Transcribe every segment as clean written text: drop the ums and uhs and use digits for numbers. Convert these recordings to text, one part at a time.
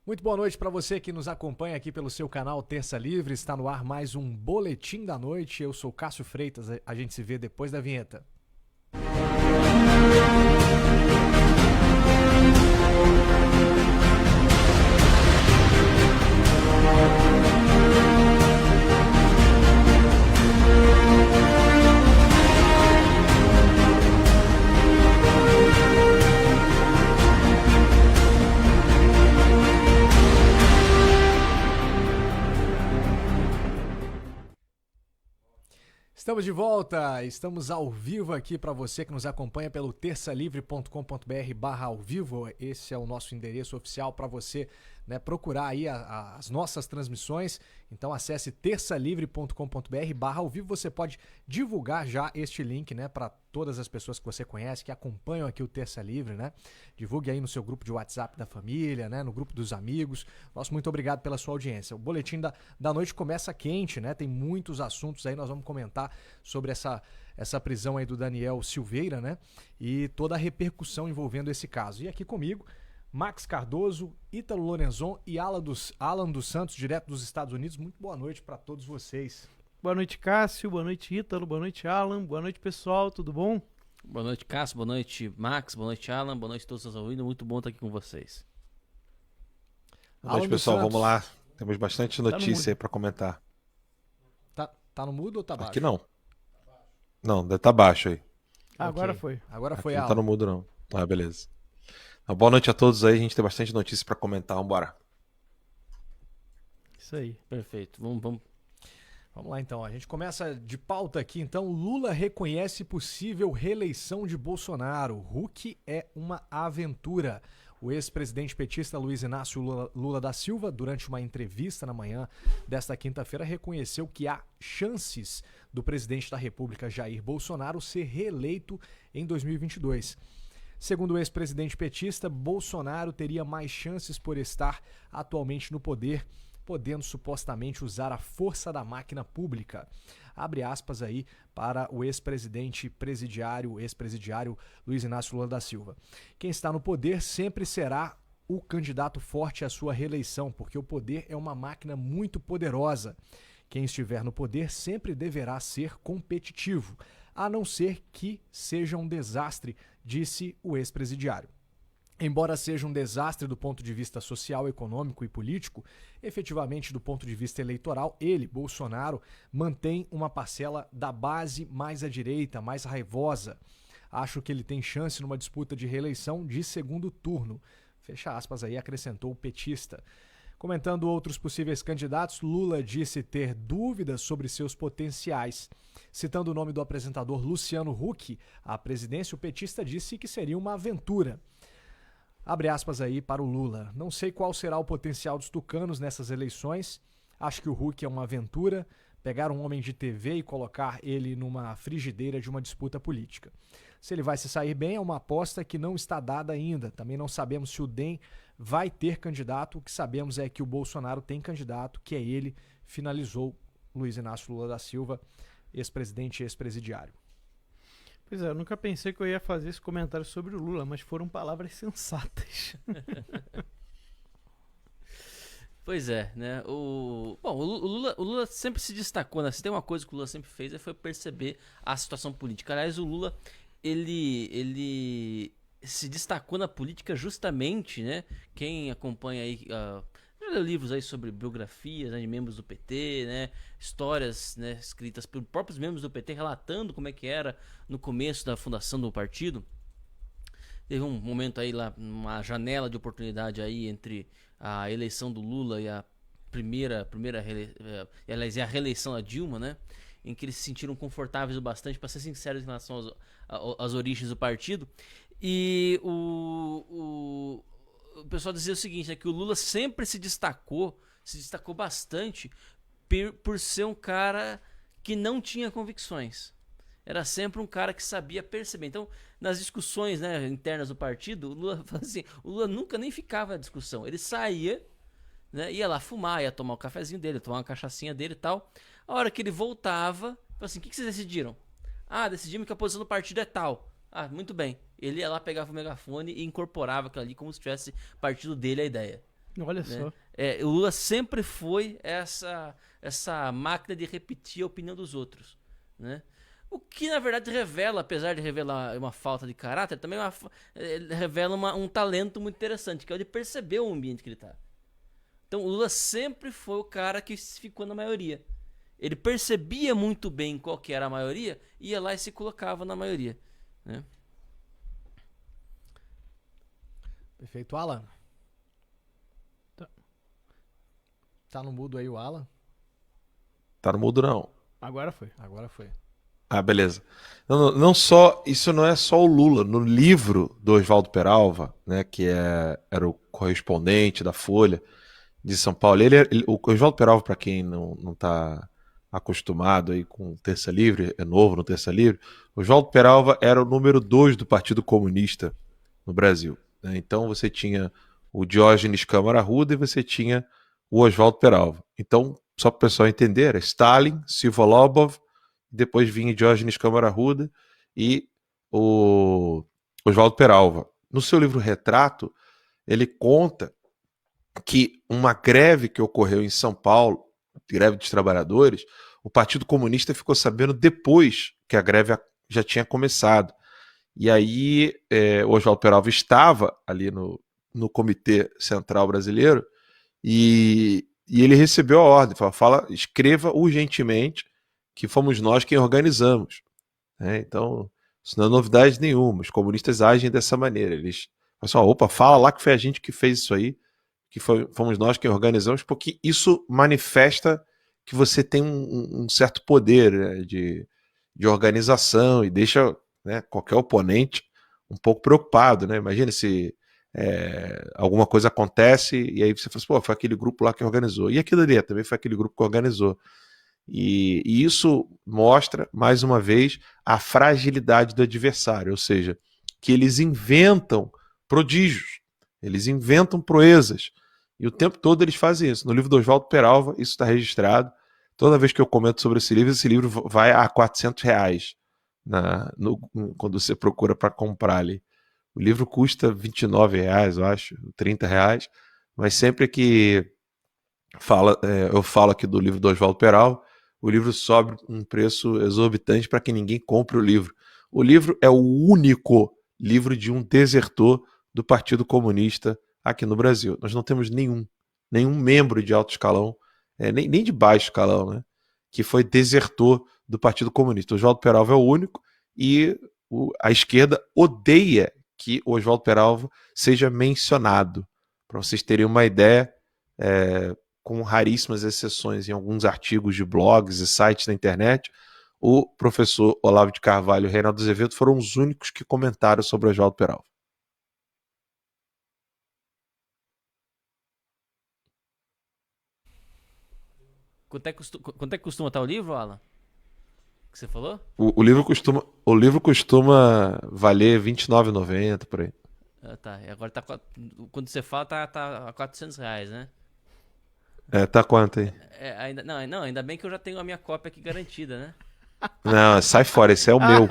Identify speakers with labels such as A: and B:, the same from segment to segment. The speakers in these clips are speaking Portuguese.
A: Muito boa noite para você que nos acompanha aqui pelo seu canal Terça Livre. Está no ar mais um Boletim da Noite. Eu sou Cássio Freitas. A gente se vê depois da vinheta. Estamos de volta, estamos ao vivo aqui para você que nos acompanha pelo terçalivre.com.br/ao vivo. Esse é o nosso endereço oficial para você, né, procurar aí as nossas transmissões. Então acesse terçalivre.com.br/ao vivo. Você pode divulgar já este link, né, para todas as pessoas que você conhece, que acompanham aqui o Terça Livre, né? Divulgue aí no seu grupo de WhatsApp da família, né, no grupo dos amigos. Nosso muito obrigado pela sua audiência. O Boletim da Noite começa quente, né? Tem muitos assuntos aí, nós vamos comentar sobre essa prisão aí do Daniel Silveira, né? E toda a repercussão envolvendo esse caso. E aqui comigo, Max Cardoso, Ítalo Lorenzon e Alan dos Santos, direto dos Estados Unidos. Muito boa noite para todos vocês.
B: Boa noite, Cássio. Boa noite, Ítalo. Boa noite, Alan. Boa noite, pessoal. Tudo bom?
C: Boa noite, Cássio. Boa noite, Max. Boa noite, Alan. Boa noite a todos os ouvindo. Muito bom estar aqui com vocês.
D: Boa noite, pessoal. Vamos lá. Temos bastante notícia aí para comentar.
A: Tá no mudo ou tá baixo?
D: Aqui não. Não, deve estar baixo aí.
B: Agora
A: Ok.
B: foi.
A: Agora
D: Aqui
A: foi,
D: não
A: Alan.
D: tá no mudo, não. Ah, beleza. Então, boa noite a todos aí. A gente tem bastante notícia para comentar. Vambora.
B: Isso aí.
C: Perfeito. Vamos.
A: Vamos lá então, a gente começa de pauta aqui. Então, Lula reconhece possível reeleição de Bolsonaro. Huck é uma aventura. O ex-presidente petista Luiz Inácio Lula da Silva, durante uma entrevista na manhã desta quinta-feira, reconheceu que há chances do presidente da República, Jair Bolsonaro, ser reeleito em 2022. Segundo o ex-presidente petista, Bolsonaro teria mais chances por estar atualmente no poder, podendo supostamente usar a força da máquina pública. Abre aspas aí para o ex-presidiário Luiz Inácio Lula da Silva. Quem está no poder sempre será o candidato forte à sua reeleição, porque o poder é uma máquina muito poderosa. Quem estiver no poder sempre deverá ser competitivo, a não ser que seja um desastre, disse o ex-presidiário. Embora seja um desastre do ponto de vista social, econômico e político, efetivamente do ponto de vista eleitoral, ele, Bolsonaro, mantém uma parcela da base mais à direita, mais raivosa. Acho que ele tem chance numa disputa de reeleição de segundo turno. Fecha aspas aí, acrescentou o petista. Comentando outros possíveis candidatos, Lula disse ter dúvidas sobre seus potenciais. Citando o nome do apresentador Luciano Huck à presidência, o petista disse que seria uma aventura. Abre aspas aí para o Lula. Não sei qual será o potencial dos tucanos nessas eleições. Acho que o Huck é uma aventura. Pegar um homem de TV e colocar ele numa frigideira de uma disputa política. Se ele vai se sair bem, é uma aposta que não está dada ainda. Também não sabemos se o DEM vai ter candidato. O que sabemos é que o Bolsonaro tem candidato, que é ele, finalizou Luiz Inácio Lula da Silva, ex-presidente e ex-presidiário.
B: Pois é, eu nunca pensei que eu ia fazer esse comentário sobre o Lula, mas foram palavras sensatas.
C: Pois é, né? O Lula sempre se destacou, né? Se tem uma coisa que o Lula sempre fez, foi perceber a situação política. Aliás, o Lula, ele se destacou na política justamente, né? Quem acompanha aí, já leu livros aí sobre biografias, né, de membros do PT, né? Histórias, né, escritas por próprios membros do PT relatando como é que era no começo da fundação do partido. Teve um momento aí lá, uma janela de oportunidade aí entre a eleição do Lula e a a reeleição da Dilma, né? Em que eles se sentiram confortáveis o bastante, para ser sinceros, em relação às origens do partido. E o pessoal dizia o seguinte, né, que o Lula sempre se destacou bastante por ser um cara que não tinha convicções. Era sempre um cara que sabia perceber. Então, nas discussões, né, internas do partido, o Lula nunca nem ficava na discussão. Ele saía, né, ia lá fumar, ia tomar o cafezinho dele, tomar uma cachaçinha dele e tal. A hora que ele voltava, falou assim, o que vocês decidiram? Ah, decidimos que a posição do partido é tal. Ah, muito bem. Ele ia lá, pegava o megafone e incorporava aquilo ali como se tivesse partido dele a ideia.
B: Olha
C: né?
B: só.
C: O Lula sempre foi essa máquina de repetir a opinião dos outros, né? O que na verdade revela, apesar de revelar uma falta de caráter, também revela um talento muito interessante, que é o de perceber o ambiente que ele está. Então o Lula sempre foi o cara que ficou na maioria. Ele percebia muito bem qual que era a maioria, ia lá e se colocava na maioria, né?
A: Perfeito. Alan? Tá no mudo aí o Alan?
D: Tá no mudo, não.
B: Agora foi.
A: Agora foi.
D: Ah, beleza. Não só, isso não é só o Lula. No livro do Oswaldo Peralva, né, que era o correspondente da Folha de São Paulo, o Oswaldo Peralva, para quem não tá acostumado aí com Terça Livre, é novo no Terça Livre, o Oswaldo Peralva era o número 2 do Partido Comunista no Brasil, né? Então você tinha o Diógenes Câmara Arruda e você tinha o Oswaldo Peralva. Então, só para o pessoal entender, era Stalin, Silva Lobov, depois vinha Diógenes Câmara Arruda e o Oswaldo Peralva. No seu livro Retrato, ele conta que uma greve que ocorreu em São Paulo, greve dos trabalhadores, o Partido Comunista ficou sabendo depois que a greve já tinha começado. E aí o Oswaldo Peralva estava ali no Comitê Central Brasileiro e ele recebeu a ordem, escreva urgentemente que fomos nós quem organizamos, né? Então, isso não é novidade nenhuma, os comunistas agem dessa maneira, eles falam, opa, fala lá que foi a gente que fez isso aí, que fomos nós quem organizamos, porque isso manifesta que você tem um certo poder, né, de organização e deixa, né, qualquer oponente um pouco preocupado, né? Imagina se alguma coisa acontece e aí você fala assim, pô, foi aquele grupo lá que organizou. E aquilo ali também foi aquele grupo que organizou. E isso mostra, mais uma vez, a fragilidade do adversário, ou seja, que eles inventam prodígios, eles inventam proezas. E o tempo todo eles fazem isso. No livro do Oswaldo Peralva, isso está registrado. Toda vez que eu comento sobre esse livro vai a R$400 quando você procura para comprar ali. O livro custa R$29, eu acho, R$30, mas sempre que eu falo aqui do livro do Oswaldo Peralva, o livro sobe um preço exorbitante para que ninguém compre o livro. O livro é o único livro de um desertor do Partido Comunista aqui no Brasil. Nós não temos nenhum membro de alto escalão, nem de baixo escalão, né, que foi desertor do Partido Comunista. O Oswaldo Peralva é o único e a esquerda odeia que o Oswaldo Peralva seja mencionado. Para vocês terem uma ideia, com raríssimas exceções em alguns artigos de blogs e sites da internet, o professor Olavo de Carvalho e o Reinaldo Azevedo foram os únicos que comentaram sobre o Oswaldo Peralva.
C: Quanto é que costuma estar o livro, Alan? Que você falou?
D: O livro costuma valer R$29,90 por aí.
C: Tá. E agora quando você fala, tá a R$400, né?
D: Tá quanto aí?
C: Ainda bem que eu já tenho a minha cópia aqui garantida, né?
D: Não, sai fora, esse é o meu.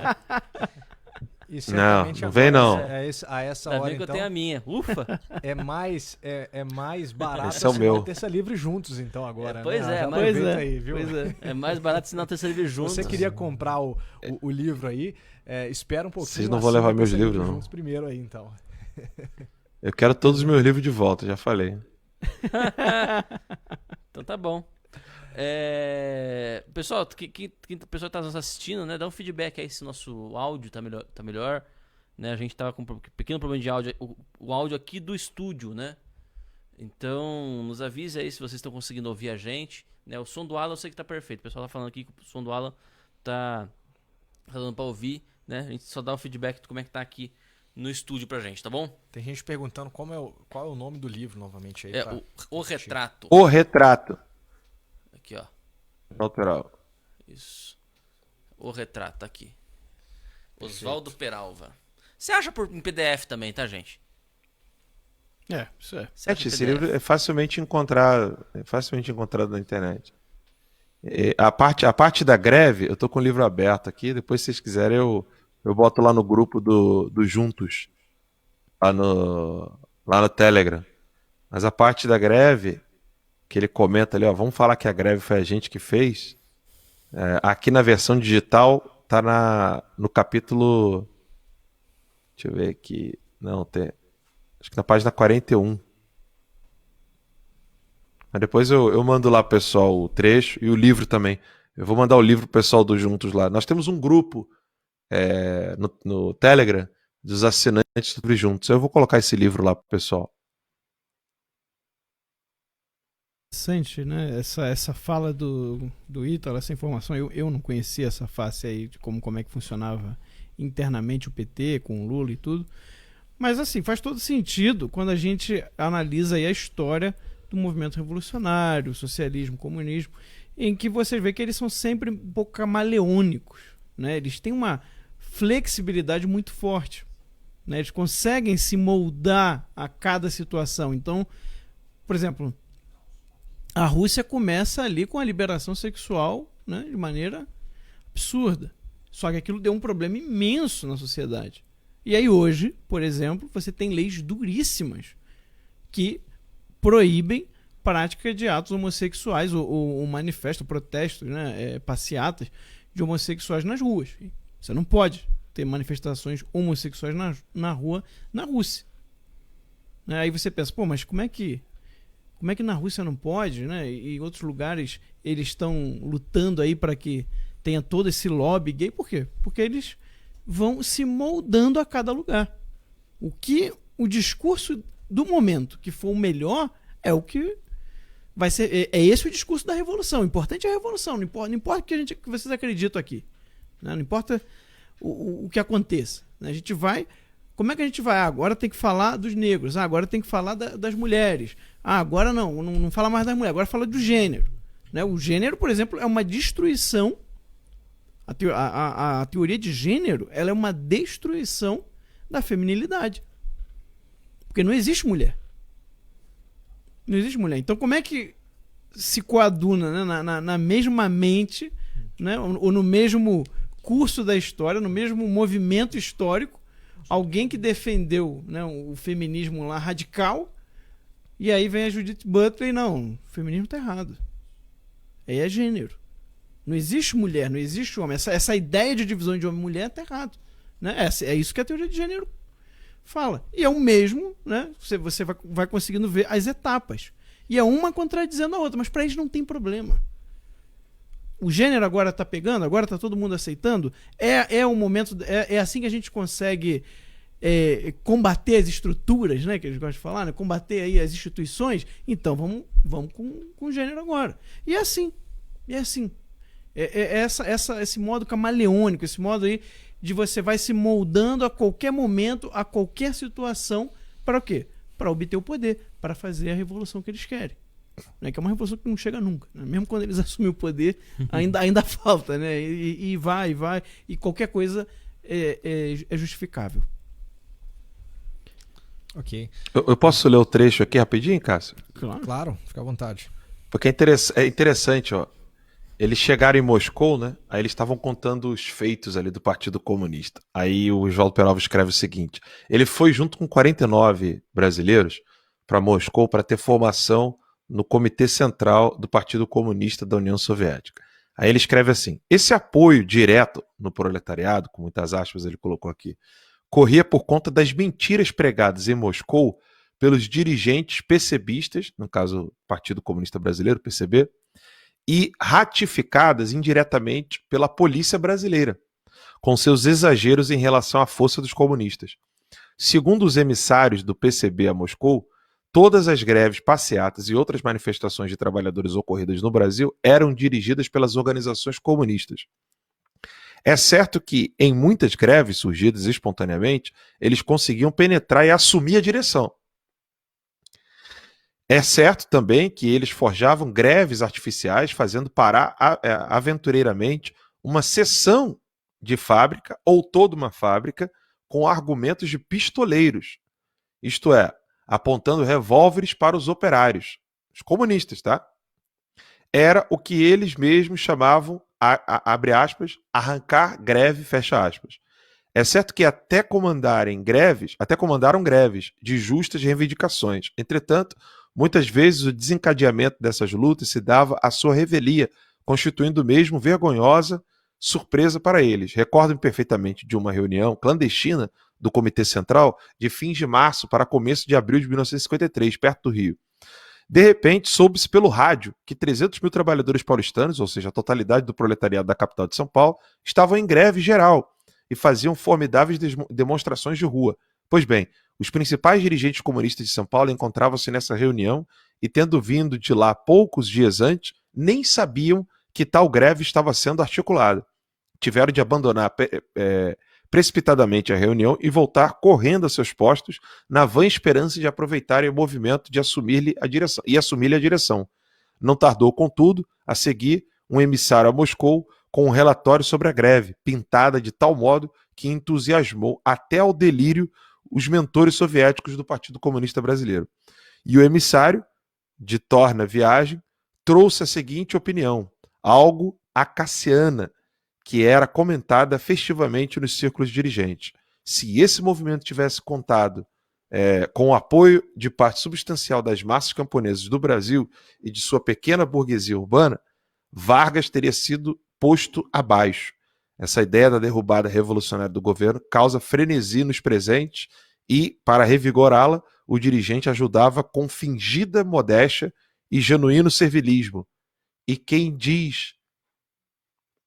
A: E
D: não vem não.
A: A essa
C: Ainda
A: hora,
C: bem que eu
A: então,
C: tenho a minha. Ufa!
A: é mais barato
D: Esse é o
A: assinar
D: meu.
A: o Terça Livre juntos, então, agora.
C: Pois
A: né?
C: é,
A: Já
C: mas-
A: aproveita aí, viu?
B: Pois é.
C: É mais barato assinar o Terceiro Livro juntos.
A: Se você queria comprar o livro aí, espera um pouquinho.
D: Vocês não vão
A: assina
D: levar
A: o
D: meus
A: Terça
D: livros,
A: Livre
D: não.
A: juntos primeiro aí, então.
D: Eu quero todos os meus livros de volta, já falei.
C: Então tá bom. Pessoal, o pessoal que tá nos assistindo, né? Dá um feedback aí se o nosso áudio tá melhor. Né? A gente tava com um pequeno problema de áudio. O áudio aqui do estúdio, né? Então, nos avise aí se vocês estão conseguindo ouvir a gente. Né? O som do Alan eu sei que tá perfeito. O pessoal tá falando aqui que o som do Alan tá dando pra ouvir. Né? A gente só dá o feedback de como é que tá aqui no estúdio pra gente, tá bom?
A: Tem gente perguntando qual é o nome do livro, novamente. Aí,
C: O Retrato.
D: O Retrato.
C: Aqui, ó.
D: Oswaldo Peralva.
C: Isso. O Retrato, tá aqui. Oswaldo Peralva. Você acha em PDF também, tá, gente?
B: Isso é.
C: Você acha em
D: Esse
C: PDF?
D: livro é facilmente encontrado na internet. A parte da greve, eu tô com o livro aberto aqui, depois se vocês quiserem eu boto lá no grupo do Juntos, lá no Telegram. Mas a parte da greve, que ele comenta ali, ó, vamos falar que a greve foi a gente que fez. Aqui na versão digital, tá no capítulo. Deixa eu ver aqui. Não, tem. Acho que na página 41. Mas depois eu mando lá pro pessoal o trecho e o livro também. Eu vou mandar o livro pro pessoal do Juntos lá. Nós temos um grupo no Telegram dos assinantes do Juntos. Eu vou colocar esse livro lá pro pessoal.
B: Interessante, né? Essa fala do Ítalo, essa informação, eu não conhecia essa face aí de como é que funcionava internamente o PT com o Lula e tudo. Mas assim, faz todo sentido quando a gente analisa aí a história do movimento revolucionário, socialismo, comunismo, em que você vê que eles são sempre um pouco camaleônicos, né? Eles têm uma flexibilidade muito forte, né? Eles conseguem se moldar a cada situação. Então, por exemplo, a Rússia começa ali com a liberação sexual, né, de maneira absurda. Só que aquilo deu um problema imenso na sociedade. E aí hoje, por exemplo, você tem leis duríssimas que proíbem prática de atos homossexuais ou manifestos, protestos, né, passeatas de homossexuais nas ruas. Você não pode ter manifestações homossexuais na rua na Rússia. Aí você pensa, pô, mas como é que na Rússia não pode, né? E em outros lugares eles estão lutando aí para que tenha todo esse lobby gay. Por quê? Porque eles vão se moldando a cada lugar. O discurso do momento que for o melhor é o que vai ser. É esse o discurso da revolução. O importante é a revolução. Não importa o que vocês acreditam aqui. Né? Não importa o que aconteça. A gente vai. Como é que a gente vai? Agora tem que falar dos negros. Agora tem que falar das mulheres. Agora não fala mais das mulheres. Agora fala do gênero. Né? O gênero, por exemplo, é uma destruição. A teoria de gênero, ela é uma destruição da feminilidade. Porque não existe mulher. Não existe mulher. Então como é que se coaduna, né? na mesma mente, né? Ou no mesmo curso da história, no mesmo movimento histórico, alguém que defendeu, né, o feminismo lá radical, e aí vem a Judith Butler e não, o feminismo está errado. Aí é gênero. Não existe mulher, não existe homem. Essa ideia de divisão de homem e mulher está errado. Né? É isso que a teoria de gênero fala. E é o mesmo, né? Você vai conseguindo ver as etapas. E é uma contradizendo a outra, mas para eles não tem problema. O gênero agora está pegando, agora está todo mundo aceitando. É o momento, é assim que a gente consegue combater as estruturas, né, que eles gostam de falar, né, combater aí as instituições. Então vamos com o gênero agora. E é assim. Esse modo camaleônico, esse modo aí de você vai se moldando a qualquer momento, a qualquer situação, para o quê? Para obter o poder, para fazer a revolução que eles querem. Né? Que é uma revolução que não chega nunca. Né? Mesmo quando eles assumem o poder, ainda falta. Né? E vai. E qualquer coisa é justificável.
A: Ok.
D: Eu posso ler o trecho aqui rapidinho, Cássio?
A: Claro, fica à vontade.
D: Porque é interessante, ó. Eles chegaram em Moscou, né? Aí eles estavam contando os feitos ali do Partido Comunista. Aí o Oswaldo Peralva escreve o seguinte: ele foi junto com 49 brasileiros para Moscou para ter formação no Comitê Central do Partido Comunista da União Soviética. Aí ele escreve assim: esse apoio direto no proletariado, com muitas aspas ele colocou aqui, corria por conta das mentiras pregadas em Moscou pelos dirigentes PCBistas, no caso Partido Comunista Brasileiro, PCB, e ratificadas indiretamente pela polícia brasileira, com seus exageros em relação à força dos comunistas. Segundo os emissários do PCB a Moscou, todas as greves, passeatas e outras manifestações de trabalhadores ocorridas no Brasil eram dirigidas pelas organizações comunistas. É certo que, em muitas greves surgidas espontaneamente, eles conseguiam penetrar e assumir a direção. É certo também que eles forjavam greves artificiais, fazendo parar aventureiramente uma seção de fábrica ou toda uma fábrica com argumentos de pistoleiros, isto é, apontando revólveres para os operários, os comunistas, tá? Era o que eles mesmos chamavam, abre aspas, arrancar greve, fecha aspas. É certo que até comandaram greves de justas reivindicações. Entretanto, muitas vezes o desencadeamento dessas lutas se dava à sua revelia, constituindo mesmo vergonhosa surpresa para eles. Recordo-me perfeitamente de uma reunião clandestina do Comitê Central de fins de março para começo de abril de 1953, perto do Rio. De repente, soube-se pelo rádio que 300 mil trabalhadores paulistanos, ou seja, a totalidade do proletariado da capital de São Paulo, estavam em greve geral e faziam formidáveis demonstrações de rua. Pois bem, os principais dirigentes comunistas de São Paulo encontravam-se nessa reunião e, tendo vindo de lá poucos dias antes, nem sabiam que tal greve estava sendo articulada. Tiveram de abandonar precipitadamente a reunião e voltar correndo a seus postos na vã esperança de aproveitarem o movimento de assumir-lhe a direção. Não tardou, contudo, a seguir um emissário a Moscou com um relatório sobre a greve, pintada de tal modo que entusiasmou até ao delírio os mentores soviéticos do Partido Comunista Brasileiro. E o emissário, de torna viagem, trouxe a seguinte opinião, algo acaciana, que era comentada festivamente nos círculos dirigentes. Se esse movimento tivesse contado com o apoio de parte substancial das massas camponesas do Brasil e de sua pequena burguesia urbana, Vargas teria sido posto abaixo. Essa ideia da derrubada revolucionária do governo causa frenesi nos presentes e, para revigorá-la, o dirigente ajudava com fingida modéstia e genuíno servilismo. E quem diz...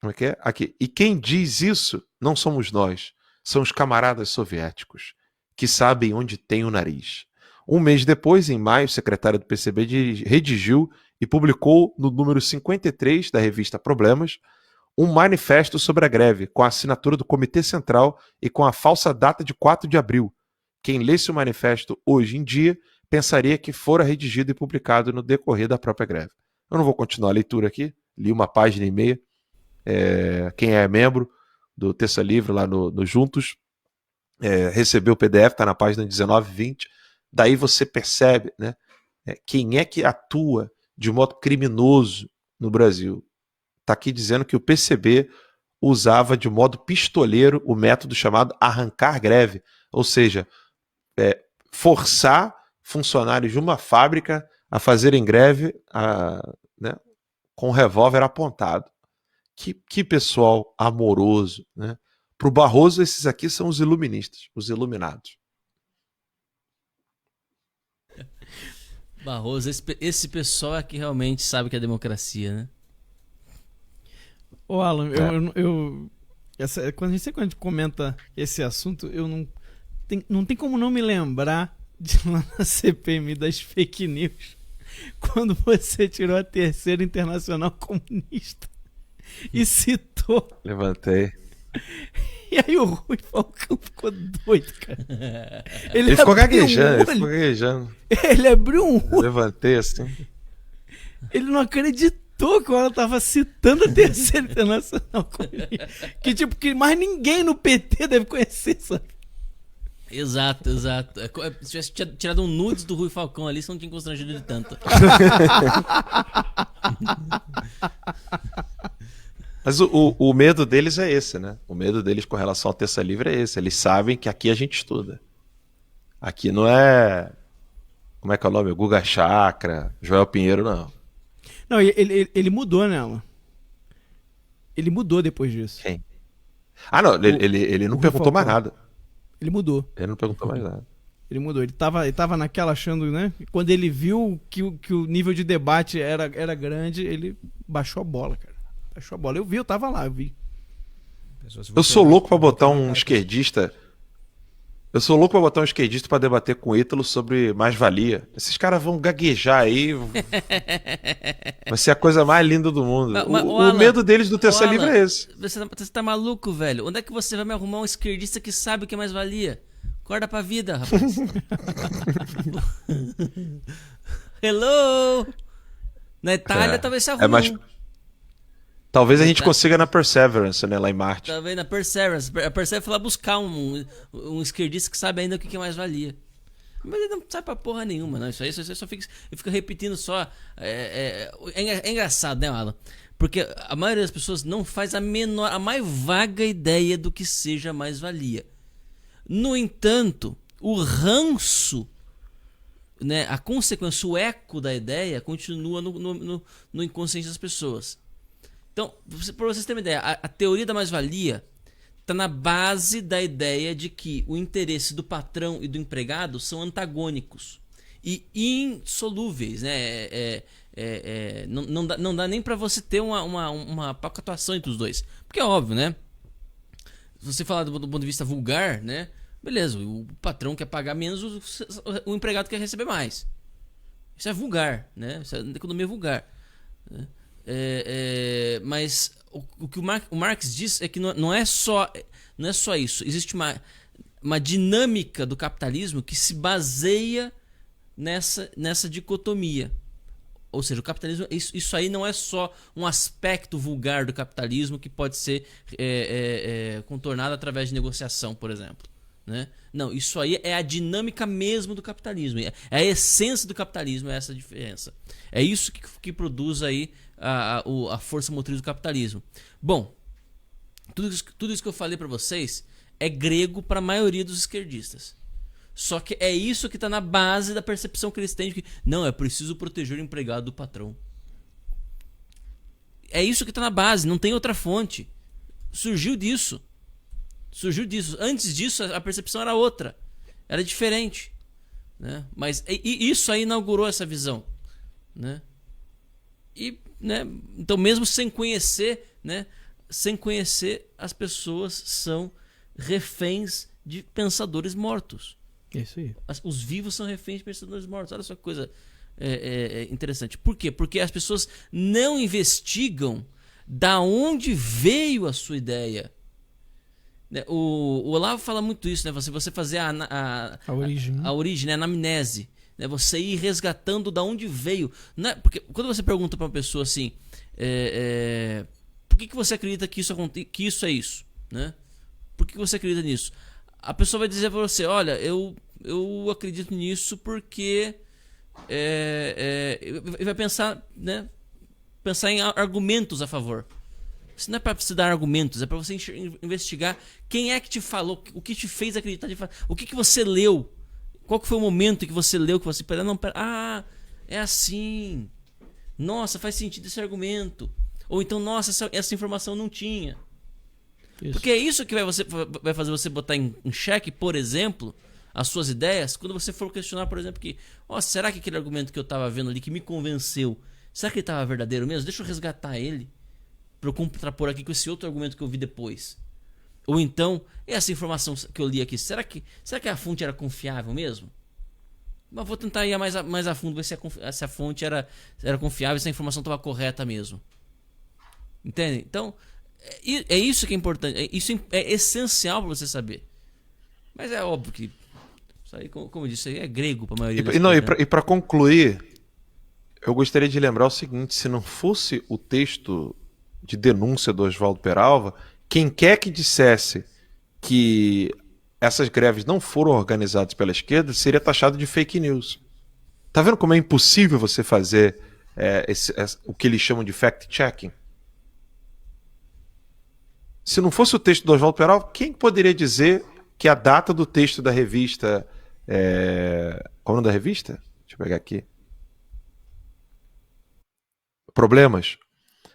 D: Como é que é? Aqui. E quem diz isso não somos nós, são os camaradas soviéticos, que sabem onde tem o nariz. Um mês depois, em maio, o secretário do PCB redigiu e publicou no número 53 da revista Problemas um manifesto sobre a greve, com a assinatura do Comitê Central e com a falsa data de 4 de abril. Quem lesse o manifesto hoje em dia pensaria que fora redigido e publicado no decorrer da própria greve. Eu não vou continuar a leitura aqui, li uma página e meia. Quem é membro do Terça Livre lá no Juntos recebeu o PDF, está na página 19 e 20. Daí você percebe, né, quem é que atua de modo criminoso no Brasil. Está aqui dizendo que o PCB usava de modo pistoleiro o método chamado arrancar greve, ou seja, forçar funcionários de uma fábrica a fazerem greve né, com um revólver apontado. Que pessoal amoroso, né? Para o Barroso, esses aqui são os iluministas, os iluminados.
C: Barroso, esse pessoal é que realmente sabe que é democracia, né?
B: Ô Alan, quando a gente comenta esse assunto, não tem como não me lembrar de lá na CPMI das fake news, quando você tirou a Terceira Internacional Comunista e citou.
D: Levantei.
B: E aí o Rui Falcão ficou doido, cara.
D: Ele ficou gaguejando.
B: Ele abriu um olho.
D: Eu levantei assim.
B: Ele não acreditou que ela tava citando a Terceira Internacional Comunista. Que mais ninguém no PT deve conhecer, sabe?
C: Exato. Se tivesse tirado um nudes do Rui Falcão ali, você não tinha constrangido de tanto.
D: Mas o medo deles é esse, né? O medo deles com relação ao Terça Livre é esse. Eles sabem que aqui a gente estuda. Aqui não é... Como é que é o nome? Guga Chakra, Joel Pinheiro, não.
B: Não, ele mudou, né, Alan? Ele mudou depois disso.
D: Quem? Ah, não. Ele não perguntou mais nada.
B: Ele mudou.
D: Ele não perguntou mais nada.
B: Ele mudou. Ele tava naquela achando, né? Quando ele viu que o nível de debate era grande, ele baixou a bola, cara. Baixou a bola. Eu tava lá, eu vi.
D: Eu sou louco pra botar um esquerdista. Eu sou louco pra botar um esquerdista pra debater com o Ítalo sobre mais-valia. Esses caras vão gaguejar aí. Vai ser a coisa mais linda do mundo. O medo deles do Terça Livre é esse.
C: Você tá maluco, velho? Onde é que você vai me arrumar um esquerdista que sabe o que é mais-valia? Acorda pra vida, rapaz. Hello! Na Itália talvez se arrume.
D: Talvez a gente consiga na Perseverance, né? Lá em Marte.
C: Talvez na Perseverance. A Perseverance foi lá buscar um esquerdista que sabe ainda o que é mais-valia. Mas ele não sabe pra porra nenhuma, não. Isso aí só fica repetindo só. É engraçado, né, Alan? Porque a maioria das pessoas não faz a mais vaga ideia do que seja mais-valia. No entanto, o ranço, né, a consequência, o eco da ideia continua no inconsciente das pessoas. Então, para vocês terem uma ideia, a teoria da mais-valia está na base da ideia de que o interesse do patrão e do empregado são antagônicos e insolúveis, né? Não dá nem para você ter uma pactuação entre os dois, porque é óbvio, né? Se você falar do ponto de vista vulgar, né? Beleza, o patrão quer pagar menos, o empregado quer receber mais. Isso é vulgar, né? Isso é economia vulgar, né? Mas o que o Marx diz é que não é só isso. Existe uma dinâmica do capitalismo que se baseia nessa dicotomia. Ou seja, o capitalismo, isso aí não é só um aspecto vulgar do capitalismo que pode ser contornado através de negociação, por exemplo, né? Não, isso aí é a dinâmica mesmo do capitalismo. É a essência do capitalismo, é essa diferença. É isso que produz aí a força motriz do capitalismo. Bom, tudo isso que eu falei para vocês é grego para a maioria dos esquerdistas. Só que é isso que está na base da percepção que eles têm de que não, é preciso proteger o empregado do patrão. É isso que está na base, não tem outra fonte. Surgiu disso. Antes disso, a percepção era outra. Era diferente, né? Mas isso aí inaugurou essa visão, né? Né? Então, mesmo sem conhecer, né? Sem conhecer, as pessoas são reféns de pensadores mortos.
B: Isso aí.
C: Os vivos são reféns de pensadores mortos. Olha só que coisa interessante. Por quê? Porque as pessoas não investigam da onde veio a sua ideia. O Olavo fala muito isso, né? Você fazer a origem, né? A anamnese, né? Você ir resgatando da onde veio, né? Porque quando você pergunta para uma pessoa assim, por que você acredita que isso é isso, né? Por que você acredita nisso? A pessoa vai dizer para você, olha, eu acredito nisso porque ele vai pensar, né? Pensar em argumentos a favor. Isso não é para você dar argumentos, é para você investigar quem é que te falou, o que te fez acreditar, o que você leu, qual que foi o momento que você leu, que você é assim, nossa, faz sentido esse argumento, ou então, nossa, essa informação não tinha. Isso. Porque é isso que vai fazer você botar em xeque, por exemplo, as suas ideias, quando você for questionar, por exemplo, que, será que aquele argumento que eu estava vendo ali, que me convenceu, será que ele estava verdadeiro mesmo? Deixa eu resgatar ele para eu contrapor aqui com esse outro argumento que eu vi depois. Ou então, essa informação que eu li aqui, será que a fonte era confiável mesmo? Mas vou tentar ir mais a fundo, ver se a fonte era confiável, se a informação estava correta mesmo. Entende? Então, é isso que é importante, isso é essencial para você saber. Mas é óbvio que isso aí, como eu disse, é grego para a maioria das pessoas.
D: E para concluir, eu gostaria de lembrar o seguinte: se não fosse o texto de denúncia do Oswaldo Peralva, quem quer que dissesse que essas greves não foram organizadas pela esquerda seria taxado de fake news. Tá vendo como é impossível você fazer o que eles chamam de fact-checking? Se não fosse o texto do Oswaldo Peralva, quem poderia dizer que a data do texto da revista... Qual é o nome da revista? Deixa eu pegar aqui. Problemas.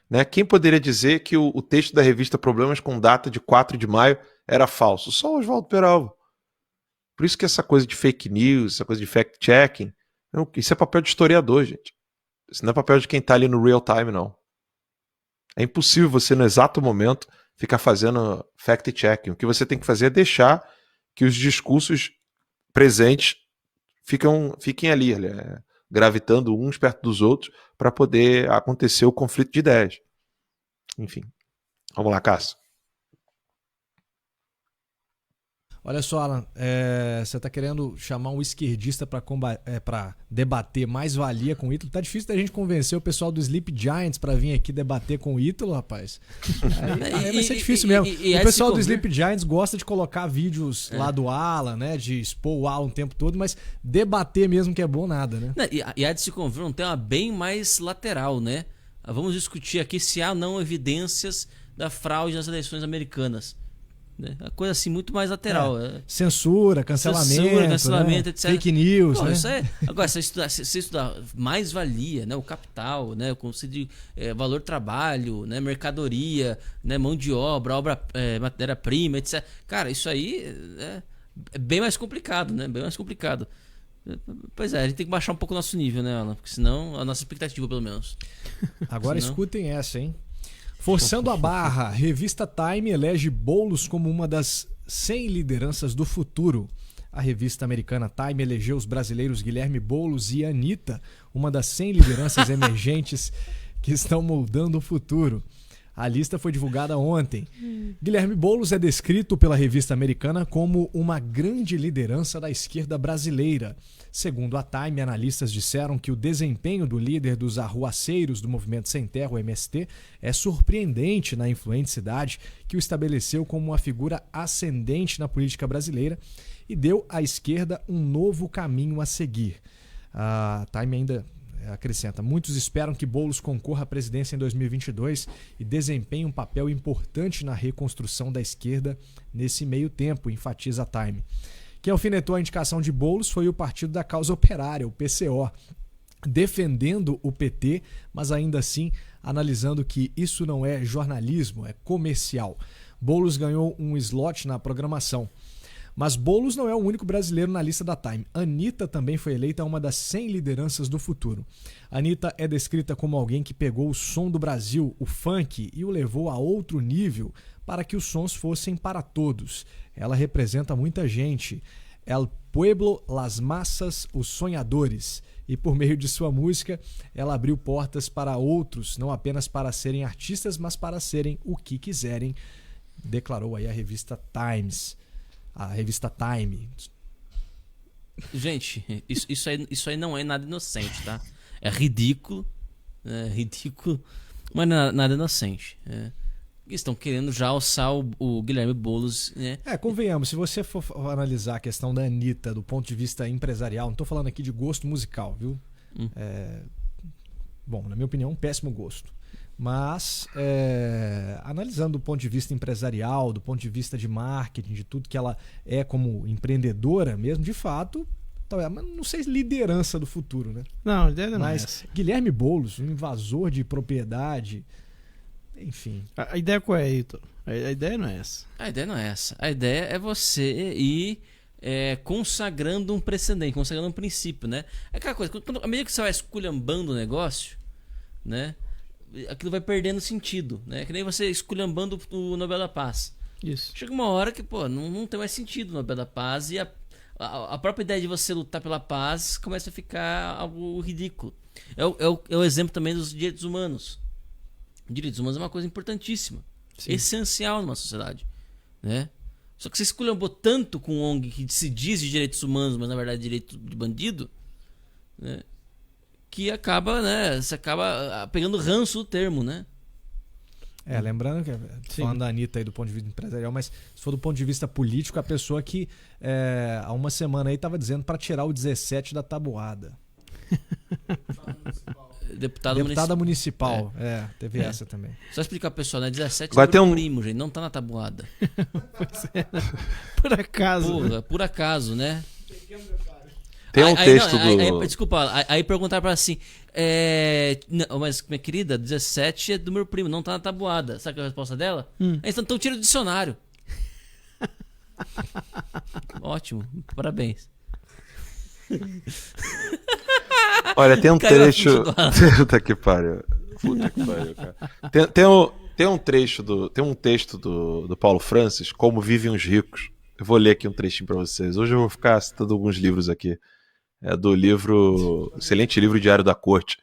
D: Né? Quem poderia dizer que o texto da revista Problemas com data de 4 de maio era falso? Só o Oswaldo Peralva. Por isso que essa coisa de fake news, essa coisa de fact-checking, isso é papel de historiador, gente. Isso não é papel de quem está ali no real time, não. É impossível você, no exato momento, ficar fazendo fact-checking. O que você tem que fazer é deixar que os discursos presentes fiquem ali, gravitando uns perto dos outros para poder acontecer o conflito de ideias. Enfim. Vamos lá, Cássio.
A: Olha só, Alan, você está querendo chamar um esquerdista para debater mais-valia com o Ítalo? Tá difícil da gente convencer o pessoal do Sleep Giants para vir aqui debater com o Ítalo, rapaz. Aí vai ser difícil mesmo. O pessoal do Sleep Giants gosta de colocar vídeos lá do Alan, né? De expor o Alan o tempo todo, mas debater mesmo que é bom nada, né?
C: E há de se conver um tema bem mais lateral, né? vamos discutir aqui se há ou não evidências da fraude nas eleições americanas. Né? A coisa assim muito mais lateral.
A: Censura, cancelamento, né?
C: etc.
A: Fake news,
C: Pô,
A: né?
C: isso agora, se você estudar mais-valia, né? O capital, né? O conceito de valor trabalho, né? Mercadoria, né? Mão de obra, matéria-prima, etc. Cara, isso aí é bem mais complicado, né? Bem mais complicado. Pois é, a gente tem que baixar um pouco o nosso nível, né, Alan? Porque senão, a nossa expectativa, pelo menos.
A: Agora escutem essa, hein? Forçando a barra, revista Time elege Boulos como uma das 100 lideranças do futuro. A revista americana Time elegeu os brasileiros Guilherme Boulos e Anitta, uma das 100 lideranças emergentes que estão moldando o futuro. A lista foi divulgada ontem. Guilherme Boulos é descrito pela revista americana como uma grande liderança da esquerda brasileira. Segundo a Time, analistas disseram que o desempenho do líder dos arruaceiros do Movimento Sem Terra, o MST, é surpreendente na influente cidade, que o estabeleceu como uma figura ascendente na política brasileira e deu à esquerda um novo caminho a seguir. A Time ainda acrescenta: muitos esperam que Boulos concorra à presidência em 2022 e desempenhe um papel importante na reconstrução da esquerda nesse meio tempo, enfatiza a Time. Quem alfinetou a indicação de Boulos foi o Partido da Causa Operária, o PCO, defendendo o PT, mas ainda assim analisando que isso não é jornalismo, é comercial. Boulos ganhou um slot na programação. Mas Boulos não é o único brasileiro na lista da Time. Anitta também foi eleita uma das 100 lideranças do futuro. Anitta é descrita como alguém que pegou o som do Brasil, o funk, e o levou a outro nível para que os sons fossem para todos. Ela representa muita gente. El Pueblo, Las Massas, os sonhadores. E por meio de sua música, ela abriu portas para outros, não apenas para serem artistas, mas para serem o que quiserem, declarou aí a revista Times. A revista Time.
C: Gente, isso aí não é nada inocente, tá? É ridículo, mas não é nada inocente. Estão querendo já alçar o Guilherme Boulos, né?
A: Convenhamos, se você for analisar a questão da Anitta do ponto de vista empresarial, não estou falando aqui de gosto musical, viu? Bom, na minha opinião, um péssimo gosto. Mas, analisando do ponto de vista empresarial, do ponto de vista de marketing, de tudo que ela é como empreendedora mesmo, de fato, não sei se liderança do futuro, né?
B: Não, a ideia não
A: mas
B: é essa.
A: Guilherme Boulos, um invasor de propriedade, enfim.
B: A ideia qual é, Heitor? A ideia não é essa.
C: A ideia não é essa. A ideia é você ir consagrando um precedente, consagrando um princípio, né? É aquela coisa, à medida que você vai esculhambando o negócio, né? Aquilo vai perdendo sentido, né? Que nem você esculhambando o Nobel da Paz.
B: Isso.
C: Chega uma hora que, não tem mais sentido o Nobel da Paz e a própria ideia de você lutar pela paz começa a ficar algo ridículo. É o exemplo também dos direitos humanos. Direitos humanos é uma coisa importantíssima, essencial numa sociedade, né? Só que você esculhambou tanto com ONG que se diz de direitos humanos, mas na verdade é direito de bandido, né? Que acaba, né? Você acaba pegando ranço do termo, né?
A: Lembrando que, falando da Anitta aí do ponto de vista empresarial, mas se for do ponto de vista político, a pessoa que há uma semana aí estava dizendo para tirar o 17 da tabuada. Deputada municipal. Teve essa também.
C: Só explicar pro pessoal, né? 17
D: Vai ter
C: primo, gente, não tá na tabuada.
B: Pois é. Por acaso.
C: Porra, por acaso, né?
D: Tem um texto do...
C: Desculpa, aí perguntaram pra ela assim, não, mas minha querida, 17 é do meu primo, não tá na tabuada. Sabe qual é a resposta dela? Então tira o dicionário. Ótimo, parabéns.
D: Olha, tem um trecho... Puta que pariu. Puta que pariu, cara. Tem um texto do Paulo Francis, Como Vivem os Ricos. Eu vou ler aqui um trechinho pra vocês. Hoje eu vou ficar citando alguns livros aqui. É do livro, excelente livro Diário da Corte,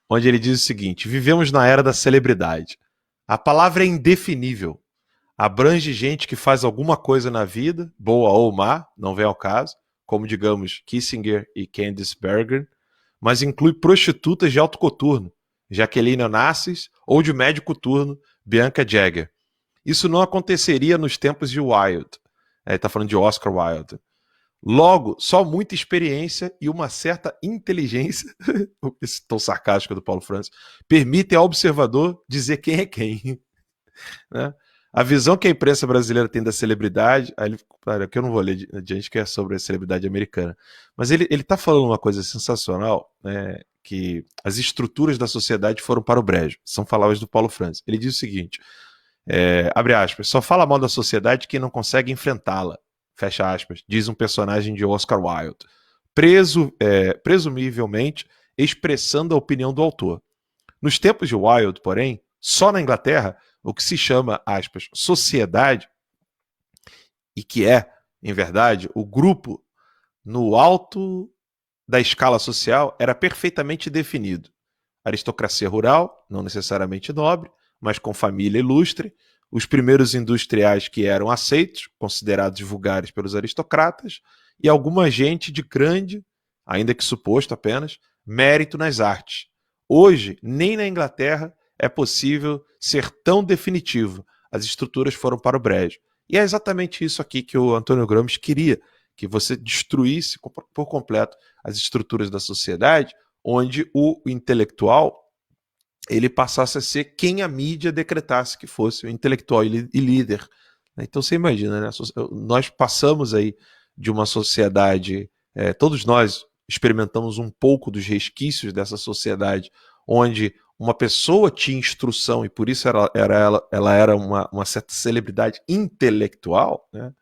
D: onde ele diz o seguinte: vivemos na era da celebridade. A palavra é indefinível. Abrange gente que faz alguma coisa na vida, boa ou má, não vem ao caso, como digamos Kissinger e Candice Bergen, mas inclui prostitutas de alto coturno, Jaqueline Onassis, ou de médio coturno, Bianca Jagger. Isso não aconteceria nos tempos de Wilde. Ele está falando de Oscar Wilde. Logo, só muita experiência e uma certa inteligência, esse tom sarcástico do Paulo Francis, permitem ao observador dizer quem é quem. Né? A visão que a imprensa brasileira tem da celebridade, aí claro, que eu não vou ler adiante, que é sobre a celebridade americana, mas ele está falando uma coisa sensacional, né, que as estruturas da sociedade foram para o brejo. São palavras do Paulo Francis. Ele diz o seguinte, abre aspas, só fala mal da sociedade quem não consegue enfrentá-la. Fecha aspas, diz um personagem de Oscar Wilde, presumivelmente expressando a opinião do autor. Nos tempos de Wilde, porém, só na Inglaterra, o que se chama, aspas, sociedade, e que é, em verdade, o grupo no alto da escala social, era perfeitamente definido. Aristocracia rural, não necessariamente nobre, mas com família ilustre, os primeiros industriais que eram aceitos, considerados vulgares pelos aristocratas, e alguma gente de grande, ainda que suposto apenas, mérito nas artes. Hoje, nem na Inglaterra é possível ser tão definitivo. As estruturas foram para o brejo. E é exatamente isso aqui que o Antônio Gramsci queria, que você destruísse por completo as estruturas da sociedade, onde o intelectual ele passasse a ser quem a mídia decretasse que fosse, o intelectual e líder. Então você imagina, né? Nós passamos aí de uma sociedade, todos nós experimentamos um pouco dos resquícios dessa sociedade, onde uma pessoa tinha instrução e por isso ela era uma certa celebridade intelectual, né?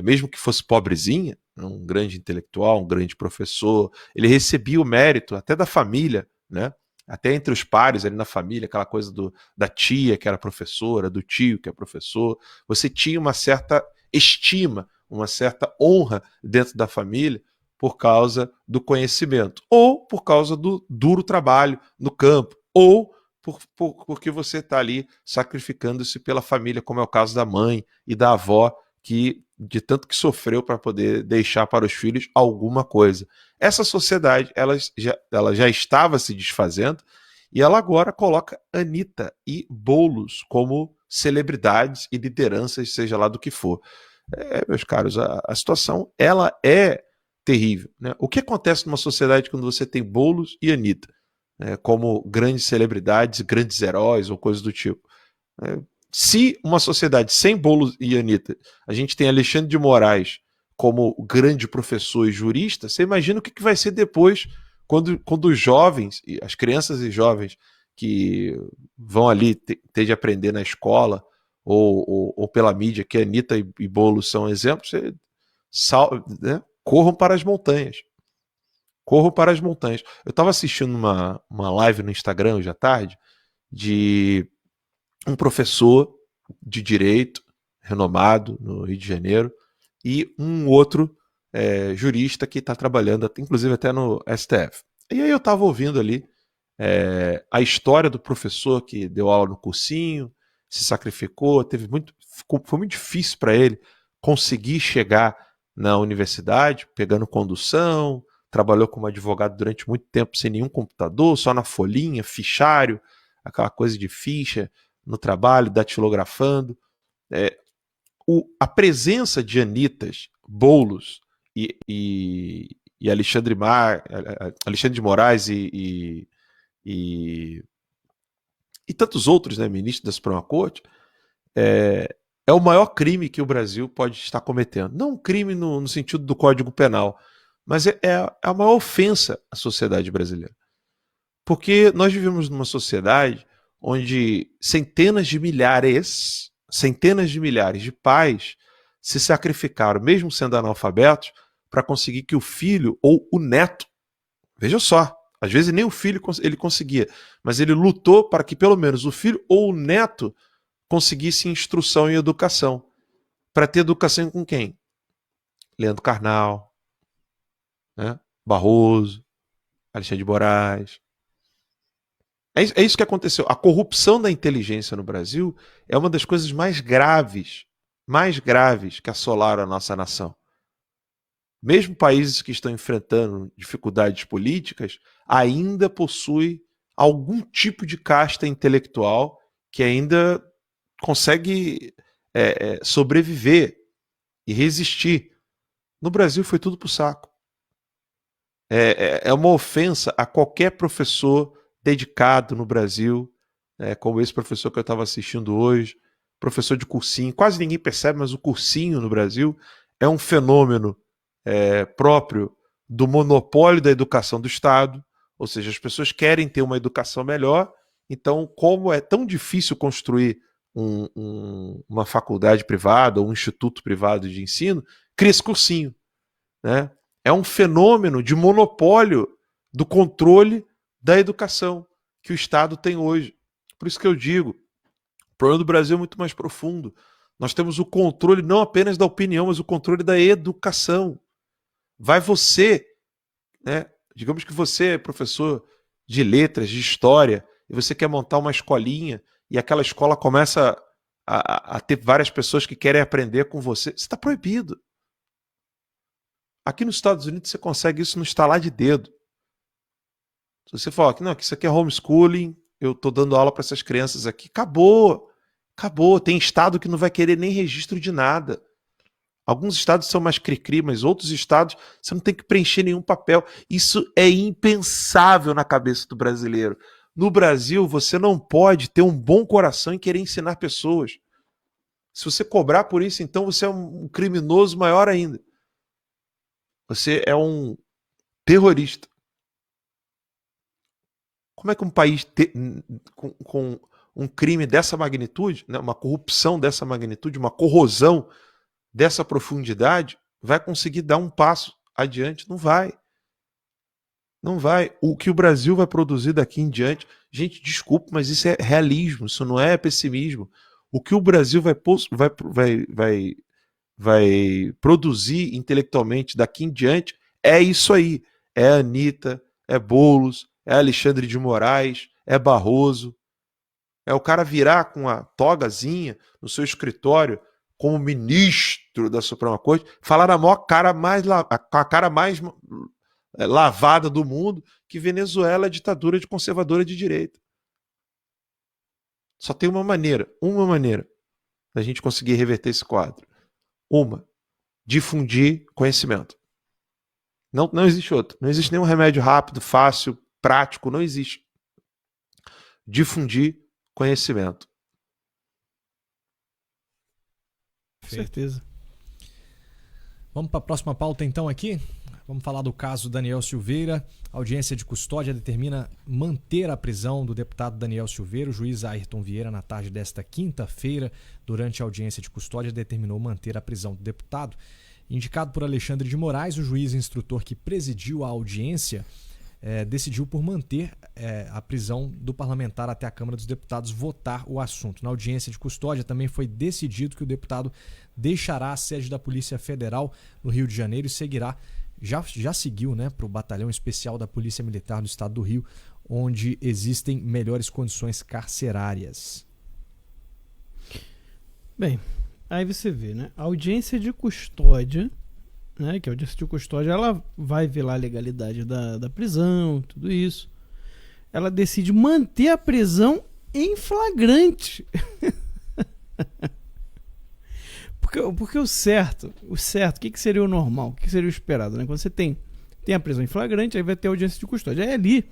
D: Mesmo que fosse pobrezinha, um grande intelectual, um grande professor, ele recebia o mérito até da família, né? Até entre os pares ali na família, aquela coisa da tia que era professora, do tio que é professor, você tinha uma certa estima, uma certa honra dentro da família por causa do conhecimento, ou por causa do duro trabalho no campo, ou porque você está ali sacrificando-se pela família, como é o caso da mãe e da avó, que de tanto que sofreu para poder deixar para os filhos alguma coisa. Essa sociedade ela já estava se desfazendo e ela agora coloca Anitta e Boulos como celebridades e lideranças, seja lá do que for. Meus caros, a situação ela é terrível. Né? O que acontece numa sociedade quando você tem Boulos e Anitta como grandes celebridades, grandes heróis ou coisas do tipo? Se uma sociedade sem Boulos e Anitta, a gente tem Alexandre de Moraes como grande professor e jurista, você imagina o que vai ser depois, quando os jovens, as crianças e jovens que vão ali ter de aprender na escola ou pela mídia, que Anitta e Boulos são exemplos, né? Corram para as montanhas. Corram para as montanhas. Eu estava assistindo uma live no Instagram hoje à tarde de um professor de direito renomado no Rio de Janeiro e um outro jurista que está trabalhando, inclusive até no STF. E aí eu estava ouvindo ali a história do professor que deu aula no cursinho, se sacrificou, foi muito difícil para ele conseguir chegar na universidade, pegando condução, trabalhou como advogado durante muito tempo sem nenhum computador, só na folhinha, fichário, aquela coisa de ficha no trabalho, datilografando. A presença de Anitas, Boulos e Alexandre de Moraes e tantos outros, né, ministros da Suprema Corte, é o maior crime que o Brasil pode estar cometendo. Não um crime no sentido do Código Penal, mas é a maior ofensa à sociedade brasileira. Porque nós vivemos numa sociedade onde centenas de milhares de pais se sacrificaram, mesmo sendo analfabetos, para conseguir que o filho ou o neto, veja só, às vezes nem o filho ele conseguia, mas ele lutou para que pelo menos o filho ou o neto conseguisse instrução e educação. Para ter educação com quem? Leandro Carnal, né? Barroso, Alexandre de Moraes. É isso que aconteceu. A corrupção da inteligência no Brasil é uma das coisas mais graves que assolaram a nossa nação. Mesmo países que estão enfrentando dificuldades políticas, ainda possui algum tipo de casta intelectual que ainda consegue sobreviver e resistir. No Brasil foi tudo pro saco. É uma ofensa a qualquer professor dedicado no Brasil, como esse professor que eu estava assistindo hoje, professor de cursinho. Quase ninguém percebe, mas o cursinho no Brasil é um fenômeno próprio do monopólio da educação do Estado, ou seja, as pessoas querem ter uma educação melhor, então como é tão difícil construir uma faculdade privada ou um instituto privado de ensino, cria esse cursinho, né? É um fenômeno de monopólio do controle da educação que o Estado tem hoje. Por isso que eu digo, o problema do Brasil é muito mais profundo. Nós temos o controle não apenas da opinião, mas o controle da educação. Vai você, né? Digamos que você é professor de letras, de história, e você quer montar uma escolinha, e aquela escola começa a ter várias pessoas que querem aprender com você. Isso está proibido. Aqui nos Estados Unidos você consegue isso no estalar de dedo. Se você falar que não, que isso aqui é homeschooling, eu estou dando aula para essas crianças aqui, acabou. Acabou. Tem estado que não vai querer nem registro de nada. Alguns estados são mais cri-cri, mas outros estados você não tem que preencher nenhum papel. Isso é impensável na cabeça do brasileiro. No Brasil, você não pode ter um bom coração e querer ensinar pessoas. Se você cobrar por isso, então você é um criminoso maior ainda. Você é um terrorista. Como é que um país com um crime dessa magnitude, né, uma corrupção dessa magnitude, uma corrosão dessa profundidade, vai conseguir dar um passo adiante? Não vai. Não vai. O que o Brasil vai produzir daqui em diante, gente, desculpa, mas isso é realismo, isso não é pessimismo. O que o Brasil vai produzir intelectualmente daqui em diante é isso aí. É a Anitta, é Boulos, é Alexandre de Moraes, é Barroso. É o cara virar com a togazinha no seu escritório como ministro da Suprema Corte, falar com a cara mais lavada do mundo, que Venezuela é ditadura de conservadora de direita. Só tem uma maneira da gente conseguir reverter esse quadro. Difundir conhecimento. Não existe outro. Não existe nenhum remédio rápido, fácil, prático, não existe. Difundir conhecimento.
B: Com certeza.
A: Vamos para a próxima pauta então aqui. Vamos falar do caso Daniel Silveira. A audiência de custódia determina manter a prisão do deputado Daniel Silveira. O juiz Ayrton Vieira, na tarde desta quinta-feira, durante a audiência de custódia, determinou manter a prisão do deputado. Indicado por Alexandre de Moraes, o juiz instrutor que presidiu a audiência decidiu por manter a prisão do parlamentar até a Câmara dos Deputados votar o assunto. Na audiência de custódia também foi decidido que o deputado deixará a sede da Polícia Federal no Rio de Janeiro e seguirá, já seguiu, né, para o Batalhão Especial da Polícia Militar do Estado do Rio, onde existem melhores condições carcerárias.
B: Bem, aí você vê, né? A audiência de custódia, né, que a audiência de custódia, ela vai ver lá a legalidade da prisão, tudo isso. Ela decide manter a prisão em flagrante. Porque o certo, o que seria o normal? O que seria o esperado, né? Quando você tem a prisão em flagrante, aí vai ter a audiência de custódia. Aí ali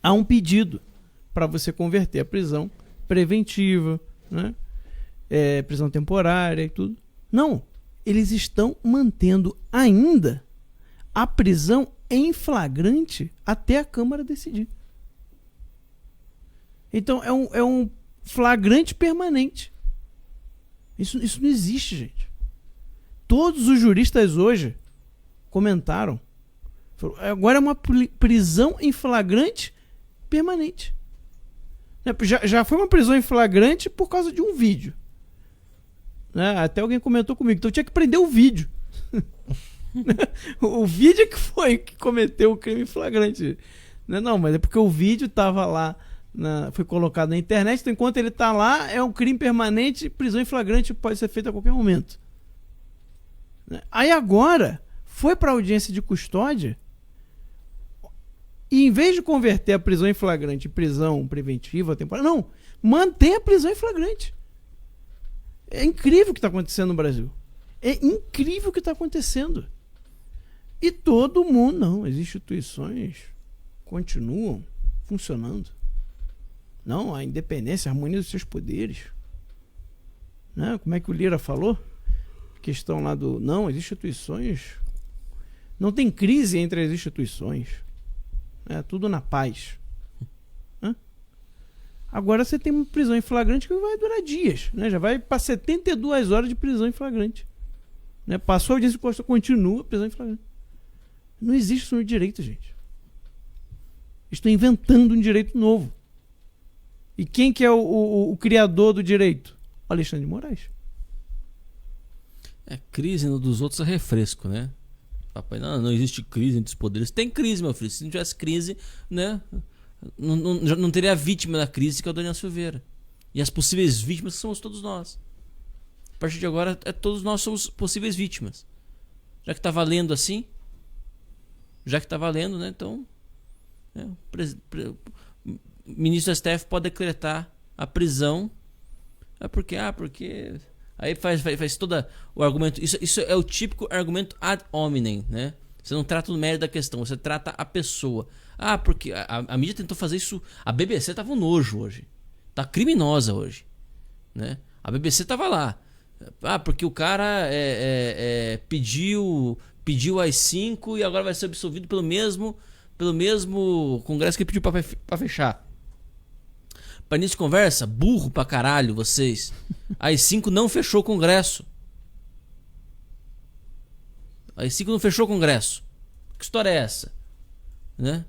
B: há um pedido para você converter a prisão preventiva, né? Prisão temporária e tudo. Não, eles estão mantendo ainda a prisão em flagrante até a Câmara decidir. Então é um flagrante permanente. Isso não existe, gente. Todos os juristas hoje comentaram. Agora é uma prisão em flagrante permanente. Já foi uma prisão em flagrante por causa de um vídeo. Até alguém comentou comigo. Então tinha que prender o vídeo. O vídeo é que foi que cometeu o crime em flagrante. Não, mas é porque o vídeo estava lá. Foi colocado na internet, então enquanto ele está lá, é um crime permanente, prisão em flagrante pode ser feita a qualquer momento. Aí agora, foi para a audiência de custódia, e em vez de converter a prisão em flagrante em prisão preventiva, temporária, não, mantém a prisão em flagrante. É incrível o que está acontecendo no Brasil. É incrível o que está acontecendo. E todo mundo, não, as instituições continuam funcionando. Não, a independência, a harmonia dos seus poderes. Né? Como é que o Lira falou? Questão lá do... Não, as instituições... Não tem crise entre as instituições. É tudo na paz. Hã? Agora você tem uma prisão em flagrante que vai durar dias. Né? Já vai para 72 horas de prisão em flagrante. Né? Passou a audiência de custódia, continua a prisão em flagrante. Não existe isso no direito, gente. Estão inventando um direito novo. E quem que é o criador do direito? O Alexandre de Moraes.
C: Crise no dos outros é refresco, né? Papai, não existe crise entre os poderes. Tem crise, meu filho. Se não tivesse crise, né? Não teria a vítima da crise, que é o Daniel Silveira. E as possíveis vítimas somos todos nós. A partir de agora, todos nós somos possíveis vítimas. Já que tá valendo assim, já que tá valendo, né? Então, o ministro do STF pode decretar a prisão. Porque aí faz todo o argumento. Isso é o típico argumento ad hominem, né? Você não trata o mérito da questão, você trata a pessoa. Porque a mídia tentou fazer isso. A BBC tava um nojo hoje. Tá criminosa hoje, né? A BBC tava lá. Porque o cara pediu AI-5 e agora vai ser absolvido pelo mesmo Congresso que pediu pra fechar. Para início de conversa, burro pra caralho vocês. A AI-5 não fechou o Congresso. A AI-5 não fechou o Congresso. Que história é essa? Né?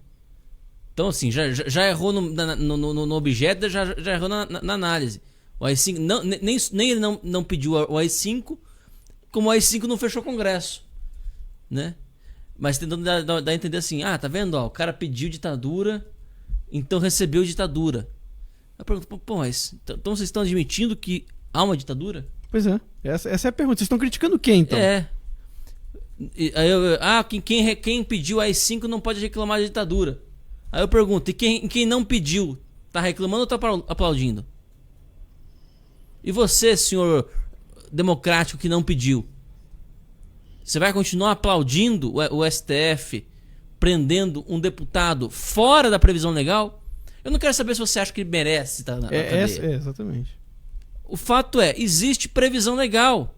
C: Então assim, já errou no objeto, já errou na análise. O AI-5 nem ele não pediu o AI-5, como o AI-5 não fechou o Congresso, né? Mas tentando dar a entender assim, tá vendo? O cara pediu ditadura, então recebeu ditadura. Eu pergunto, mas então vocês estão admitindo que há uma ditadura?
B: Pois é, essa é a pergunta. Vocês estão criticando quem, então?
C: Quem pediu AI-5 não pode reclamar de ditadura. Aí eu pergunto, e quem não pediu, tá reclamando ou tá aplaudindo? E você, senhor democrático que não pediu? Você vai continuar aplaudindo o STF prendendo um deputado fora da previsão legal? Eu não quero saber se você acha que ele merece estar na cadeia.
B: Exatamente.
C: O fato existe previsão legal.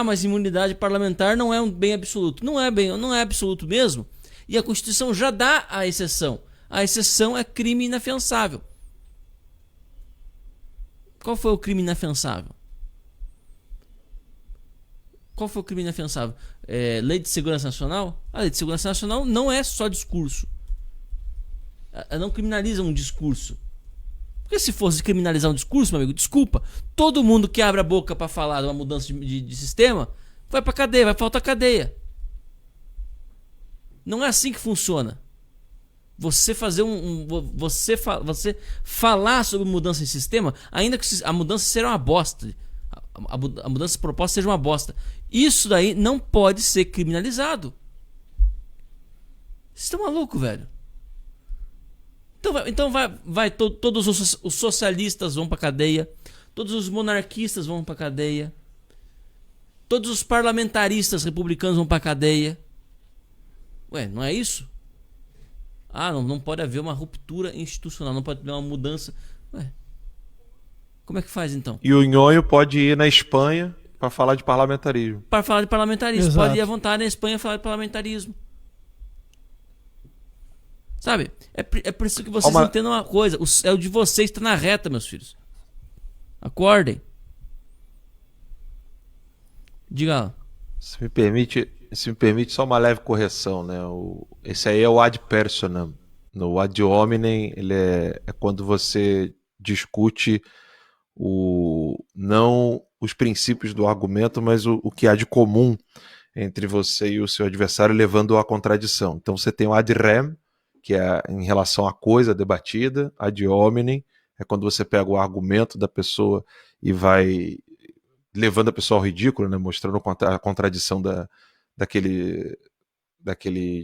C: Mas imunidade parlamentar não é um bem absoluto. Não é absoluto mesmo. E a Constituição já dá a exceção. A exceção é crime inafiançável. Qual foi o crime inafiançável? Qual foi o crime inafiançável? Lei de Segurança Nacional? A Lei de Segurança Nacional não é só discurso. Ela não criminaliza um discurso. Porque se fosse criminalizar um discurso, meu amigo, desculpa, todo mundo que abre a boca para falar de uma mudança de sistema vai pra cadeia, vai faltar cadeia. Não é assim que funciona. Você fazer você falar sobre mudança de sistema, ainda que a mudança seja uma bosta, a mudança proposta seja uma bosta, isso daí não pode ser criminalizado. Vocês estão malucos, velho? Então todos os socialistas vão pra cadeia, todos os monarquistas vão pra cadeia, todos os parlamentaristas republicanos vão pra cadeia. Não é isso? Não pode haver uma ruptura institucional, não pode haver uma mudança. Como é que faz então?
D: E o Nhonho pode ir na Espanha para falar de parlamentarismo.
C: Para falar de parlamentarismo.
B: Exato.
C: Pode ir à vontade na Espanha falar de parlamentarismo. Sabe? É por isso que vocês entendam uma coisa. O de vocês está na reta, meus filhos. Acordem. Diga lá.
D: Se me permite só uma leve correção, né? Esse aí é o ad personam. No ad hominem, ele é quando você discute não os princípios do argumento, mas o que há de comum entre você e o seu adversário, levando à contradição. Então você tem o ad rem, que é em relação à coisa debatida. Ad hominem é quando você pega o argumento da pessoa e vai levando a pessoa ao ridículo, né? Mostrando a contradição daquele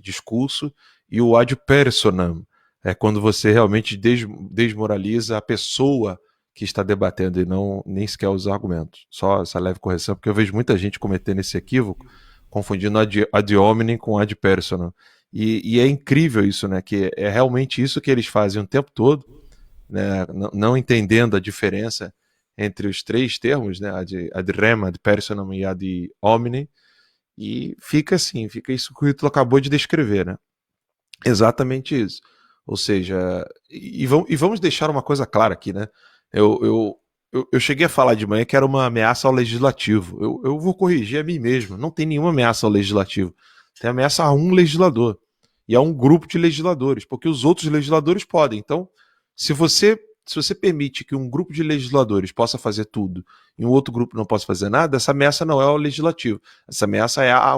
D: discurso. E o ad personam é quando você realmente desmoraliza a pessoa que está debatendo e não nem sequer os argumentos. Só essa leve correção, porque eu vejo muita gente cometendo esse equívoco, confundindo ad hominem com ad personam. E é incrível isso, né? Que é realmente isso que eles fazem o tempo todo, né? Não entendendo a diferença entre os três termos, né? Ad rem, ad personam e ad hominem. E fica assim, fica isso que o Ítalo acabou de descrever, né? Exatamente isso. Ou seja, e vamos deixar uma coisa clara aqui, né? Eu cheguei a falar de manhã que era uma ameaça ao legislativo. Eu vou corrigir a mim mesmo. Não tem nenhuma ameaça ao legislativo. Tem ameaça a um legislador. E a um grupo de legisladores. Porque os outros legisladores podem. Então, se você permite que um grupo de legisladores possa fazer tudo e um outro grupo não possa fazer nada, essa ameaça não é ao legislativo. Essa ameaça é a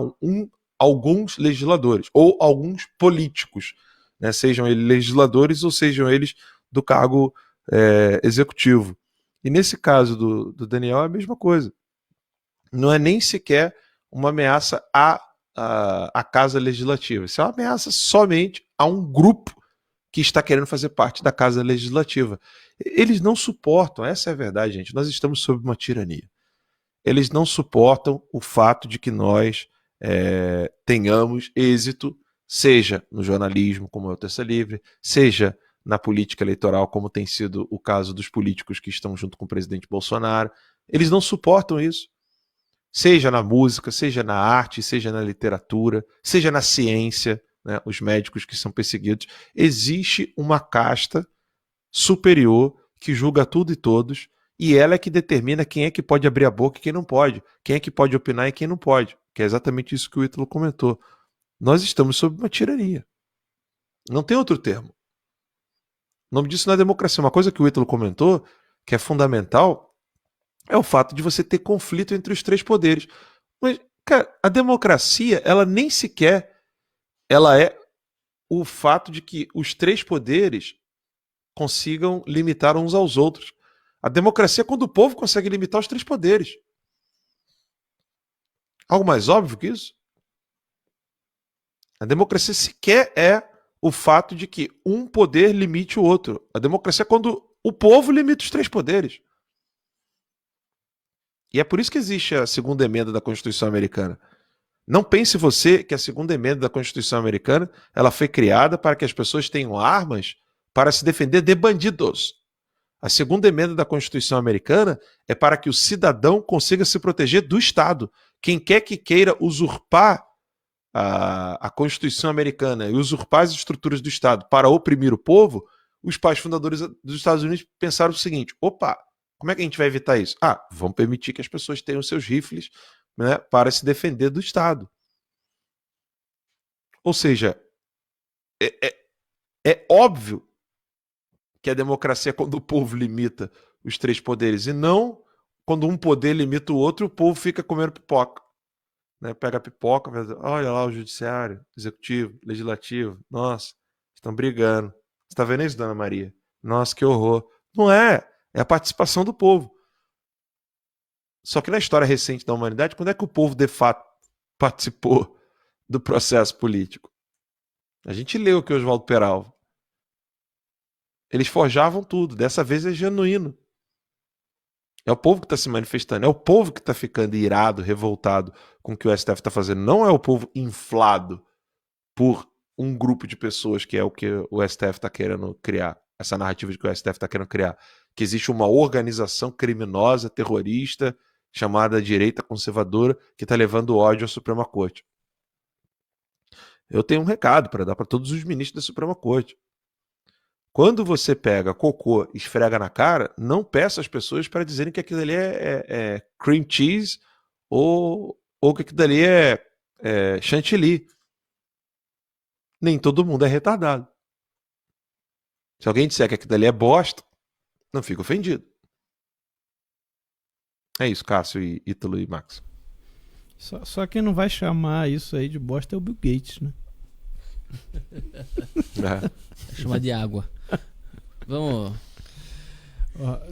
D: alguns legisladores. Ou alguns políticos. Né? Sejam eles legisladores ou sejam eles do cargo executivo. E nesse caso do Daniel é a mesma coisa. Não é nem sequer uma ameaça à Casa Legislativa. Isso é uma ameaça somente a um grupo que está querendo fazer parte da Casa Legislativa. Eles não suportam, essa é a verdade, gente. Nós estamos sob uma tirania. Eles não suportam o fato de que nós tenhamos êxito, seja no jornalismo, como é o Terça Livre, seja na política eleitoral, como tem sido o caso dos políticos que estão junto com o presidente Bolsonaro. Eles não suportam isso. Seja na música, seja na arte, seja na literatura, seja na ciência, né, os médicos que são perseguidos. Existe uma casta superior que julga tudo e todos, e ela é que determina quem é que pode abrir a boca e quem não pode, quem é que pode opinar e quem não pode, que é exatamente isso que o Ítalo comentou. Nós estamos sob uma tirania. Não tem outro termo. O nome disso não é democracia. Uma coisa que o Ítalo comentou, que é fundamental, é o fato de você ter conflito entre os três poderes. Mas, cara, a democracia, ela nem sequer ela é o fato de que os três poderes consigam limitar uns aos outros. A democracia é quando o povo consegue limitar os três poderes. Algo mais óbvio que isso? A democracia sequer é o fato de que um poder limite o outro. A democracia é quando o povo limita os três poderes. E é por isso que existe a segunda emenda da Constituição Americana. Não pense você que a segunda emenda da Constituição Americana ela foi criada para que as pessoas tenham armas para se defender de bandidos. A segunda emenda da Constituição Americana é para que o cidadão consiga se proteger do Estado. Quem quer que queira usurpar a Constituição Americana e usurpar as estruturas do Estado para oprimir o povo, os pais fundadores dos Estados Unidos pensaram o seguinte: opa, como é que a gente vai evitar isso? Vamos permitir que as pessoas tenham seus rifles, né, para se defender do Estado. Ou seja, é óbvio que a democracia é quando o povo limita os três poderes, e não quando um poder limita o outro e o povo fica comendo pipoca. Né? Pega a pipoca, olha lá o judiciário, executivo, legislativo, nossa, estão brigando. Você está vendo isso, Dona Maria? Nossa, que horror. Não é a participação do povo. Só que na história recente da humanidade, quando é que o povo de fato participou do processo político? A gente leu aqui Oswaldo Peralva. Eles forjavam tudo. Dessa vez é genuíno. É o povo que está se manifestando. É o povo que está ficando irado, revoltado com o que o STF está fazendo. Não é o povo inflado por um grupo de pessoas, que é o que o STF está querendo criar. Essa narrativa de que o STF está querendo criar. Que existe uma organização criminosa, terrorista, chamada direita conservadora, que está levando ódio à Suprema Corte. Eu tenho um recado para dar para todos os ministros da Suprema Corte. Quando você pega cocô e esfrega na cara, não peça às pessoas para dizerem que aquilo ali é cream cheese ou que aquilo ali é chantilly. Nem todo mundo é retardado. Se alguém disser que aquilo ali é bosta, não fica ofendido. É isso, Cássio, e Ítalo e Max.
B: Só quem não vai chamar isso aí de bosta é o Bill Gates, né?
C: Chamar de água. Vamos.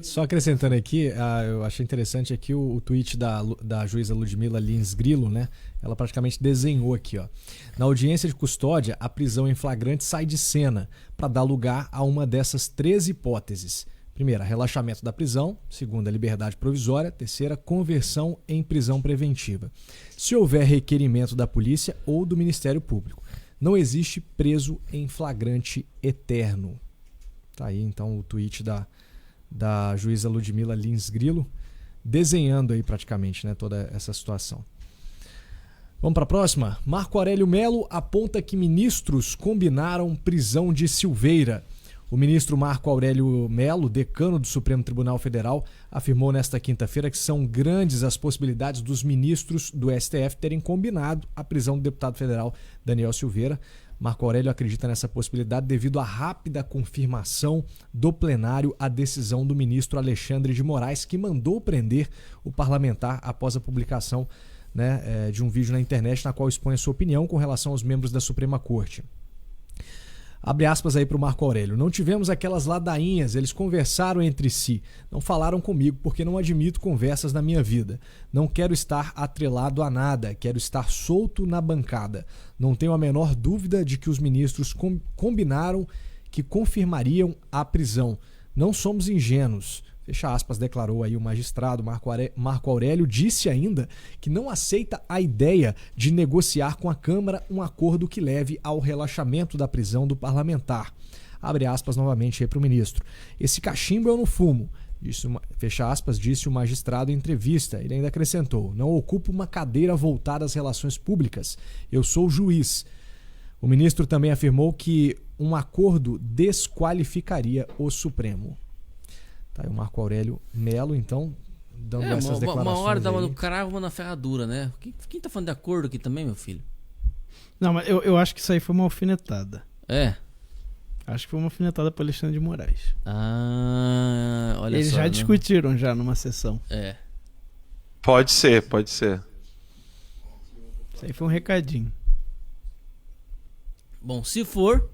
A: Só acrescentando aqui, eu achei interessante aqui o tweet da juíza Ludmila Lins Grilo, né? Ela praticamente desenhou aqui, ó. Na audiência de custódia, a prisão em flagrante sai de cena para dar lugar a uma dessas 3 hipóteses. Primeira, relaxamento da prisão. Segunda, liberdade provisória. Terceira, conversão em prisão preventiva. Se houver requerimento da polícia ou do Ministério Público. Não existe preso em flagrante eterno. Tá aí então o tweet da juíza Ludmila Lins Grilo, desenhando aí praticamente, né, toda essa situação. Vamos para a próxima? Marco Aurélio Melo aponta que ministros combinaram prisão de Silveira. O ministro Marco Aurélio Melo, decano do Supremo Tribunal Federal, afirmou nesta quinta-feira que são grandes as possibilidades dos ministros do STF terem combinado a prisão do deputado federal Daniel Silveira. Marco Aurélio acredita nessa possibilidade devido à rápida confirmação do plenário à decisão do ministro Alexandre de Moraes, que mandou prender o parlamentar após a publicação, né, de um vídeo na internet na qual expõe a sua opinião com relação aos membros da Suprema Corte. Abre aspas aí para o Marco Aurélio. Não tivemos aquelas ladainhas, eles conversaram entre si. Não falaram comigo porque não admito conversas na minha vida. Não quero estar atrelado a nada, quero estar solto na bancada. Não tenho a menor dúvida de que os ministros combinaram que confirmariam a prisão. Não somos ingênuos. Fecha aspas, declarou aí o magistrado Marco Aurélio. Disse ainda que não aceita a ideia de negociar com a Câmara um acordo que leve ao relaxamento da prisão do parlamentar. Abre aspas novamente aí para o ministro. Esse cachimbo eu não fumo. Fecha aspas, disse o magistrado em entrevista. Ele ainda acrescentou: não ocupo uma cadeira voltada às relações públicas. Eu sou juiz. O ministro também afirmou que um acordo desqualificaria o Supremo. Tá aí o Marco Aurélio Melo, então, dando essas declarações.
C: Uma hora dá uma
A: aí.
C: do cravo, uma na ferradura, né? Quem tá falando de acordo aqui também, meu filho?
B: Não, mas eu acho que isso aí foi uma alfinetada.
C: É.
B: Acho que foi uma alfinetada para Alexandre de Moraes.
C: Ah, olha
B: Eles
C: só.
B: já
C: né?
B: discutiram já numa sessão.
C: É.
D: Pode ser, pode ser.
B: Isso aí foi um recadinho.
C: Bom, se for,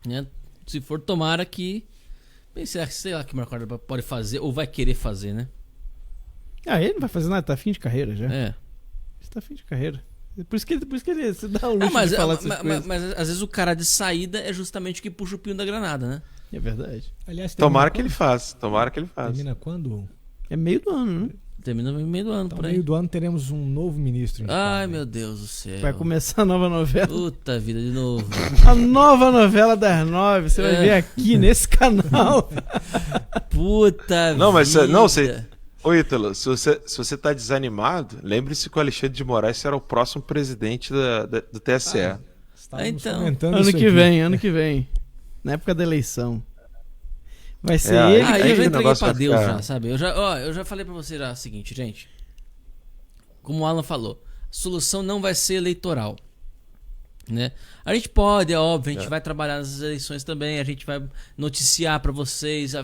C: né? Se for, tomara que... Bem, sei lá que o Marco Aurélio pode fazer ou vai querer fazer, né?
B: Ah, ele não vai fazer nada, tá fim de carreira já.
C: É.
B: Ele tá fim de carreira. Por isso que ele se dá o luxo de falar essas coisas.
C: Mas às vezes o cara de saída é justamente o que puxa o pino da granada, né?
B: É verdade.
A: Aliás,
D: Tomara que ele faça, tomara que ele faça.
A: Termina quando?
B: É meio do ano, né?
C: Termina no meio do ano,
A: Então,
C: por
A: no
C: aí.
A: meio do ano teremos um novo ministro.
C: Ai, meu Deus do céu.
B: Vai começar a nova novela.
C: Puta vida, de novo.
B: A nova novela das 9. Você vai ver aqui nesse canal.
C: Puta
D: Não, mas
C: vida.
D: não, você. Ô Ítalo, se você tá desanimado, lembre-se que o Alexandre de Moraes será o próximo presidente do TSE.
A: Estávamos
C: Então,
A: comentando
B: Ano
A: isso
B: que
A: aqui.
B: vem, ano que vem. Na época da eleição. Vai ser
D: É,
B: ele.
C: Ah,
D: Aí
C: eu já
D: que o
C: entreguei
D: negócio
C: pra
D: vai
C: Deus
D: ficar-
C: já, sabe? Eu já falei pra você já o seguinte, gente. Como o Alan falou, a solução não vai ser eleitoral. Né? A gente pode, é óbvio, a gente vai trabalhar nas eleições também, a gente vai noticiar pra vocês,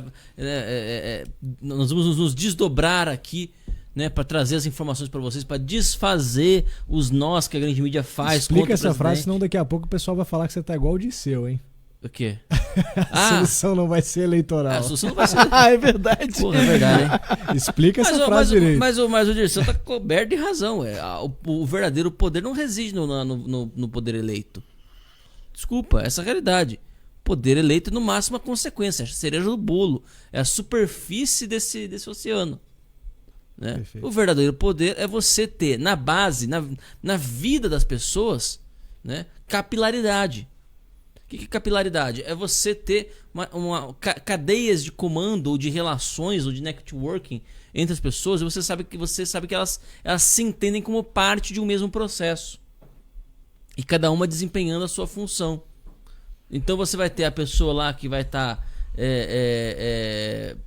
C: nós vamos nos desdobrar aqui, né, para trazer as informações pra vocês, pra desfazer os nós que a grande mídia faz.
A: Explica
C: contra o
A: essa frase,
C: presidente.
A: senão daqui a pouco o pessoal vai falar que você tá igual o Disseu, hein?
C: O quê?
A: A solução não vai ser eleitoral.
C: A solução não vai ser.
B: Ah, é verdade.
C: Porra, é verdade, hein?
A: Explica essa frase direito.
C: Mas o Dirceu tá coberto de razão. O verdadeiro poder não reside no poder eleito. Desculpa, essa é a realidade. Poder eleito é no máximo a consequência, a cereja do bolo. É a superfície desse oceano. Né?
A: Perfeito.
C: O verdadeiro poder é você ter na base, na vida das pessoas, né, capilaridade. O que é capilaridade? É você ter cadeias de comando ou de relações ou de networking entre as pessoas e você sabe que elas se entendem como parte de um mesmo processo. E cada uma desempenhando a sua função. Então você vai ter a pessoa lá que vai estar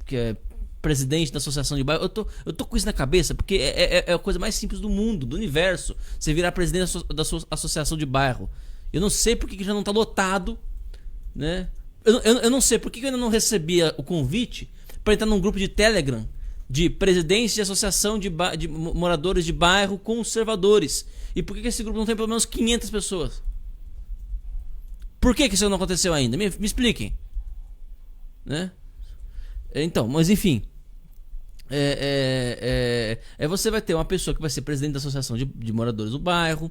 C: que é presidente da associação de bairro. Eu tô com isso na cabeça porque é a coisa mais simples do mundo, do universo. Você virar presidente da sua associação de bairro. Eu não sei por que já não tá lotado, né? Eu não sei por que eu ainda não recebia o convite para entrar num grupo de Telegram de presidentes de associação de moradores de bairro conservadores. E por que esse grupo não tem pelo menos 500 pessoas? Por que isso não aconteceu ainda? Me expliquem. Né? Então, mas enfim. Você vai ter uma pessoa que vai ser presidente da associação de moradores do bairro.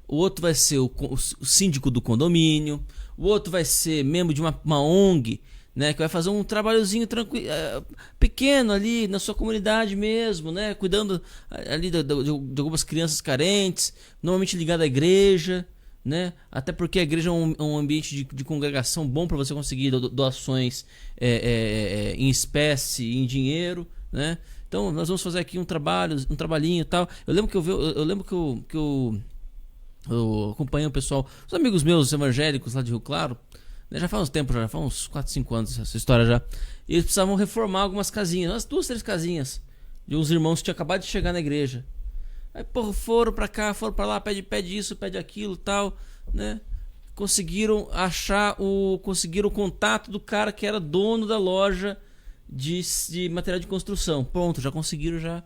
C: O outro vai ser o síndico do condomínio. O outro vai ser membro de uma ONG, né? Que vai fazer um trabalhozinho tranquilo, pequeno ali na sua comunidade mesmo, né? Cuidando ali de algumas crianças carentes, normalmente ligado à igreja, né? Até porque a igreja é um ambiente de congregação bom para você conseguir doações em espécie, em dinheiro, né? Então nós vamos fazer aqui um trabalhinho e tal. Eu lembro que eu acompanhei o pessoal, os amigos meus evangélicos lá de Rio Claro, né? Já faz uns tempos, já faz uns 4, 5 anos essa história já. E eles precisavam reformar algumas casinhas, umas 2, 3 casinhas de uns irmãos que tinham acabado de chegar na igreja. Aí, porra, foram pra cá, foram pra lá, pede isso, pede aquilo, tal, né? Conseguiram o contato do cara que era dono da loja de material de construção. Pronto, já conseguiram já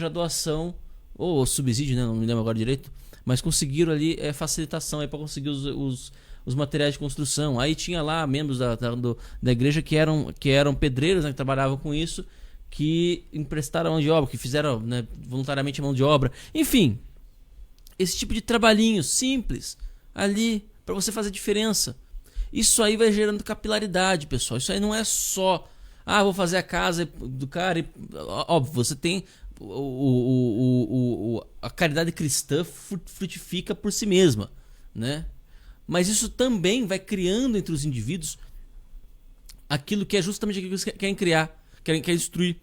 C: doação ou subsídio, né? Não me lembro agora direito, mas conseguiram ali facilitação aí para conseguir os materiais de construção. Aí tinha lá membros da igreja que eram pedreiros, né, que trabalhavam com isso, que emprestaram mão de obra, que fizeram, né, voluntariamente mão de obra. Enfim, esse tipo de trabalhinho simples ali para você fazer diferença. Isso aí vai gerando capilaridade, pessoal. Isso aí não é só, vou fazer a casa do cara. Óbvio, você tem a caridade cristã frutifica por si mesma, né? Mas isso também vai criando entre os indivíduos aquilo que é justamente aquilo que eles querem criar, querem destruir,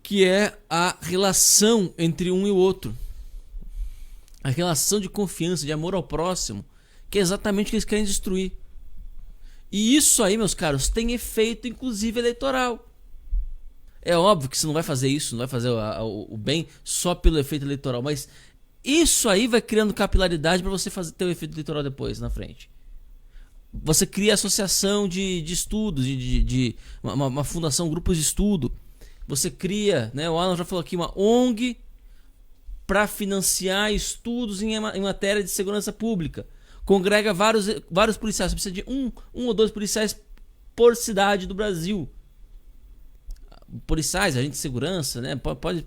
C: que é a relação entre um e o outro. A relação de confiança, de amor ao próximo, que é exatamente o que eles querem destruir. E isso aí, meus caros, tem efeito inclusive eleitoral. É óbvio que você não vai fazer isso, não vai fazer o bem só pelo efeito eleitoral, mas isso aí vai criando capilaridade para você ter o efeito eleitoral depois, na frente. Você cria associação de estudos, de uma fundação, grupos de estudo. Você cria, né, o Alan já falou aqui, uma ONG para financiar estudos em matéria de segurança pública. Congrega vários policiais. Você precisa de um ou 2 policiais por cidade do Brasil. Policiais, agente de segurança, né? Pode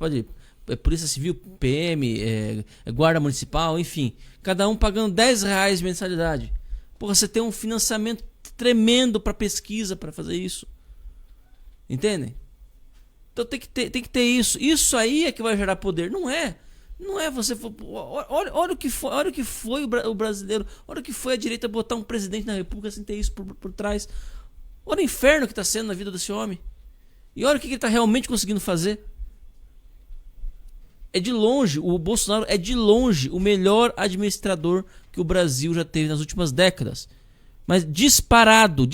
C: Polícia Civil, PM, Guarda Municipal, enfim. Cada um pagando R$10 de mensalidade. Porra, você tem um financiamento tremendo para pesquisa para fazer isso. Entendem? Então tem que ter isso. Isso aí é que vai gerar poder. Não é você. Olha o que foi o brasileiro. Olha o que foi a direita botar um presidente na república sem ter isso por trás. Olha o inferno que está sendo na vida desse homem. E olha o que ele está realmente conseguindo fazer. É de longe, o Bolsonaro é de longe o melhor administrador que o Brasil já teve nas últimas décadas. Mas disparado,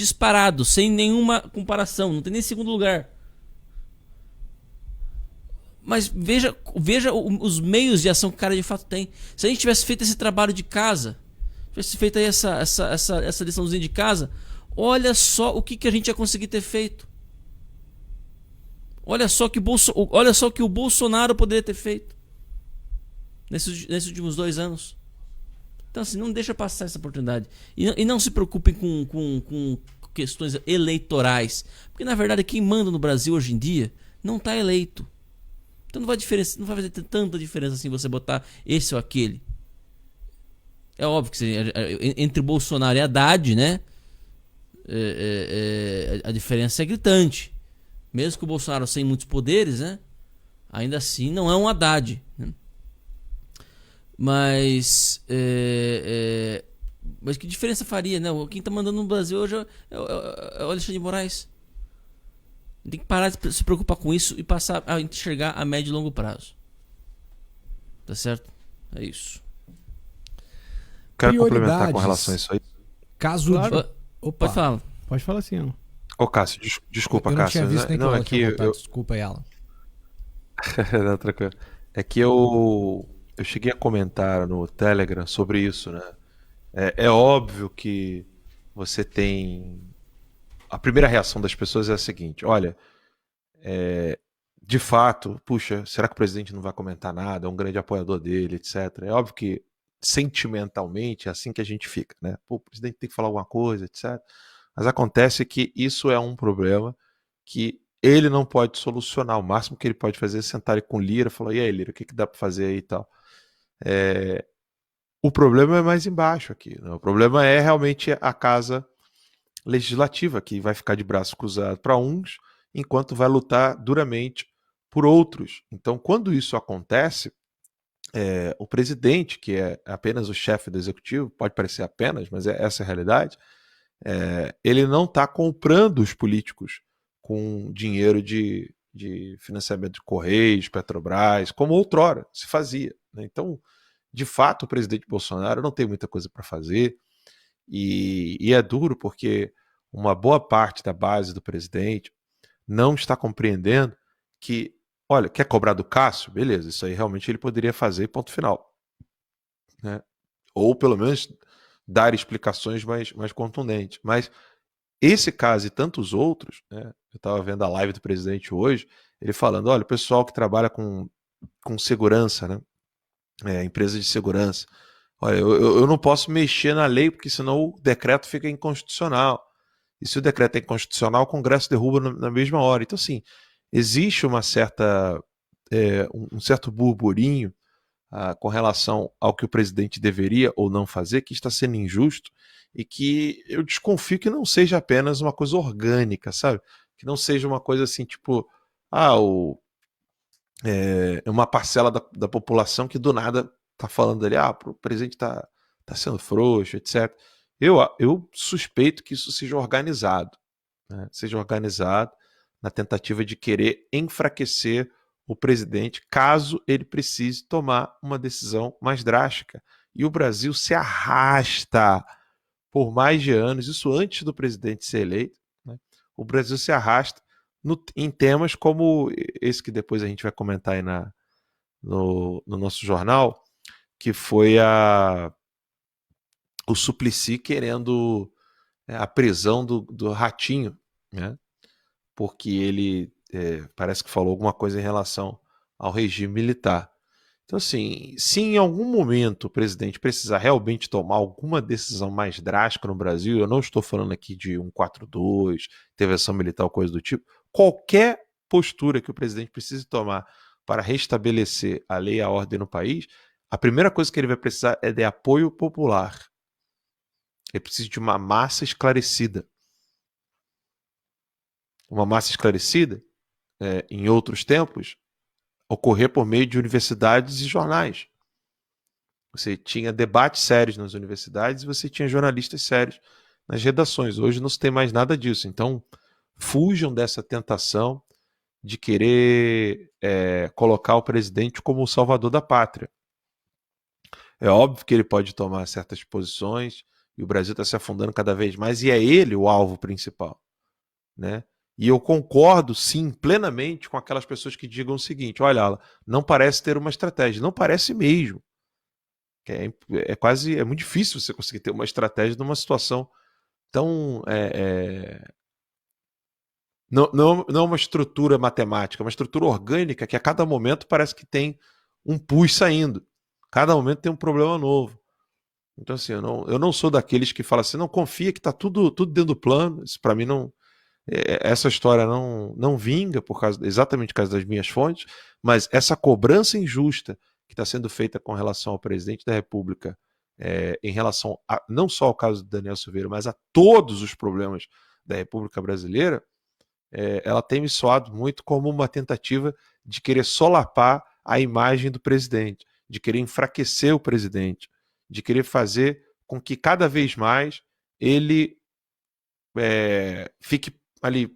C: sem nenhuma comparação. Não tem nem segundo lugar. Mas veja os meios de ação que o cara de fato tem. Se a gente tivesse feito esse trabalho de casa, tivesse feito aí essa liçãozinha de casa, olha só o que a gente ia conseguir ter feito. Olha só o que o Bolsonaro poderia ter feito nesses últimos 2 anos. Então assim, não deixa passar essa oportunidade. E não se preocupem com questões eleitorais. Porque na verdade quem manda no Brasil hoje em dia não está eleito. Então não vai fazer tanta diferença assim você botar esse ou aquele. É óbvio que entre Bolsonaro e Haddad, né? A diferença é gritante. Mesmo que o Bolsonaro sem muitos poderes, né? Ainda assim não é um Haddad, né? Mas que diferença faria, né? Quem tá mandando no Brasil hoje é o Alexandre de Moraes. Tem que parar de se preocupar com isso e passar a enxergar a médio e longo prazo. Tá certo? É isso.
D: Quero complementar com relação a isso aí.
A: Caso
B: Claro.
A: Opa.
C: Pode falar.
B: Pode falar assim, ó.
D: Ô, Cássio, desculpa,
A: Eu não
D: Cássio.
A: tinha visto nem que
D: Não,
A: ela
D: é
A: tinha
D: que
A: voltado. Desculpa aí, Alan.
D: Não, tranquilo. É que eu cheguei a comentar no Telegram sobre isso, né? É óbvio que você tem. A primeira reação das pessoas é a seguinte: olha, de fato, puxa, será que o presidente não vai comentar nada? É um grande apoiador dele, etc. É óbvio que sentimentalmente é assim que a gente fica, né? Pô, o presidente tem que falar alguma coisa, etc. Mas acontece que isso é um problema que ele não pode solucionar. O máximo que ele pode fazer é sentar ali com o Lira e falar: e aí, Lira, o que dá para fazer aí e tal? O problema é mais embaixo aqui, né? O problema é realmente a casa legislativa que vai ficar de braço cruzado para uns, enquanto vai lutar duramente por outros. Então, quando isso acontece, o presidente, que é apenas o chefe do executivo, pode parecer apenas, mas essa é a realidade, ele não está comprando os políticos com dinheiro de financiamento de Correios, Petrobras, como outrora se fazia, né? Então, de fato, o presidente Bolsonaro não tem muita coisa para fazer, e é duro porque uma boa parte da base do presidente não está compreendendo que, olha, quer cobrar do Cássio? Beleza, isso aí realmente ele poderia fazer, ponto final, né? Ou pelo menos dar explicações mais contundentes. Mas esse caso e tantos outros, né? Eu estava vendo a live do presidente hoje, ele falando, olha, o pessoal que trabalha com segurança, né? Empresa de segurança, olha, eu não posso mexer na lei, porque senão o decreto fica inconstitucional. E se o decreto é inconstitucional, o Congresso derruba na mesma hora. Então, assim, existe uma certa, um certo burburinho com relação ao que o presidente deveria ou não fazer, que está sendo injusto, e que eu desconfio que não seja apenas uma coisa orgânica, sabe? Que não seja uma coisa assim, tipo, uma parcela da população que do nada está falando ali, o presidente está sendo frouxo, etc. Eu suspeito que isso seja organizado, né? Seja organizado na tentativa de querer enfraquecer o presidente caso ele precise tomar uma decisão mais drástica. E o Brasil se arrasta por mais de anos, isso antes do presidente ser eleito, né? O Brasil se arrasta em temas como esse que depois a gente vai comentar aí no nosso jornal, que foi o Suplicy querendo a prisão do Ratinho, né? Porque ele parece que falou alguma coisa em relação ao regime militar. Então, assim, se em algum momento o presidente precisar realmente tomar alguma decisão mais drástica no Brasil, eu não estou falando aqui de 142, intervenção militar ou coisa do tipo, qualquer postura que o presidente precise tomar para restabelecer a lei e a ordem no país, a primeira coisa que ele vai precisar é de apoio popular. Ele precisa de uma massa esclarecida. Uma massa esclarecida, em outros tempos, ocorrer por meio de universidades e jornais. Você tinha debates sérios nas universidades e você tinha jornalistas sérios nas redações. Hoje não se tem mais nada disso. Então, fujam dessa tentação de querer colocar o presidente como o salvador da pátria. É óbvio que ele pode tomar certas posições e o Brasil está se afundando cada vez mais e é ele o alvo principal, né? E eu concordo, sim, plenamente com aquelas pessoas que digam o seguinte, olha, não parece ter uma estratégia. Não parece mesmo. É muito difícil você conseguir ter uma estratégia numa situação tão... Não é uma estrutura matemática, é uma estrutura orgânica que a cada momento parece que tem um pus saindo. Cada momento tem um problema novo. Então, assim, eu não sou daqueles que falam assim, não, confia que está tudo dentro do plano. Isso, para mim, não... Essa história não vinga exatamente por causa das minhas fontes, mas essa cobrança injusta que está sendo feita com relação ao presidente da República, em relação não só ao caso do Daniel Silveira, mas a todos os problemas da República Brasileira, ela tem me soado muito como uma tentativa de querer solapar a imagem do presidente, de querer enfraquecer o presidente, de querer fazer com que cada vez mais ele fique ali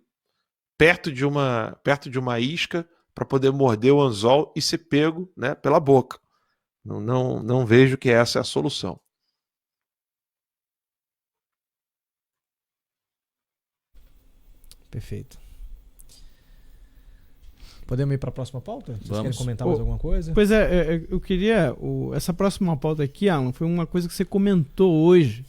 D: perto de uma isca para poder morder o anzol e ser pego, né, pela boca. Não vejo que essa é a solução.
A: Perfeito. Podemos ir para a próxima pauta? Vocês
C: Vamos.
A: querem comentar mais alguma coisa?
B: Pois eu queria... essa próxima pauta aqui, Alan, foi uma coisa que você comentou hoje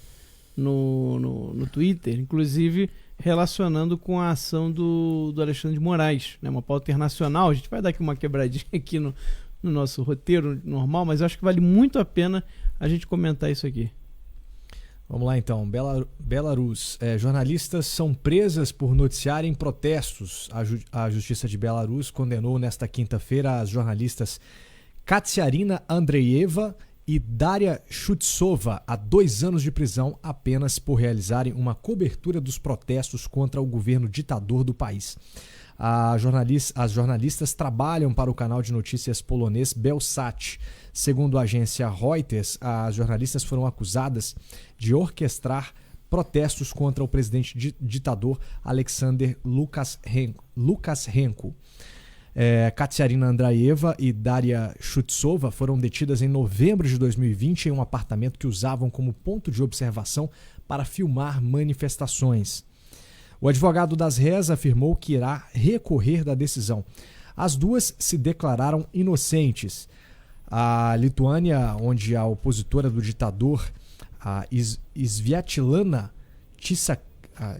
B: no Twitter, inclusive relacionando com a ação do Alexandre de Moraes, né? Uma pauta internacional. A gente vai dar aqui uma quebradinha aqui no nosso roteiro normal, mas eu acho que vale muito a pena a gente comentar isso aqui.
A: Vamos lá então. Belarus. Jornalistas são presas por noticiarem protestos. A Justiça de Belarus condenou nesta quinta-feira as jornalistas Katsiarina Andreeva e Daria Chutsova a 2 anos de prisão apenas por realizarem uma cobertura dos protestos contra o governo ditador do país. As jornalistas trabalham para o canal de notícias polonês Belsat. Segundo a agência Reuters, as jornalistas foram acusadas de orquestrar protestos contra o presidente ditador Alexander Lukashenko. Katsiarina Andraeva e Daria Chutsova foram detidas em novembro de 2020 em um apartamento que usavam como ponto de observação para filmar manifestações. O advogado das réis afirmou que irá recorrer da decisão. As duas se declararam inocentes. A Lituânia, onde a opositora do ditador, a Sviatlana Tissakova,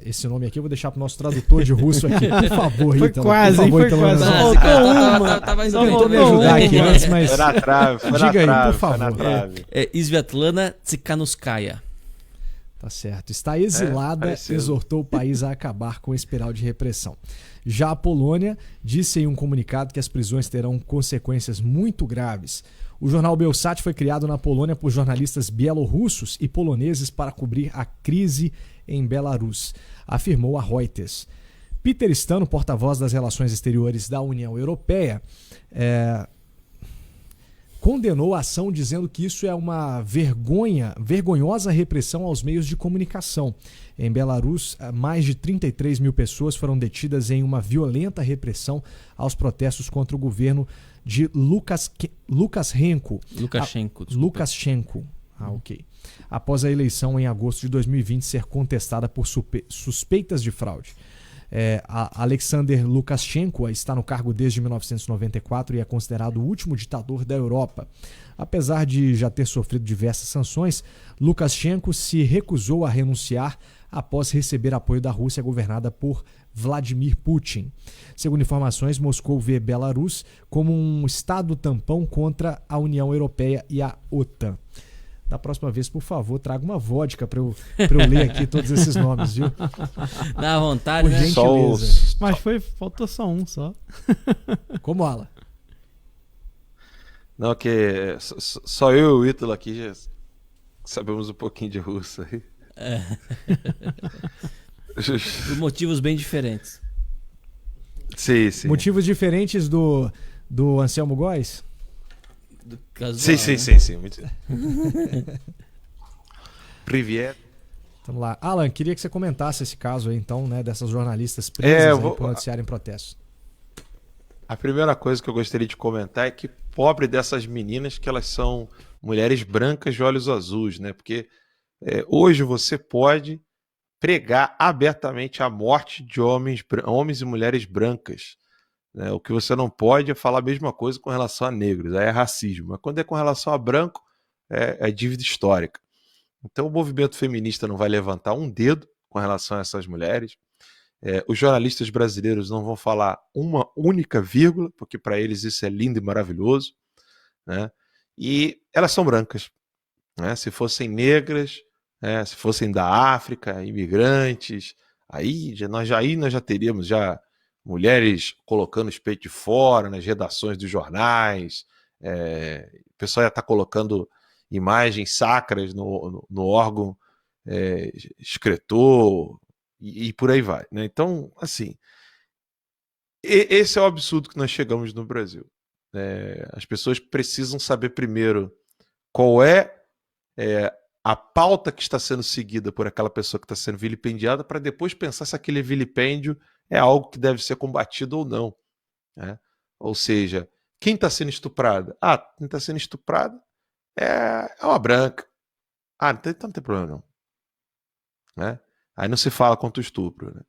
A: esse nome aqui eu vou deixar para o nosso tradutor de russo aqui, por favor,
B: Foi
A: Ítalo.
B: quase,
A: por favor,
B: foi
A: Ítalo,
B: quase.
A: não.
B: Faltou uma.
A: Tentou me ajudar aqui antes, mas
D: Foi na trave, foi na
A: diga aí,
D: trave,
A: por
D: foi na
A: favor.
D: trave.
C: Sviatlana Tsikhanouskaya.
A: Tá certo. Está exilada,
D: parecido.
A: exortou o país a acabar com a espiral de repressão. Já a Polônia disse em um comunicado que as prisões terão consequências muito graves. O jornal Belsat foi criado na Polônia por jornalistas bielorrussos e poloneses para cobrir a crise em Belarus, afirmou a Reuters. Peter Stano, porta-voz das relações exteriores da União Europeia, condenou a ação dizendo que isso é uma vergonhosa repressão aos meios de comunicação. Em Belarus, mais de 33 mil pessoas foram detidas em uma violenta repressão aos protestos contra o governo de Lukashenko.
C: Lukashenko.
A: Ok. Após a eleição em agosto de 2020 ser contestada por suspeitas de fraude. Alexander Lukashenko está no cargo desde 1994 e é considerado o último ditador da Europa. Apesar de já ter sofrido diversas sanções, Lukashenko se recusou a renunciar após receber apoio da Rússia governada por Vladimir Putin. Segundo informações, Moscou vê Belarus como um estado tampão contra a União Europeia e a OTAN. Da próxima vez, por favor, traga uma vodka para eu ler aqui todos esses nomes, viu?
C: Dá vontade,
A: Por
C: né?
A: gentileza.
B: Mas faltou só um só.
A: Como ala?
D: Não, que só eu e o Ítalo aqui já sabemos um pouquinho de russo aí.
C: Por motivos bem diferentes.
D: Sim, sim.
A: Motivos diferentes do Anselmo Góes?
C: Do casual,
D: Sim, sim,
C: né?
D: sim, sim. Muito... Privier.
A: Vamos lá. Alan, queria que você comentasse esse caso aí, então, né, dessas jornalistas presas aí por noticiarem protestos.
D: A primeira coisa que eu gostaria de comentar é que pobre dessas meninas que elas são mulheres brancas de olhos azuis, né? Porque hoje você pode pregar abertamente a morte de homens e mulheres brancas. Né? O que você não pode é falar a mesma coisa com relação a negros, aí é racismo. Mas quando é com relação a branco, é dívida histórica. Então o movimento feminista não vai levantar um dedo com relação a essas mulheres. Os jornalistas brasileiros não vão falar uma única vírgula, porque para eles isso é lindo e maravilhoso. Né? E elas são brancas. Né? Se fossem negras, se fossem da África, imigrantes, aí nós já teríamos mulheres colocando os peitos de fora nas redações dos jornais, o pessoal ia estar colocando imagens sacras no órgão escritor e por aí vai. Né? Então, assim, esse é o absurdo que nós chegamos no Brasil. As pessoas precisam saber primeiro qual é a pauta que está sendo seguida por aquela pessoa que está sendo vilipendiada, para depois pensar se aquele vilipêndio é algo que deve ser combatido ou não. Né? Ou seja, quem está sendo estuprada? Quem está sendo estuprada é uma branca. Então não tem problema não. Né? Aí não se fala contra o estupro. Né?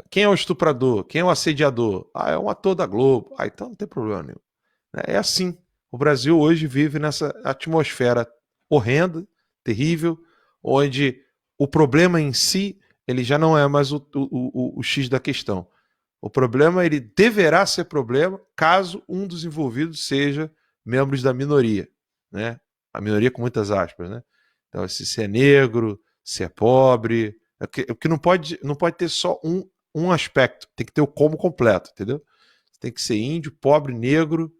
D: Quem é o estuprador? Quem é o assediador? É um ator da Globo. Então não tem problema nenhum. É assim. O Brasil hoje vive nessa atmosfera horrenda, terrível, onde o problema em si ele já não é mais o X da questão. O problema ele deverá ser problema caso um dos envolvidos seja membros da minoria. Né? A minoria com muitas aspas. Né? Então, se é negro, se é pobre, porque não pode ter só um aspecto, tem que ter o combo completo, entendeu? Tem que ser índio, pobre, negro,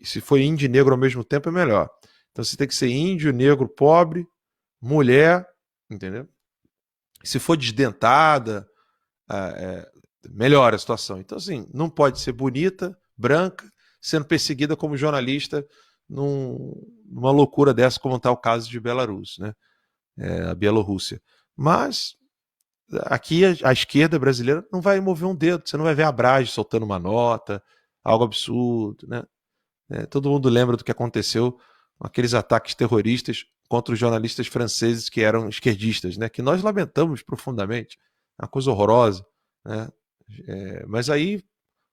D: Se for índio e negro ao mesmo tempo, é melhor. Então você tem que ser índio, negro, pobre, mulher, entendeu? Se for desdentada, melhora a situação. Então, assim, não pode ser bonita, branca, sendo perseguida como jornalista numa loucura dessa, como está o caso de Belarus, né? A Bielorrússia. Mas aqui a esquerda brasileira não vai mover um dedo, você não vai ver a Brage soltando uma nota, algo absurdo, né? Todo mundo lembra do que aconteceu com aqueles ataques terroristas contra os jornalistas franceses que eram esquerdistas, né? Que nós lamentamos profundamente, é uma coisa horrorosa, né? Mas aí,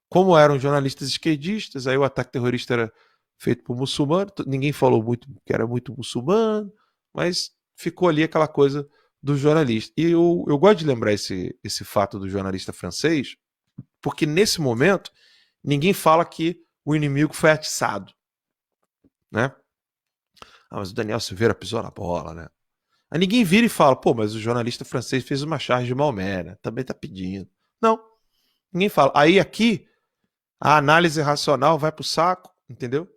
D: como eram jornalistas esquerdistas, aí o ataque terrorista era feito por muçulmano, ninguém falou muito que era muito muçulmano, mas ficou ali aquela coisa do jornalista. E eu gosto de lembrar esse fato do jornalista francês, porque nesse momento ninguém fala que o inimigo foi atiçado, né? Mas o Daniel Silveira pisou na bola, né? Aí ninguém vira e fala, pô, mas o jornalista francês fez uma charge de Maomé, né? Também tá pedindo. Não, ninguém fala. Aí aqui, a análise racional vai pro saco, entendeu?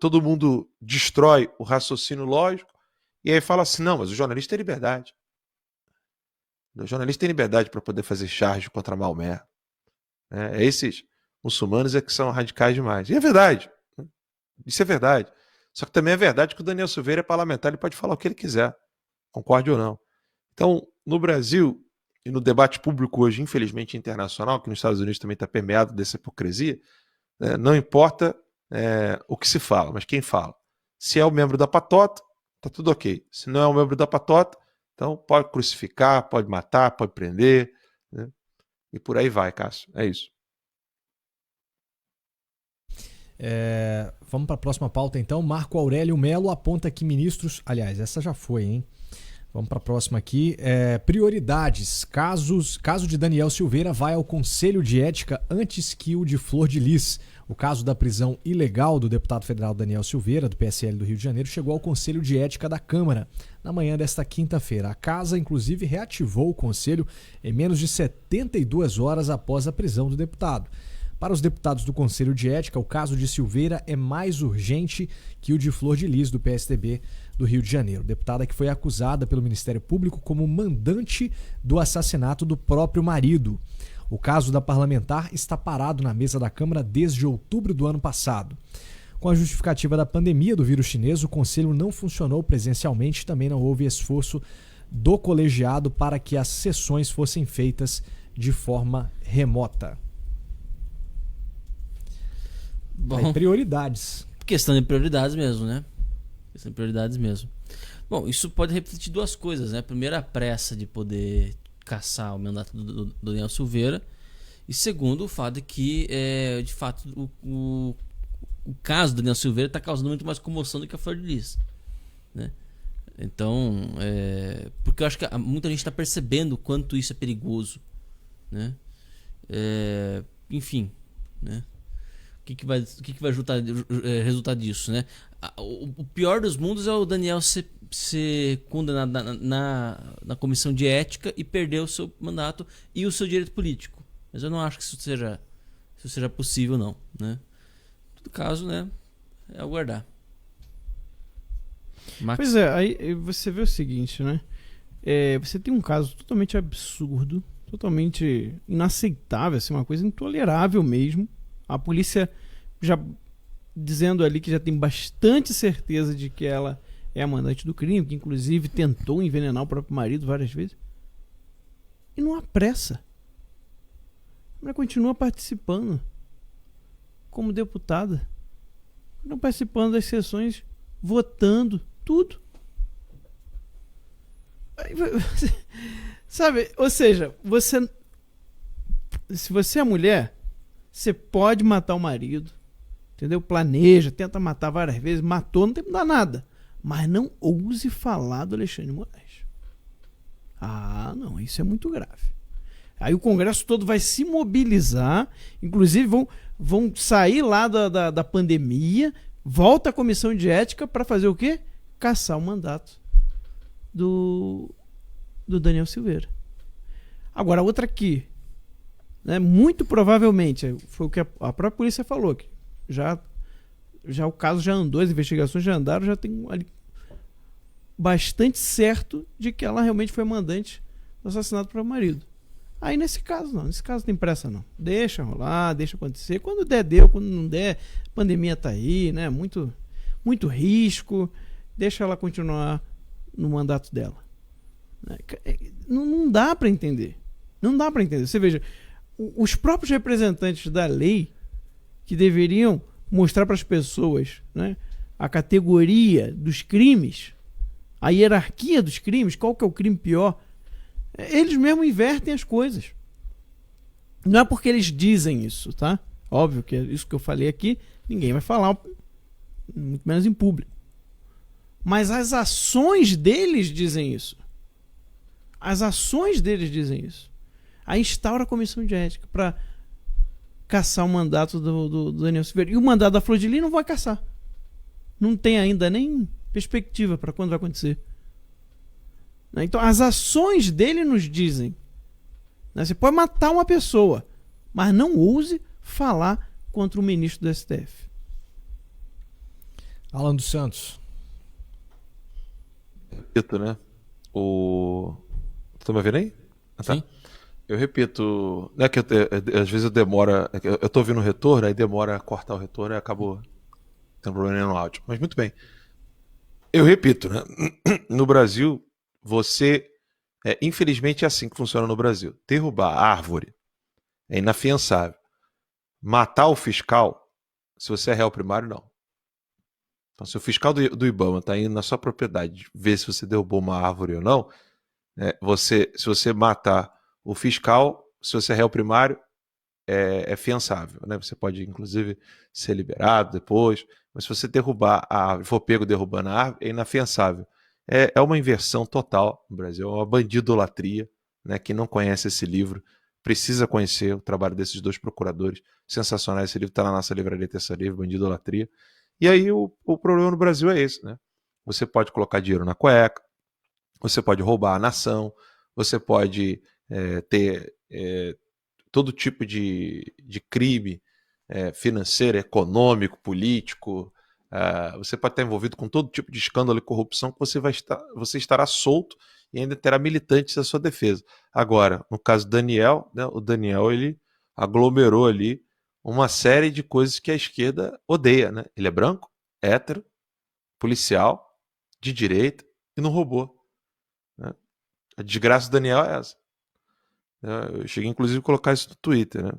D: Todo mundo destrói o raciocínio lógico e aí fala assim, não, mas o jornalista tem liberdade. O jornalista tem liberdade para poder fazer charge contra Maomé. Esses muçulmanos que são radicais demais. E é verdade. Isso é verdade. Só que também é verdade que o Daniel Silveira é parlamentar, ele pode falar o que ele quiser, concorde ou não. Então, no Brasil e no debate público hoje, infelizmente internacional, que nos Estados Unidos também está permeado dessa hipocrisia, não importa o que se fala, mas quem fala. Se é o membro da patota, tá tudo ok. Se não é o membro da patota, então pode crucificar, pode matar, pode prender, né? E por aí vai, Cássio. É isso.
A: Vamos para a próxima pauta então. Marco Aurélio Melo aponta que ministros... Aliás, essa já foi, hein? Vamos para a próxima aqui. Prioridades. Caso de Daniel Silveira vai ao Conselho de Ética antes que o de Flor de Lis. O caso da prisão ilegal do deputado federal Daniel Silveira, do PSL do Rio de Janeiro, chegou ao Conselho de Ética da Câmara na manhã desta quinta-feira. A casa, inclusive, reativou o conselho em menos de 72 horas após a prisão do deputado. Para os deputados do Conselho de Ética, o caso de Silveira é mais urgente que o de Flor de Lis, do PSDB do Rio de Janeiro. Deputada que foi acusada pelo Ministério Público como mandante do assassinato do próprio marido. O caso da parlamentar está parado na mesa da Câmara desde outubro do ano passado. Com a justificativa da pandemia do vírus chinês, o Conselho não funcionou presencialmente e também não houve esforço do colegiado para que as sessões fossem feitas de forma remota.
C: Bom,
A: prioridades.
C: Questão de prioridades mesmo, né? Questão de prioridades mesmo. Bom, isso pode refletir duas coisas, né? Primeiro, a pressa de poder caçar o mandato do Daniel Silveira. E segundo, o fato de que, de fato, o caso do Daniel Silveira está causando muito mais comoção do que a Flor de Lis, né? Então, porque eu acho que muita gente está percebendo o quanto isso é perigoso, né? Enfim, né? O que vai resultar disso, né? O pior dos mundos é o Daniel ser condenado na comissão de ética e perder o seu mandato e o seu direito político. Mas eu não acho que isso seja possível, não, né? Em todo caso, né? É aguardar. Max?
B: Pois é, aí você vê o seguinte, né? Você tem um caso totalmente absurdo, totalmente inaceitável, assim, uma coisa intolerável mesmo. A polícia já dizendo ali que já tem bastante certeza de que ela é a mandante do crime, que inclusive tentou envenenar o próprio marido várias vezes. E não há pressa. A mulher continua participando como deputada. Não participando das sessões, votando, tudo. Sabe, ou seja, se você é mulher, você pode matar o marido, entendeu? Planeja, tenta matar várias vezes, matou, não tem que dar nada. Mas não ouse falar do Alexandre de Moraes. Ah, não, isso é muito grave. Aí o Congresso todo vai se mobilizar, inclusive vão sair lá da pandemia, volta a comissão de ética para fazer o quê? Caçar o mandato do Daniel Silveira. Agora, outra aqui, né, muito provavelmente, foi o que a própria polícia falou, que já já o caso já andou, as investigações já andaram, já tem ali bastante certo de que ela realmente foi mandante do assassinato para o marido. Aí nesse caso não tem pressa não. Deixa rolar, deixa acontecer. Quando der, deu. Quando não der, a pandemia tá aí, né? Muito risco. Deixa ela continuar no mandato dela. Não dá para entender. Não dá para entender. Você veja, os próprios representantes da lei que deveriam mostrar para as pessoas, né, a categoria dos crimes, a hierarquia dos crimes, qual que é o crime pior, eles mesmos invertem as coisas. Não é porque eles dizem isso, tá? Óbvio que é isso que eu falei aqui, ninguém vai falar, muito menos em público. Mas as ações deles dizem isso. As ações deles dizem isso. Aí instaura a comissão de ética para caçar o mandato do Daniel Silveira. E o mandato da Flor de Lis não vai caçar. Não tem ainda nem perspectiva para quando vai acontecer. Então as ações dele nos dizem, né? Você pode matar uma pessoa, mas não ouse falar contra o ministro do STF.
A: Alan dos Santos.
D: Repito, né? Tá me vendo aí? Tá.
C: Sim.
D: Eu repito, né, que às vezes eu demoro, eu tô ouvindo o retorno, aí demora a cortar o retorno e acabou tendo problema no áudio. Mas muito bem. Eu repito, né? No Brasil, infelizmente é assim que funciona no Brasil. Derrubar a árvore é inafiançável. Matar o fiscal, se você é réu primário, não. Então, se o fiscal do IBAMA está indo na sua propriedade ver se você derrubou uma árvore ou não, se você matar o fiscal, se você é réu primário, é fiançável, né? Você pode, inclusive, ser liberado depois, mas se você derrubar a árvore, for pego derrubando a árvore, é inafiançável. É uma inversão total no Brasil, é uma bandidolatria, né? Quem não conhece esse livro precisa conhecer o trabalho desses dois procuradores sensacionais. Esse livro está na nossa livraria Terça Livre, Bandidolatria. E aí o problema no Brasil é esse, né? Você pode colocar dinheiro na cueca, você pode roubar a nação, você pode ter todo tipo de crime financeiro, econômico, político. Você pode estar envolvido com todo tipo de escândalo e corrupção que você estará solto e ainda terá militantes à sua defesa. Agora, no caso do Daniel, né, o Daniel ele aglomerou ali uma série de coisas que a esquerda odeia, né? Ele é branco, hétero, policial, de direita e não roubou. Né? A desgraça do Daniel é essa. Eu cheguei inclusive a colocar isso no Twitter, né?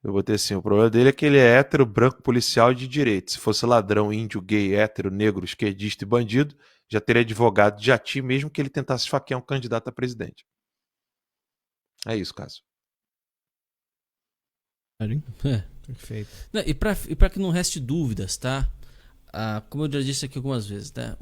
D: Eu botei assim, o problema dele é que ele é hétero, branco, policial e de direita. Se fosse ladrão, índio, gay, hétero, negro, esquerdista e bandido, já teria advogado de jati mesmo que ele tentasse esfaquear um candidato a presidente. É isso, Cássio.
A: Perfeito.
C: Não, e para que não reste dúvidas, tá? Como eu já disse aqui algumas vezes, tá?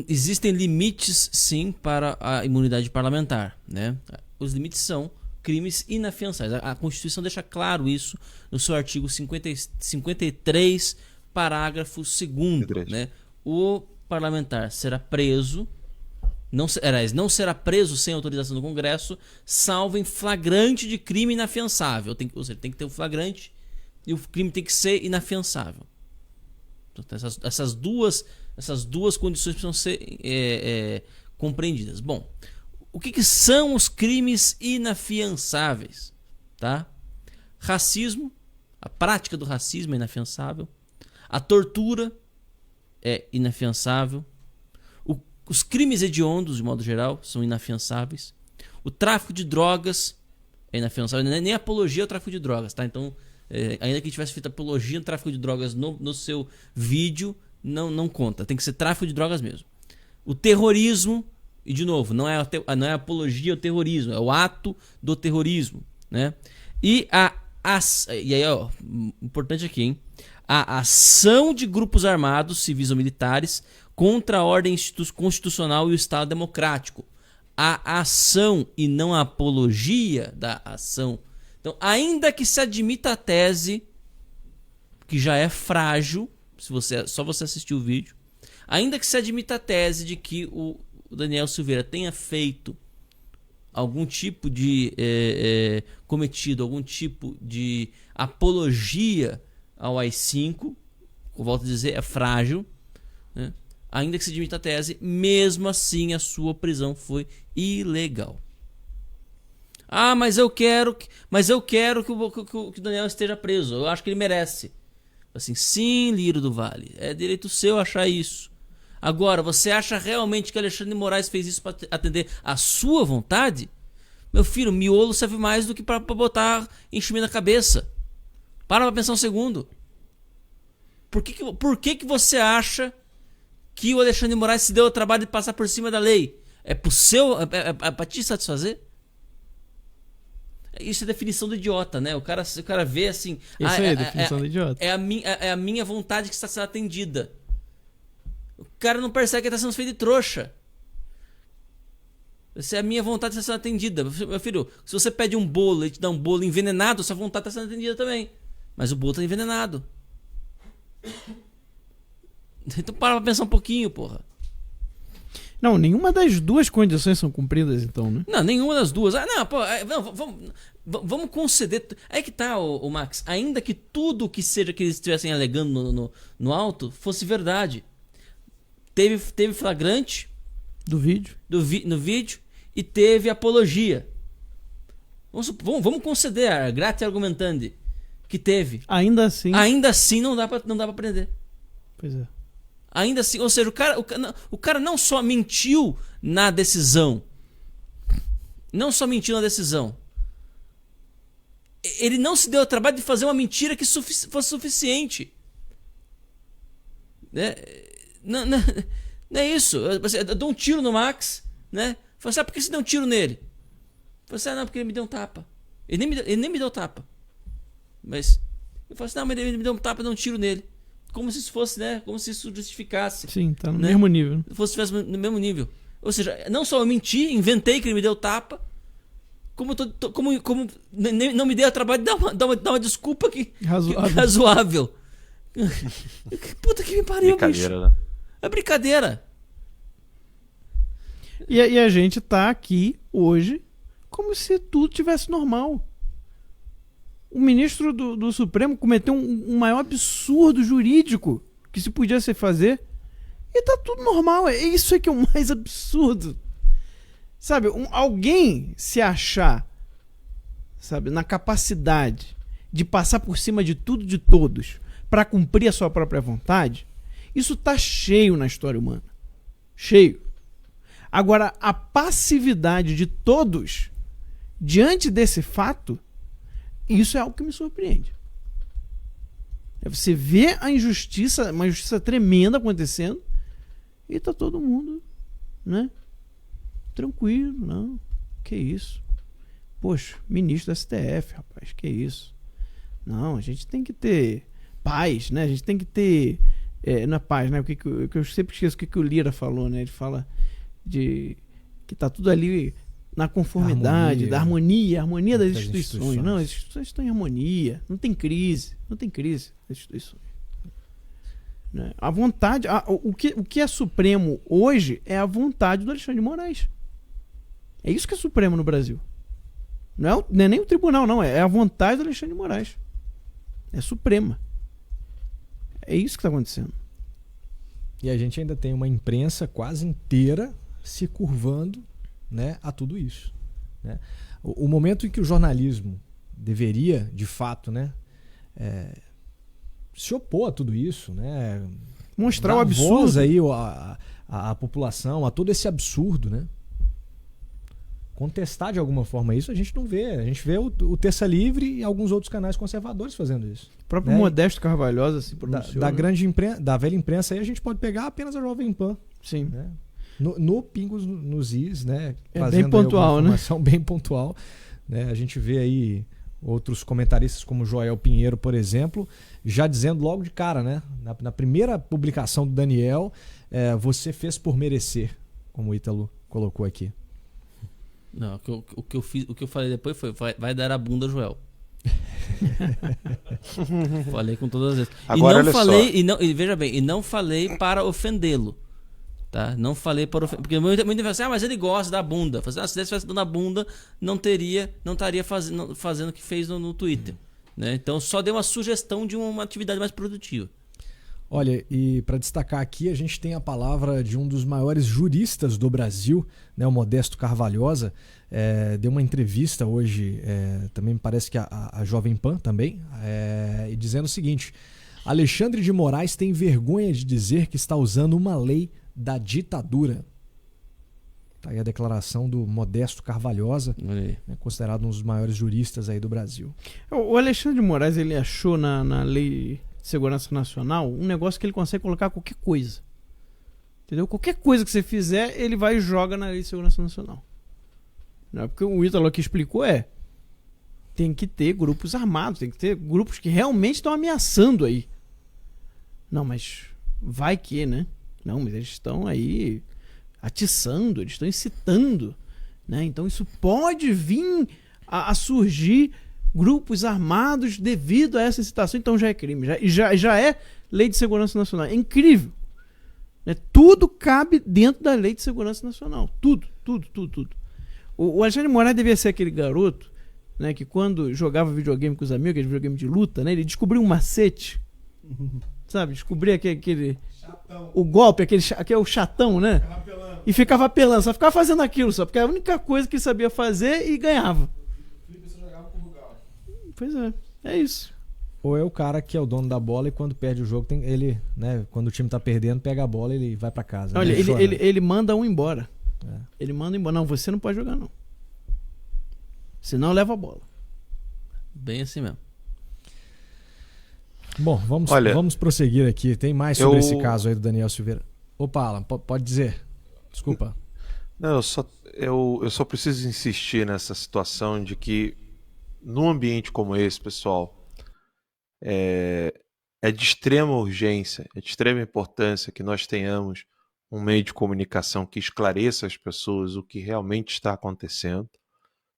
C: Existem limites, sim, para a imunidade parlamentar, né? Os limites são crimes inafiançáveis. A Constituição deixa claro isso no seu artigo 53, parágrafo 2º, né? O parlamentar será preso, não será preso sem autorização do Congresso, salvo em flagrante de crime inafiançável. Ou seja, tem que ter um flagrante e o crime tem que ser inafiançável. Então, essas duas condições precisam ser compreendidas. Bom, o que são os crimes inafiançáveis? Tá? Racismo, a prática do racismo é inafiançável. A tortura é inafiançável. Os crimes hediondos, de modo geral, são inafiançáveis. O tráfico de drogas é inafiançável. Nem apologia ao tráfico de drogas, tá? Então, ainda que tivesse feito apologia ao tráfico de drogas no seu vídeo, não conta. Tem que ser tráfico de drogas mesmo. O terrorismo, e de novo, não é apologia ao terrorismo, é o ato do terrorismo, né? E aí, ó, importante aqui, hein? A ação de grupos armados, civis ou militares, contra a ordem constitucional e o Estado democrático. A ação e não a apologia da ação. Então, ainda que se admita a tese, que já é frágil, só você assistir o vídeo, ainda que se admita a tese de que o Daniel Silveira tenha feito algum tipo de cometido algum tipo de apologia ao AI-5, eu volto a dizer, é frágil, né? Ainda que se admita a tese, mesmo assim a sua prisão foi ilegal. Ah, mas eu quero que o Daniel esteja preso. Eu acho que ele merece. Assim, sim, Lírio do Vale, é direito seu achar isso. Agora, você acha realmente que Alexandre de Moraes fez isso para atender a sua vontade? Meu filho, miolo serve mais do que para botar enchimento na cabeça. Para pensar um segundo. Por que você acha que o Alexandre de Moraes se deu o trabalho de passar por cima da lei? É para te satisfazer? Isso é definição do idiota, né? O cara vê assim...
B: Isso aí é definição do idiota.
C: É a minha vontade que está sendo atendida. O cara não percebe que está sendo feito de trouxa. Essa é a minha vontade de estar sendo atendida. Meu filho, se você pede um bolo e te dá um bolo envenenado, sua vontade está sendo atendida também. Mas o bolo está envenenado. Então para pensar um pouquinho, porra.
B: Não, nenhuma das duas condições são cumpridas, então, né?
C: Não, nenhuma das duas. Não, pô, vamos conceder. Aí que tá, o Max. Ainda que tudo que seja que eles estivessem alegando no alto fosse verdade. Teve flagrante
B: Do vídeo.
C: no vídeo e teve apologia. Vamos conceder a grata argumentandi que teve.
B: Ainda assim.
C: Ainda assim não dá pra prender.
B: Pois é.
C: Ainda assim, ou seja, o cara não só mentiu na decisão. Não só mentiu na decisão. Ele não se deu ao trabalho de fazer uma mentira que fosse suficiente. Né? Não é isso. Eu dou um tiro no Max, né? Falei assim, por que você deu um tiro nele? Falei assim, não, porque ele me deu um tapa. Ele nem me deu tapa. Mas eu falei assim, não, mas ele me deu um tapa e deu um tiro nele. Como se isso fosse, né? Como se isso justificasse.
B: Sim, tá no
C: né?
B: mesmo nível.
C: Estivesse no mesmo nível. Ou seja, não só eu menti, inventei que ele me deu tapa, como não me dei o trabalho de dar uma desculpa razoável. Puta que me pariu, bicho.
D: Né?
C: É brincadeira.
B: E a gente tá aqui hoje como se tudo tivesse normal. O ministro do Supremo cometeu um maior absurdo jurídico que se podia se fazer e tá tudo normal. Isso é que é o mais absurdo. Sabe, alguém se achar, sabe, na capacidade de passar por cima de tudo e de todos para cumprir a sua própria vontade, isso tá cheio na história humana. Cheio. Agora, a passividade de todos diante desse fato, isso é algo que me surpreende. Você vê a injustiça, uma injustiça tremenda acontecendo, e tá todo mundo, né? Tranquilo, não. Que isso? Poxa, ministro do STF, rapaz, que isso? Não, a gente tem que ter paz, né? A gente tem que ter... não é paz, né? O que eu sempre esqueço o que o Lira falou, né? Ele fala de que tá tudo ali na conformidade, da harmonia das instituições. Não, as instituições estão em harmonia, não tem crise das instituições. Né? A vontade, o que é supremo hoje é a vontade do Alexandre de Moraes. É isso que é supremo no Brasil. Não é nem o tribunal, não, é a vontade do Alexandre de Moraes. É suprema. É isso que está acontecendo.
A: E a gente ainda tem uma imprensa quase inteira se curvando, né, a tudo isso. Né? O momento em que o jornalismo deveria, de fato, né, se opor a tudo isso, né,
B: mostrar o absurdo
A: voz aí a população, a todo esse absurdo, né? Contestar de alguma forma isso, a gente não vê. A gente vê o Terça Livre e alguns outros canais conservadores fazendo isso.
B: O próprio Modesto Carvalhosa se pronunciou.
A: Da velha imprensa aí a gente pode pegar apenas a Jovem Pan.
B: Sim.
A: Né? No Pingos nos Is, né?
B: Fazendo bem pontual,
A: né? Informação bem pontual. Né? A gente vê aí outros comentaristas como Joel Pinheiro, por exemplo, já dizendo logo de cara, né? Na primeira publicação do Daniel, você fez por merecer, como o Ítalo colocou aqui.
C: Não, o que eu falei depois foi: vai dar a bunda, Joel. Falei com todas as vezes.
D: Agora,
C: e não falei, e veja bem, e não falei para ofendê-lo. Tá? Não falei para ofender. Porque muita gente fala assim, mas ele gosta da bunda. Se ele estivesse dando a bunda, não estaria fazendo o que fez no Twitter. Né? Então só deu uma sugestão de uma atividade mais produtiva.
A: Olha, e para destacar aqui, a gente tem a palavra de um dos maiores juristas do Brasil, né, o Modesto Carvalhosa. Deu uma entrevista hoje, também me parece que a Jovem Pan também, e dizendo o seguinte: Alexandre de Moraes tem vergonha de dizer que está usando uma lei da ditadura. Tá aí a declaração do Modesto Carvalhosa, né, considerado um dos maiores juristas aí do Brasil.
B: O Alexandre de Moraes, ele achou na lei de segurança nacional um negócio que ele consegue colocar qualquer coisa. Entendeu? Qualquer coisa que você fizer, ele vai e joga na lei de segurança nacional. Não é porque o Ítalo aqui explicou, tem que ter grupos armados, tem que ter grupos que realmente estão ameaçando aí. Não, mas vai que, né? Não, mas eles estão aí atiçando, eles estão incitando, né? Então isso pode vir a surgir grupos armados devido a essa incitação, então já é crime, já é lei de segurança nacional. É incrível, né? Tudo cabe dentro da lei de segurança nacional, tudo. O Alexandre de Moraes devia ser aquele garoto, né, que quando jogava videogame com os amigos, aquele videogame de luta, né, ele descobriu um macete, sabe, descobria aquele chatão. O golpe, aquele é o chatão, né? E ficava apelando, só ficava fazendo aquilo, só porque era a única coisa que ele sabia fazer e ganhava. Pois é isso.
A: Ou é o cara que é o dono da bola e quando perde o jogo, ele, né, quando o time tá perdendo, pega a bola e ele vai pra casa.
B: Olha,
A: né?
B: ele manda um embora. Ele manda embora. Não, você não pode jogar, não. Senão leva a bola.
C: Bem assim mesmo.
A: Bom, vamos prosseguir aqui. Tem mais sobre esse caso aí do Daniel Silveira. Opa, Alan, pode dizer. Desculpa.
D: Não, eu só preciso insistir nessa situação de que num ambiente como esse, pessoal, é de extrema urgência, é de extrema importância que nós tenhamos um meio de comunicação que esclareça às pessoas o que realmente está acontecendo,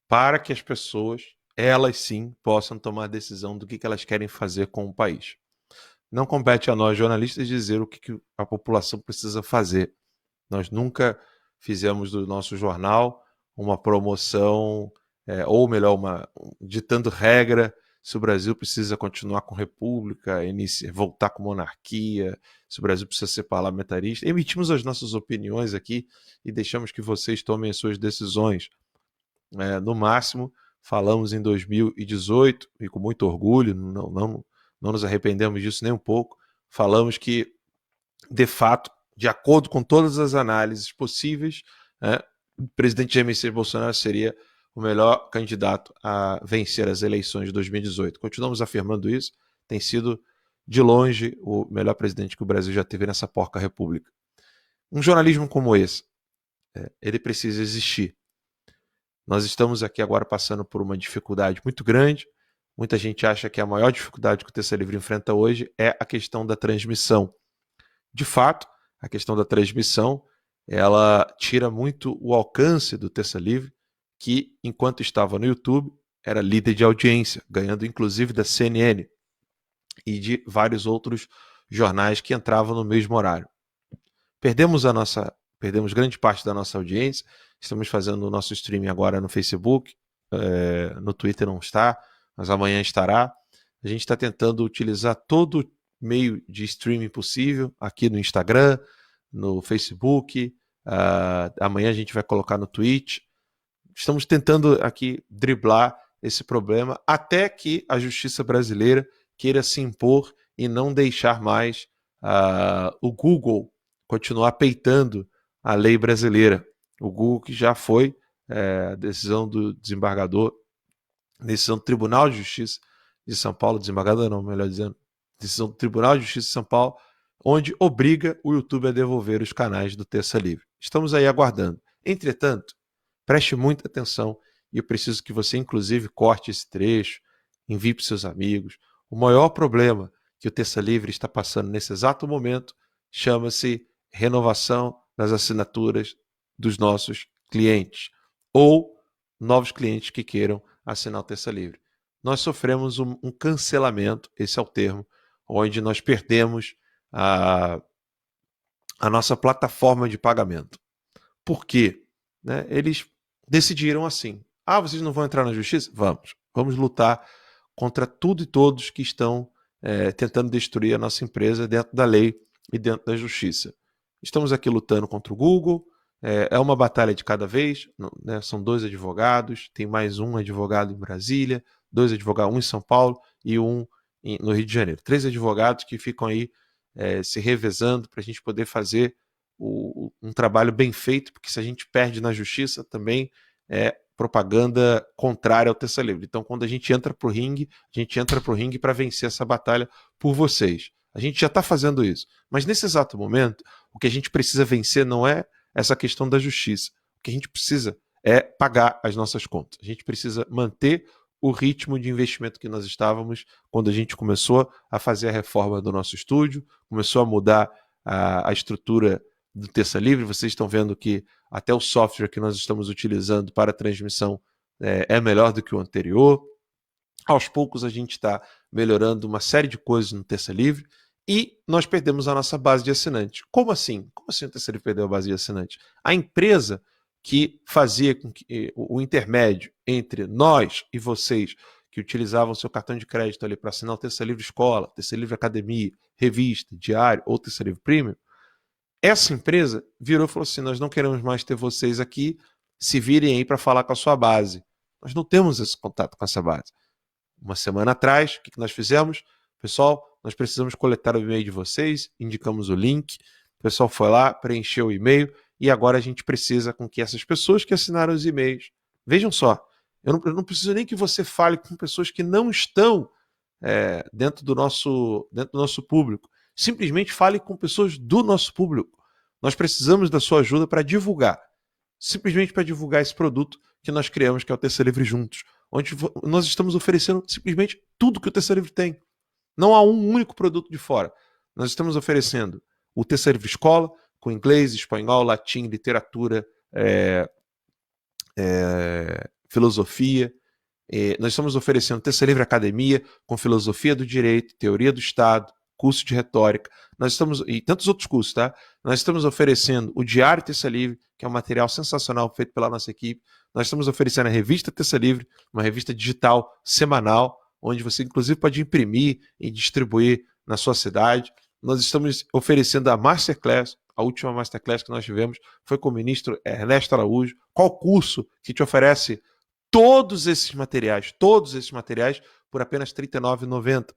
D: para que as pessoas, elas sim, possam tomar a decisão do que elas querem fazer com o país. Não compete a nós, jornalistas, dizer o que a população precisa fazer. Nós nunca fizemos do nosso jornal uma promoção, ou melhor, ditando regra se o Brasil precisa continuar com república, voltar com monarquia, se o Brasil precisa ser parlamentarista. Emitimos as nossas opiniões aqui e deixamos que vocês tomem as suas decisões. No máximo, falamos em 2018, e com muito orgulho, não nos arrependemos disso nem um pouco, falamos que, de fato, de acordo com todas as análises possíveis, o presidente Jair Messias Bolsonaro seria o melhor candidato a vencer as eleições de 2018. Continuamos afirmando isso, tem sido, de longe, o melhor presidente que o Brasil já teve nessa porca república. Um jornalismo como esse, ele precisa existir. Nós estamos aqui agora passando por uma dificuldade muito grande. Muita gente acha que a maior dificuldade que o Terça Livre enfrenta hoje é a questão da transmissão. De fato, a questão da transmissão, ela tira muito o alcance do Terça Livre, que, enquanto estava no YouTube, era líder de audiência, ganhando inclusive da CNN e de vários outros jornais que entravam no mesmo horário. Perdemos grande parte da nossa audiência. Estamos fazendo o nosso streaming agora no Facebook, no Twitter não está, mas amanhã estará. A gente está tentando utilizar todo meio de streaming possível, aqui no Instagram, no Facebook, amanhã a gente vai colocar no Twitch. Estamos tentando aqui driblar esse problema até que a justiça brasileira queira se impor e não deixar mais o Google continuar peitando a lei brasileira. O Google, que já foi decisão do desembargador, decisão do Tribunal de Justiça de São Paulo, desembargador não, melhor dizendo, decisão do Tribunal de Justiça de São Paulo, onde obriga o YouTube a devolver os canais do Terça Livre. Estamos aí aguardando. Entretanto, preste muita atenção e eu preciso que você, inclusive, corte esse trecho, envie para os seus amigos. O maior problema que o Terça Livre está passando nesse exato momento chama-se renovação das assinaturas dos nossos clientes ou novos clientes que queiram assinar o Terça Livre. Nós sofremos um cancelamento, esse é o termo, onde nós perdemos a nossa plataforma de pagamento. Por quê? Né? Eles decidiram assim: vocês não vão entrar na justiça? Vamos lutar contra tudo e todos que estão tentando destruir a nossa empresa dentro da lei e dentro da justiça. Estamos aqui lutando contra o Google, é uma batalha de cada vez, né? São 2 advogados, tem mais um advogado em Brasília, 2 advogados, um em São Paulo e um no Rio de Janeiro. 3 advogados que ficam aí se revezando para a gente poder fazer um trabalho bem feito, porque se a gente perde na justiça também é propaganda contrária ao terça livre. Então, quando a gente entra para o ringue para vencer essa batalha por vocês. A gente já está fazendo isso. Mas nesse exato momento, o que a gente precisa vencer não é essa questão da justiça. O que a gente precisa é pagar as nossas contas. A gente precisa manter o ritmo de investimento que nós estávamos quando a gente começou a fazer a reforma do nosso estúdio, começou a mudar a estrutura do Terça Livre. Vocês estão vendo que até o software que nós estamos utilizando para a transmissão é melhor do que o anterior. Aos poucos a gente está melhorando uma série de coisas no Terça Livre e nós perdemos a nossa base de assinantes. Como assim? Como assim o Terça Livre perdeu a base de assinantes? A empresa que fazia com que o intermédio entre nós e vocês que utilizavam seu cartão de crédito ali para assinar o Terça Livre Escola, Terça Livre Academia, revista, diário ou Terça Livre Premium, essa empresa virou e falou assim: nós não queremos mais ter vocês aqui, se virem aí para falar com a sua base. Nós não temos esse contato com essa base. Uma semana atrás, o que nós fizemos? Pessoal, nós precisamos coletar o e-mail de vocês, indicamos o link, o pessoal foi lá, preencheu o e-mail e agora a gente precisa com que essas pessoas que assinaram os e-mails, vejam só, eu não preciso nem que você fale com pessoas que não estão dentro do nosso público. Simplesmente fale com pessoas do nosso público. Nós precisamos da sua ajuda para divulgar. Simplesmente para divulgar esse produto que nós criamos, que é o Terça Livre Juntos, onde nós estamos oferecendo simplesmente tudo que o Terça Livre tem. Não há um único produto de fora. Nós estamos oferecendo o Terça Livre Escola, com inglês, espanhol, latim, literatura, filosofia. Nós estamos oferecendo Terça Livre Academia, com filosofia do direito, teoria do Estado, curso de retórica. E tantos outros cursos, tá? Nós estamos oferecendo o Diário Terça Livre, que é um material sensacional feito pela nossa equipe. Nós estamos oferecendo a revista Terça Livre, uma revista digital semanal, onde você inclusive pode imprimir e distribuir na sua cidade. Nós estamos oferecendo a Masterclass, a última Masterclass que nós tivemos foi com o ministro Ernesto Araújo. Qual curso que te oferece todos esses materiais por apenas R$ 39,90,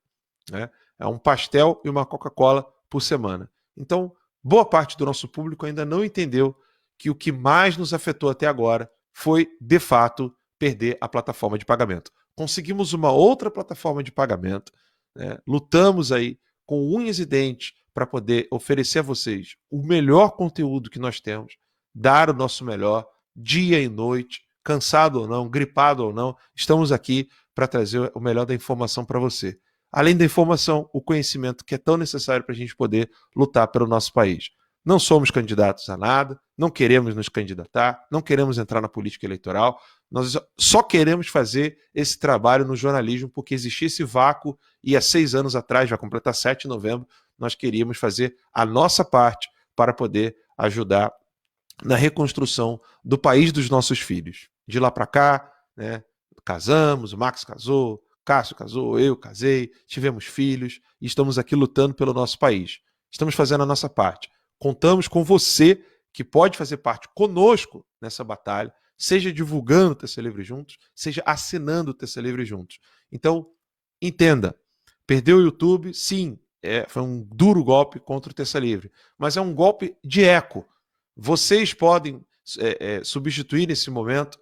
D: né? É um pastel e uma Coca-Cola por semana. Então, boa parte do nosso público ainda não entendeu que o que mais nos afetou até agora foi, de fato, perder a plataforma de pagamento. Conseguimos uma outra plataforma de pagamento, né? Lutamos aí com unhas e dentes para poder oferecer a vocês o melhor conteúdo que nós temos, dar o nosso melhor, dia e noite, cansado ou não, gripado ou não, estamos aqui para trazer o melhor da informação para você. Além da informação, o conhecimento que é tão necessário para a gente poder lutar pelo nosso país. Não somos candidatos a nada, não queremos nos candidatar, não queremos entrar na política eleitoral, nós só queremos fazer esse trabalho no jornalismo porque existia esse vácuo e há 6 anos atrás, vai completar 7 de novembro, nós queríamos fazer a nossa parte para poder ajudar na reconstrução do país dos nossos filhos. De lá para cá, né, casamos, o Max casou, Cássio casou, eu casei, tivemos filhos e estamos aqui lutando pelo nosso país. Estamos fazendo a nossa parte. Contamos com você que pode fazer parte conosco nessa batalha, seja divulgando o Terça Livre Juntos, seja assinando o Terça Livre Juntos. Então, entenda, perdeu o YouTube, sim, foi um duro golpe contra o Terça Livre, mas é um golpe de eco. Vocês podem substituir nesse momento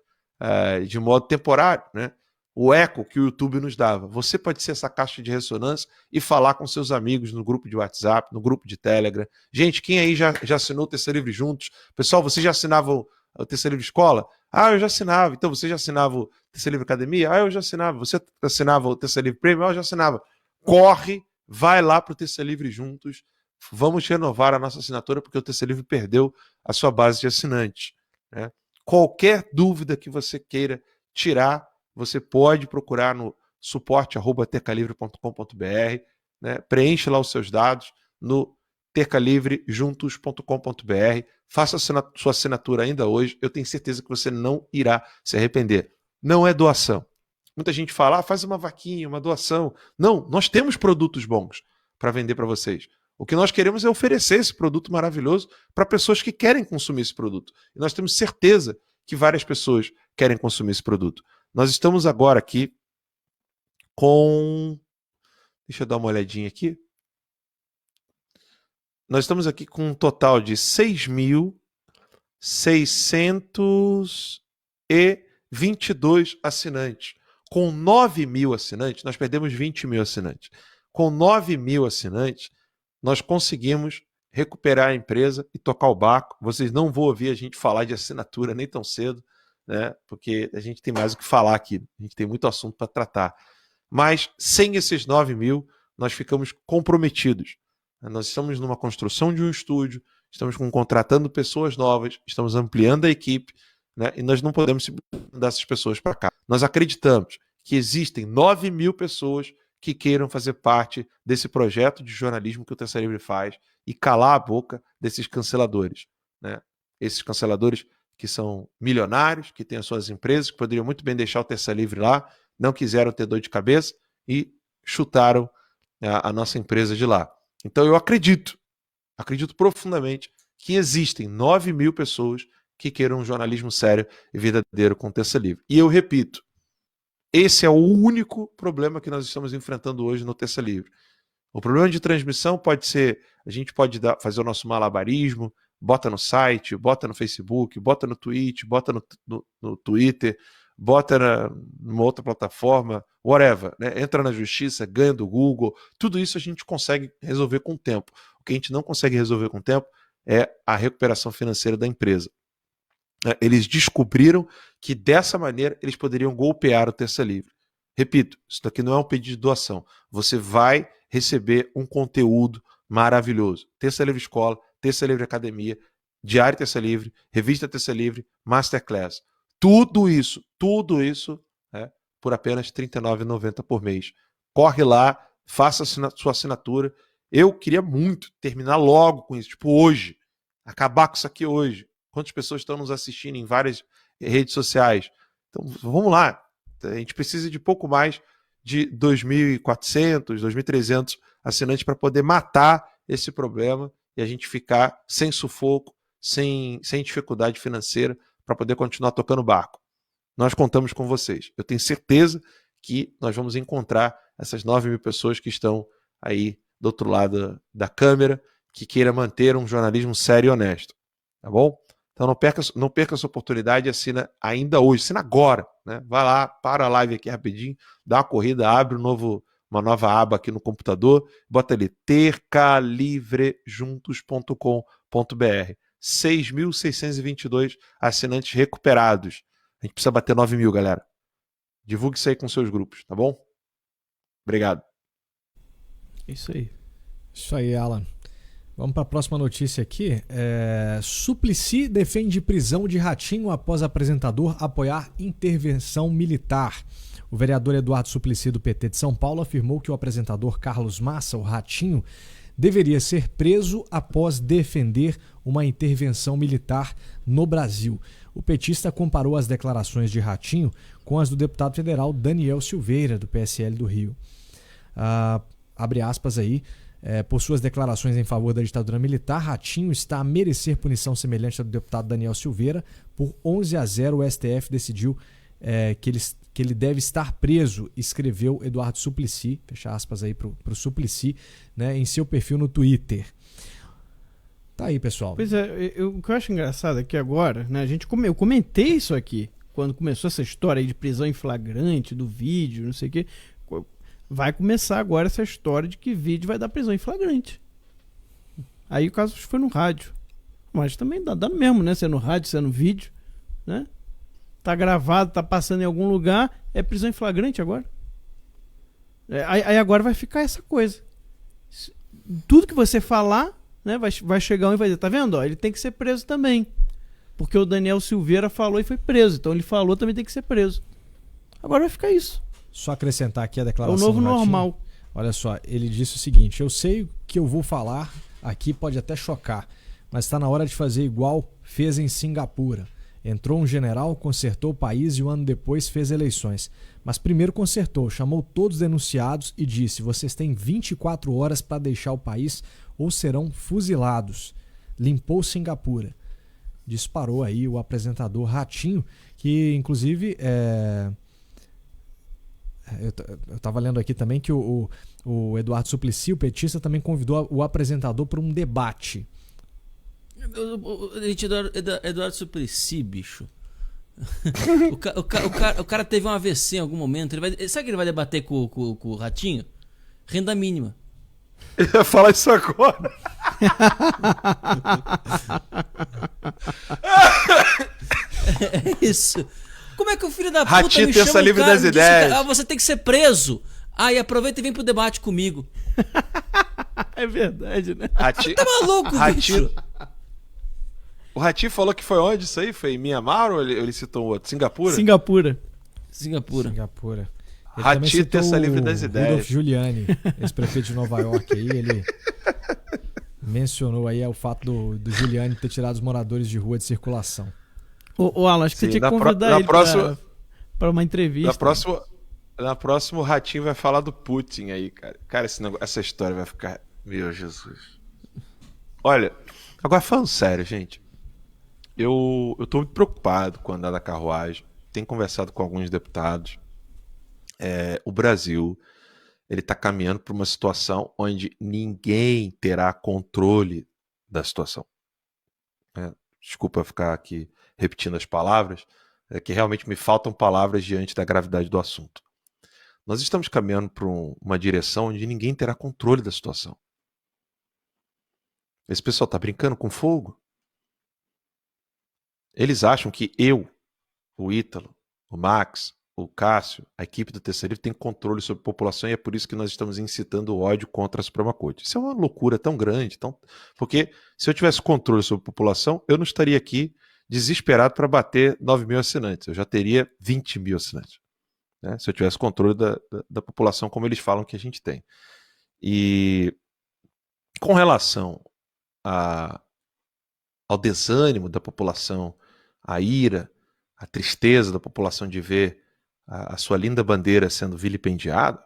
D: de modo temporário, né, o eco que o YouTube nos dava. Você pode ser essa caixa de ressonância e falar com seus amigos no grupo de WhatsApp, no grupo de Telegram. Gente, quem aí já assinou o Terça Livre Juntos? Pessoal, você já assinava o Terça Livre Escola? Eu já assinava. Então, você já assinava o Terça Livre Academia? Eu já assinava. Você assinava o Terça Livre Premium? Eu já assinava. Corre, vai lá para o Terça Livre Juntos. Vamos renovar a nossa assinatura porque o Terça Livre perdeu a sua base de assinantes, né? Qualquer dúvida que você queira tirar, você pode procurar no suporte@tecalivre.com.br, né? Preenche lá os seus dados no tercalivrejuntos.com.br. Faça sua assinatura ainda hoje. Eu tenho certeza que você não irá se arrepender. Não é doação. Muita gente fala, faz uma vaquinha, uma doação. Não, nós temos produtos bons para vender para vocês. O que nós queremos é oferecer esse produto maravilhoso para pessoas que querem consumir esse produto. E nós temos certeza que várias pessoas querem consumir esse produto. Nós estamos agora aqui com... Deixa eu dar uma olhadinha aqui. Nós estamos aqui com um total de 6.622 assinantes. Com 9.000 assinantes, nós perdemos 20.000 assinantes. Com 9.000 assinantes, nós conseguimos recuperar a empresa e tocar o barco. Vocês não vão ouvir a gente falar de assinatura nem tão cedo, né? Porque a gente tem mais o que falar aqui. A gente tem muito assunto para tratar. Mas sem esses 9.000, nós ficamos comprometidos. Nós estamos numa construção de um estúdio, estamos contratando pessoas novas, estamos ampliando a equipe, né? E nós não podemos mandar essas pessoas para cá. Nós acreditamos que existem 9.000 pessoas que queiram fazer parte desse projeto de jornalismo que o Terça Livre faz e calar a boca desses canceladores, né? Esses canceladores que são milionários, que têm as suas empresas, que poderiam muito bem deixar o Terça Livre lá, não quiseram ter dor de cabeça e chutaram a nossa empresa de lá. Então eu acredito profundamente que existem 9.000 pessoas que queiram um jornalismo sério e verdadeiro com o Terça Livre. E eu repito, esse é o único problema que nós estamos enfrentando hoje no Terça Livre. O problema de transmissão pode ser, a gente pode fazer o nosso malabarismo, bota no site, bota no Facebook, bota no Twitch, bota no Twitter, bota numa outra plataforma, whatever, né? Entra na justiça, ganha do Google, tudo isso a gente consegue resolver com o tempo. O que a gente não consegue resolver com o tempo é a recuperação financeira da empresa. Eles descobriram que dessa maneira eles poderiam golpear o Terça Livre. Repito, isso daqui não é um pedido de doação. Você vai receber um conteúdo maravilhoso. Terça Livre Escola, Terça Livre Academia, Diário Terça Livre, Revista Terça Livre, Masterclass. Tudo isso por apenas R$ 39,90 por mês. Corre lá, faça sua assinatura. Eu queria muito terminar logo com isso, tipo hoje, acabar com isso aqui hoje. Quantas pessoas estão nos assistindo em várias redes sociais? Então vamos lá, a gente precisa de pouco mais de 2.400, 2.300 assinantes para poder matar esse problema e a gente ficar sem sufoco, sem dificuldade financeira, para poder continuar tocando o barco. Nós contamos com vocês. Eu tenho certeza que nós vamos encontrar essas 9.000 pessoas que estão aí do outro lado da câmera, que queira manter um jornalismo sério e honesto. Tá bom? Então não perca essa oportunidade e assina ainda hoje, assina agora, né? Vai lá, para a live aqui rapidinho, dá uma corrida, abre uma nova aba aqui no computador, bota ali tercalivrejuntos.com.br. 6.622 assinantes recuperados. A gente precisa bater 9.000, galera. Divulgue isso aí com seus grupos, tá bom? Obrigado.
B: Isso aí.
A: Isso aí, Alan. Vamos para a próxima notícia aqui. Suplicy defende prisão de Ratinho após apresentador apoiar intervenção militar. O vereador Eduardo Suplicy, do PT de São Paulo, afirmou que o apresentador Carlos Massa, o Ratinho, deveria ser preso após defender uma intervenção militar no Brasil. O petista comparou as declarações de Ratinho com as do deputado federal Daniel Silveira, do PSL do Rio. Abre aspas aí. Por suas declarações em favor da ditadura militar, Ratinho está a merecer punição semelhante à do deputado Daniel Silveira. Por 11-0, o STF decidiu que ele deve estar preso, escreveu Eduardo Suplicy, fecha aspas aí pro Suplicy, né, em seu perfil no Twitter. Tá aí, pessoal.
B: Pois é, o que eu acho engraçado aqui agora, né, eu comentei isso aqui, quando começou essa história aí de prisão em flagrante, do vídeo, não sei o quê. Vai começar agora essa história de que vídeo vai dar prisão em flagrante. Aí o caso foi no rádio. Mas também dá no mesmo, né? Se é no rádio, se é no vídeo, né? Tá gravado, tá passando em algum lugar, é prisão em flagrante agora. Aí agora vai ficar essa coisa. Tudo que você falar, né, vai chegar um e vai dizer, tá vendo? Ó, ele tem que ser preso também. Porque o Daniel Silveira falou e foi preso. Então ele falou, também tem que ser preso. Agora vai ficar isso.
A: Só acrescentar aqui a declaração
B: do Ratinho.
A: Olha só, ele disse o seguinte: eu sei que eu vou falar aqui pode até chocar, mas está na hora de fazer igual fez em Singapura. Entrou um general, consertou o país e um ano depois fez eleições. Mas primeiro consertou, chamou todos os denunciados e disse: vocês têm 24 horas para deixar o país ou serão fuzilados. Limpou Singapura. Disparou aí o apresentador Ratinho, que inclusive eu estava lendo aqui também que o Eduardo Suplicy, o petista, também convidou o apresentador para um debate.
C: Eduardo Suplicy, bicho. o cara teve um AVC em algum momento. Sabe que ele vai debater com o Ratinho? Renda mínima.
D: Ele ia falar isso agora.
C: É isso. Como é que o filho da puta
D: Ratinho
C: me
D: tem
C: chama
D: essa livre das ideias.
C: Você tem que ser preso. Aí aproveita e vem pro debate comigo.
B: É verdade, né?
D: Ratinho,
C: Tá maluco,
D: Ratinho,
C: bicho?
D: o Ratinho falou que foi onde isso aí? Foi em Mianmar ou ele citou um outro? Singapura?
B: Singapura.
A: Singapura. Ele
D: Ratinho
A: também citou
D: tem essa livre das
A: o
D: ideias.
A: Rudolph Giuliani, ex-prefeito de Nova York, aí, ele mencionou aí o fato do Giuliani ter tirado os moradores de rua de circulação.
B: Ô Alan, acho que
D: Sim,
B: você tinha que
D: na
B: convidar ele
D: próxima-
B: pra uma entrevista.
D: Na próxima o Ratinho vai falar do Putin aí, cara. Cara, essa história vai ficar... Meu Jesus. Olha, agora falando sério, gente. Eu tô muito preocupado com o andar da carruagem. Tenho conversado com alguns deputados. O Brasil, ele tá caminhando para uma situação onde ninguém terá controle da situação. Desculpa ficar aqui repetindo as palavras, é que realmente me faltam palavras diante da gravidade do assunto. Nós estamos caminhando para uma direção onde ninguém terá controle da situação. Esse pessoal está brincando com fogo. Eles acham que eu, o Ítalo, o Max, o Cássio, a equipe do Terceiro Livre tem controle sobre a população e é por isso que nós estamos incitando o ódio contra a Suprema Corte. Isso é uma loucura tão grande. Porque se eu tivesse controle sobre a população, eu não estaria aqui desesperado para bater 9 mil assinantes. Eu já teria 20 mil assinantes. Né? Se eu tivesse controle da população como eles falam que a gente tem. E com relação ao desânimo da população, a ira, a tristeza da população de ver a sua linda bandeira sendo vilipendiada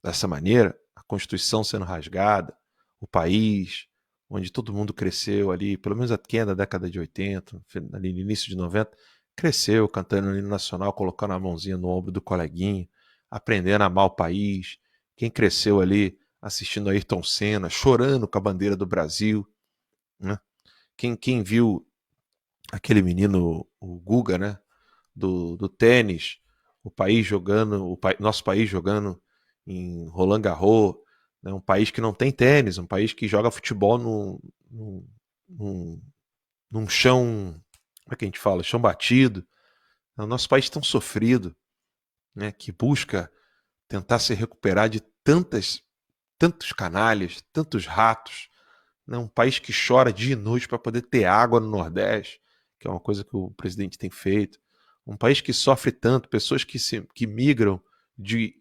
D: dessa maneira, a Constituição sendo rasgada, o país onde todo mundo cresceu ali, pelo menos quem é da década de 80, ali no início de 90, cresceu cantando o hino nacional, colocando a mãozinha no ombro do coleguinha, aprendendo a amar o país, quem cresceu ali assistindo a Ayrton Senna, chorando com a bandeira do Brasil, né? Quem viu aquele menino, o Guga, né? Do tênis, nosso país jogando em Roland Garros, né? Um país que não tem tênis, um país que joga futebol num chão, como é que a gente fala? Chão batido. O nosso país tão sofrido, né? Que busca tentar se recuperar de tantos canalhas, tantos ratos, né? Um país que chora dia e noite para poder ter água no Nordeste, que é uma coisa que o presidente tem feito. Um país que sofre tanto, pessoas que migram de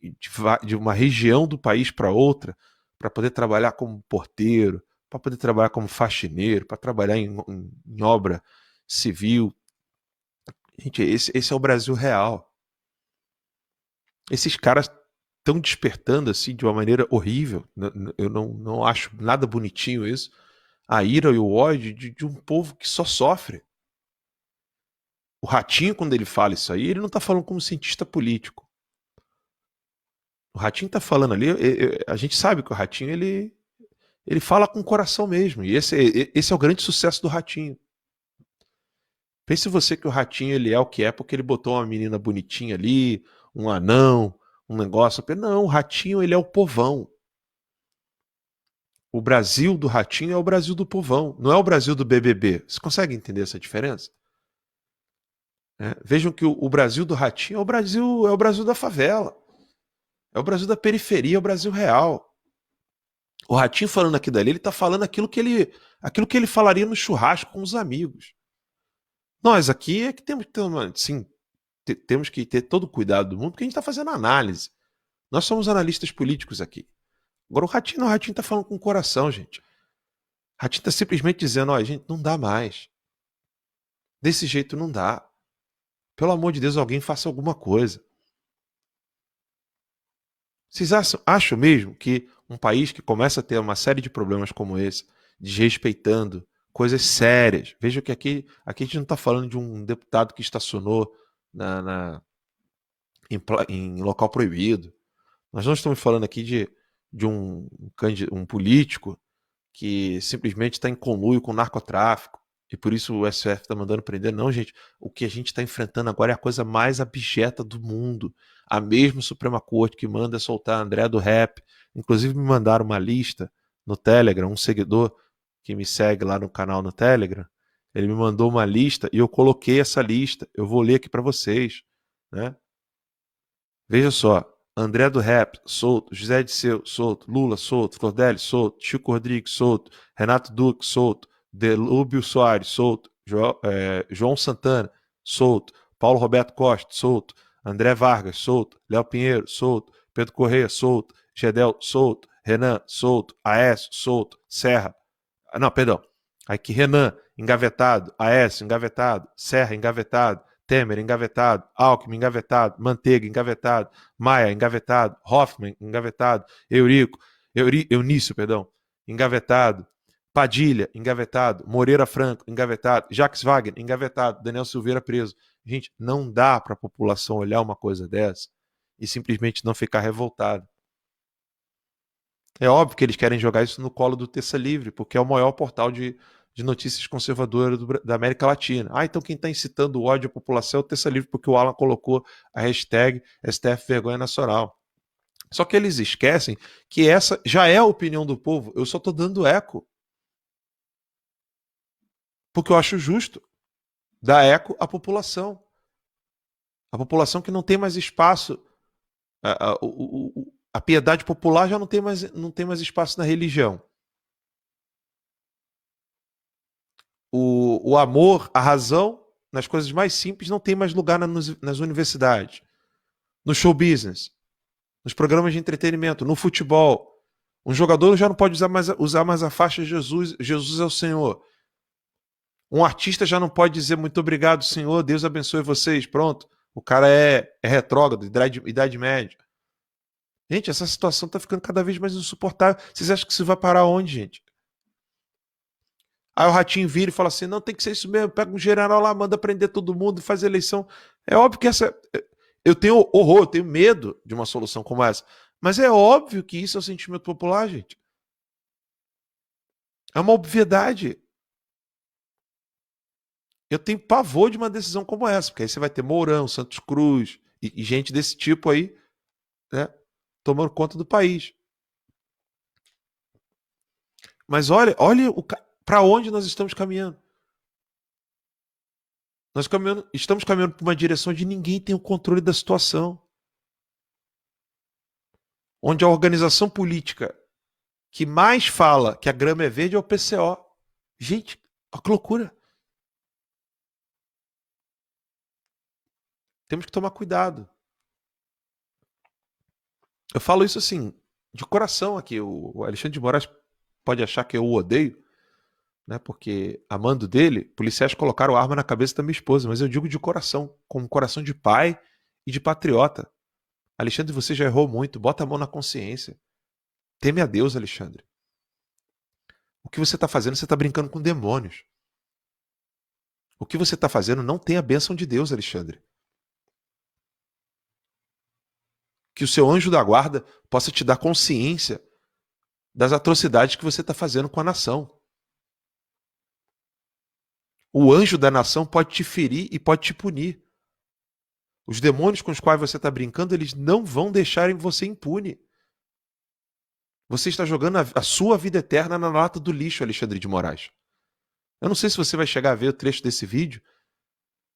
D: uma região do país para outra para poder trabalhar como porteiro, para poder trabalhar como faxineiro, para trabalhar em obra civil. Gente, esse é o Brasil real. Esses caras estão despertando assim de uma maneira horrível. Eu não acho nada bonitinho isso. A ira e o ódio de um povo que só sofre. O Ratinho, quando ele fala isso aí, ele não está falando como cientista político. O Ratinho está falando ali, a gente sabe que o Ratinho ele fala com o coração mesmo. E esse é o grande sucesso do Ratinho. Pense você que o Ratinho ele é o que é porque ele botou uma menina bonitinha ali, um anão, um negócio. Não, o Ratinho ele é o povão. O Brasil do Ratinho é o Brasil do povão, não é o Brasil do BBB. Você consegue entender essa diferença? Vejam que o Brasil do Ratinho é o Brasil da favela. É o Brasil da periferia, é o Brasil real. O Ratinho falando aqui dali, ele está falando aquilo que ele falaria no churrasco com os amigos. Nós aqui é que temos que ter todo o cuidado do mundo, porque a gente está fazendo análise. Nós somos analistas políticos aqui. Agora o Ratinho está falando com o coração, gente. Ratinho está simplesmente dizendo, ó, gente, não dá mais. Desse jeito não dá. Pelo amor de Deus, alguém faça alguma coisa. Vocês acham mesmo que um país que começa a ter uma série de problemas como esse, desrespeitando coisas sérias, veja que aqui a gente não está falando de um deputado que estacionou em local proibido. Nós não estamos falando aqui de um político que simplesmente está em conluio com o narcotráfico e por isso o STF está mandando prender. Não, gente. O que a gente está enfrentando agora é a coisa mais abjeta do mundo. A mesma Suprema Corte que manda soltar André do Rap. Inclusive me mandaram uma lista no Telegram, um seguidor que me segue lá no canal no Telegram, ele me mandou uma lista e eu coloquei essa lista. Eu vou ler aqui para vocês, né? Veja só. André do Rap, solto. José Disseu, solto. Lula, solto. Flordelli, solto. Chico Rodrigues, solto. Renato Duque, solto. Delúbio Soares, solto. João Santana, solto. Paulo Roberto Costa, solto. André Vargas, solto. Léo Pinheiro, solto. Pedro Correia, solto. Gedel, solto. Renan, solto. Aécio, solto. Serra. Não, perdão. Aqui Renan, engavetado. Aécio, engavetado. Serra, engavetado. Temer, engavetado. Alckmin, engavetado. Manteiga, engavetado. Maia, engavetado. Hoffmann, engavetado. Eunício, engavetado. Padilha, engavetado. Moreira Franco, engavetado. Jacques Wagner, engavetado. Daniel Silveira, preso. Gente, não dá para a população olhar uma coisa dessa e simplesmente não ficar revoltada. É óbvio que eles querem jogar isso no colo do Terça Livre, porque é o maior portal de notícias conservadoras da América Latina. Então quem está incitando o ódio à população é o Terça Livre, porque o Alan colocou a hashtag STF Vergonha Nacional. Só que eles esquecem que essa já é a opinião do povo. Eu só estou dando eco. Porque eu acho justo dar eco à população. A população que não tem mais espaço. A piedade popular já não tem mais espaço na religião. O amor, a razão, nas coisas mais simples, não tem mais lugar nas universidades, no show business, nos programas de entretenimento, no futebol. Um jogador já não pode usar mais a faixa Jesus é o Senhor. Um artista já não pode dizer muito obrigado, Senhor, Deus abençoe vocês. Pronto, o cara é retrógrado, idade média. Gente, essa situação está ficando cada vez mais insuportável. Vocês acham que isso vai parar onde, gente? Aí o Ratinho vira e fala assim, não, tem que ser isso mesmo, pega um general lá, manda prender todo mundo, faz eleição. É óbvio que eu tenho horror, eu tenho medo de uma solução como essa. Mas é óbvio que isso é o sentimento popular, gente. É uma obviedade. Eu tenho pavor de uma decisão como essa, porque aí você vai ter Mourão, Santos Cruz e gente desse tipo aí, né, tomando conta do país. Mas olha para onde nós estamos caminhando. Estamos caminhando para uma direção onde ninguém tem o controle da situação. Onde a organização política que mais fala que a grama é verde é o PCO. Gente, olha que loucura. Temos que tomar cuidado. Eu falo isso assim, de coração aqui. O Alexandre de Moraes pode achar que eu o odeio, né? Porque, amando dele, policiais colocaram arma na cabeça da minha esposa. Mas eu digo de coração, com coração de pai e de patriota. Alexandre, você já errou muito. Bota a mão na consciência. Teme a Deus, Alexandre. O que você está fazendo, você está brincando com demônios. O que você está fazendo não tem a bênção de Deus, Alexandre. Que o seu anjo da guarda possa te dar consciência das atrocidades que você está fazendo com a nação. O anjo da nação pode te ferir e pode te punir. Os demônios com os quais você está brincando, eles não vão deixarem você impune. Você está jogando a sua vida eterna na lata do lixo, Alexandre de Moraes. Eu não sei se você vai chegar a ver o trecho desse vídeo,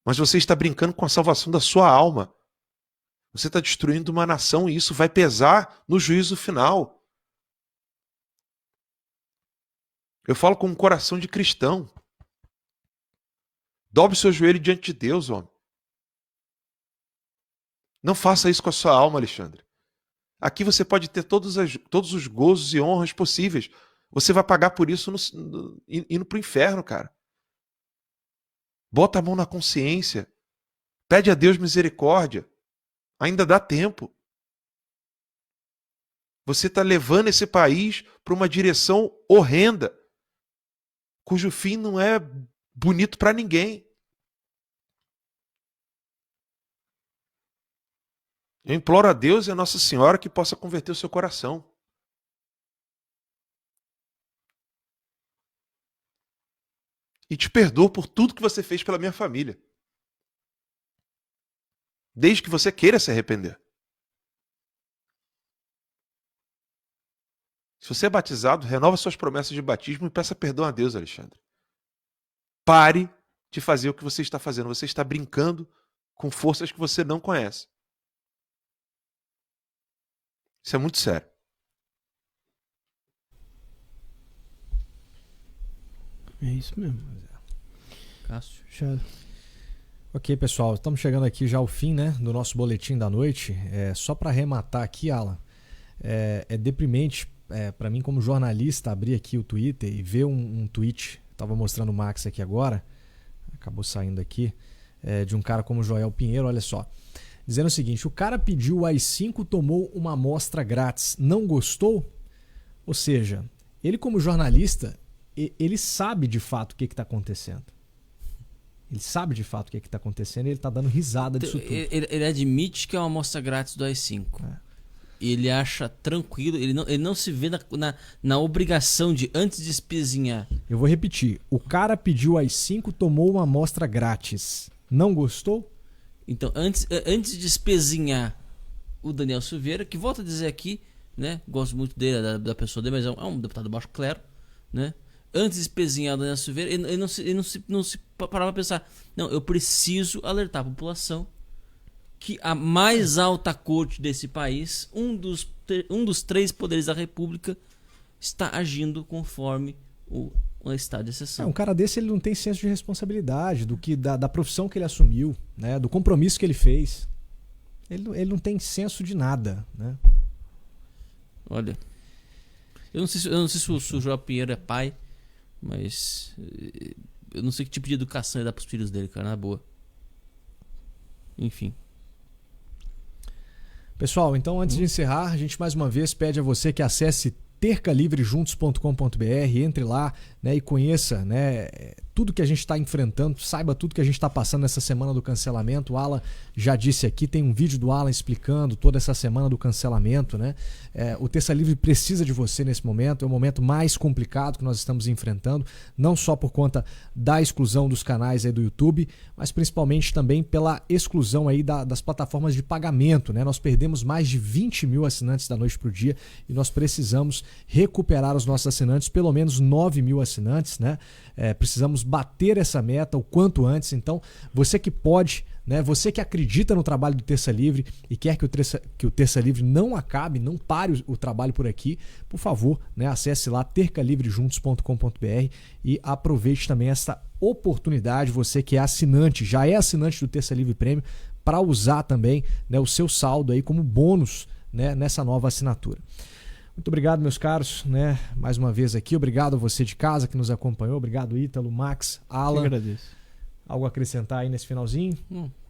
D: mas você está brincando com a salvação da sua alma. Você está destruindo uma nação e isso vai pesar no juízo final. Eu falo com um coração de cristão. Dobre seu joelho diante de Deus, homem. Não faça isso com a sua alma, Alexandre. Aqui você pode ter todos os gozos e honras possíveis, Você vai pagar por isso indo pro inferno, cara. Bota a mão na consciência. Pede a Deus misericórdia. Ainda dá tempo. Você está levando esse país para uma direção horrenda, cujo fim não é bonito para ninguém. Eu imploro a Deus e a Nossa Senhora que possa converter o seu coração. E te perdoo por tudo que você fez pela minha família. Desde que você queira se arrepender. Se você é batizado, renova suas promessas de batismo e peça perdão a Deus, Alexandre. Pare de fazer o que você está fazendo. Você está brincando com forças que você não conhece. Isso é muito sério.
B: É isso mesmo.
C: Cássio.
B: Já...
A: Ok, pessoal, estamos chegando aqui já ao fim, né, do nosso boletim da noite. Só para arrematar aqui, Alan, é deprimente para mim como jornalista abrir aqui o Twitter e ver um tweet, estava mostrando o Max aqui agora, acabou saindo aqui, de um cara como Joel Pinheiro, olha só, dizendo o seguinte: o cara pediu o AI-5, tomou uma amostra grátis, não gostou? Ou seja, ele como jornalista, ele sabe de fato o que está acontecendo. Ele sabe de fato o que está acontecendo e ele está dando risada disso tudo.
C: Ele admite que é uma amostra grátis do AI-5. Ele acha tranquilo, ele não se vê na obrigação de, antes de espezinhar.
A: Eu vou repetir. O cara pediu o AI-5, tomou uma amostra grátis. Não gostou?
C: Então, antes de espezinhar o Daniel Silveira, que volta a dizer aqui, né? Gosto muito dele, da pessoa dele, mas é um deputado baixo clero, né? Antes de espezinhar o Daniel Silveira, ele não se parava pra pensar, não, eu preciso alertar a população que a mais alta corte desse país, um dos 3 poderes da República, está agindo conforme o estado de exceção.
A: Um cara desse, ele não tem senso de responsabilidade da profissão que ele assumiu, né? Do compromisso que ele fez. Ele não tem senso de nada, né?
C: Olha, eu não sei se o João Pinheiro é pai, mas eu não sei que tipo de educação ele dá pros filhos dele, cara, na boa. Enfim.
A: Pessoal, então antes de encerrar, a gente mais uma vez pede a você que acesse tercalivrejuntos.com.br, entre lá, né, e conheça, né, tudo que a gente está enfrentando, saiba tudo que a gente está passando nessa semana do cancelamento. O Alan já disse aqui, tem um vídeo do Alan explicando toda essa semana do cancelamento, né? O Terça Livre precisa de você nesse momento, é o momento mais complicado que nós estamos enfrentando, não só por conta da exclusão dos canais aí do YouTube, mas principalmente também pela exclusão aí das plataformas de pagamento, né? Nós perdemos mais de 20 mil assinantes da noite pro dia e nós precisamos recuperar os nossos assinantes, pelo menos 9 mil assinantes, né? Precisamos bater essa meta o quanto antes. Então, você que pode, né? Você que acredita no trabalho do Terça Livre e quer que o Terça Livre não acabe, não pare o trabalho por aqui, por favor, né? Acesse lá tercalivrejuntos.com.br e aproveite também essa oportunidade, você que é assinante, já é assinante do Terça Livre Premium, para usar também, né, o seu saldo aí como bônus, né, nessa nova assinatura. Muito obrigado, meus caros, né? Mais uma vez aqui. Obrigado a você de casa que nos acompanhou. Obrigado, Ítalo, Max, Alan.
B: Eu agradeço.
A: Algo a acrescentar aí nesse finalzinho?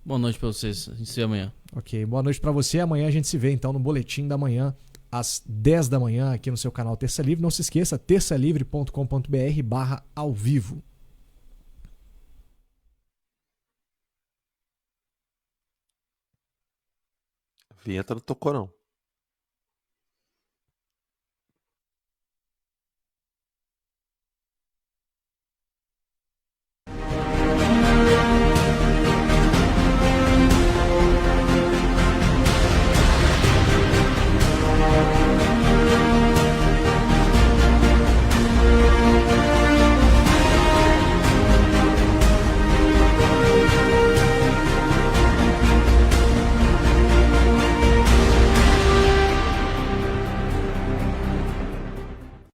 C: Boa noite pra vocês. A gente se vê amanhã.
A: Ok, boa noite pra você. Amanhã a gente se vê, então, no Boletim da Manhã, às 10 da manhã, aqui no seu canal Terça Livre. Não se esqueça, terçalivre.com.br/ao vivo.
D: A vinheta não tocou, não.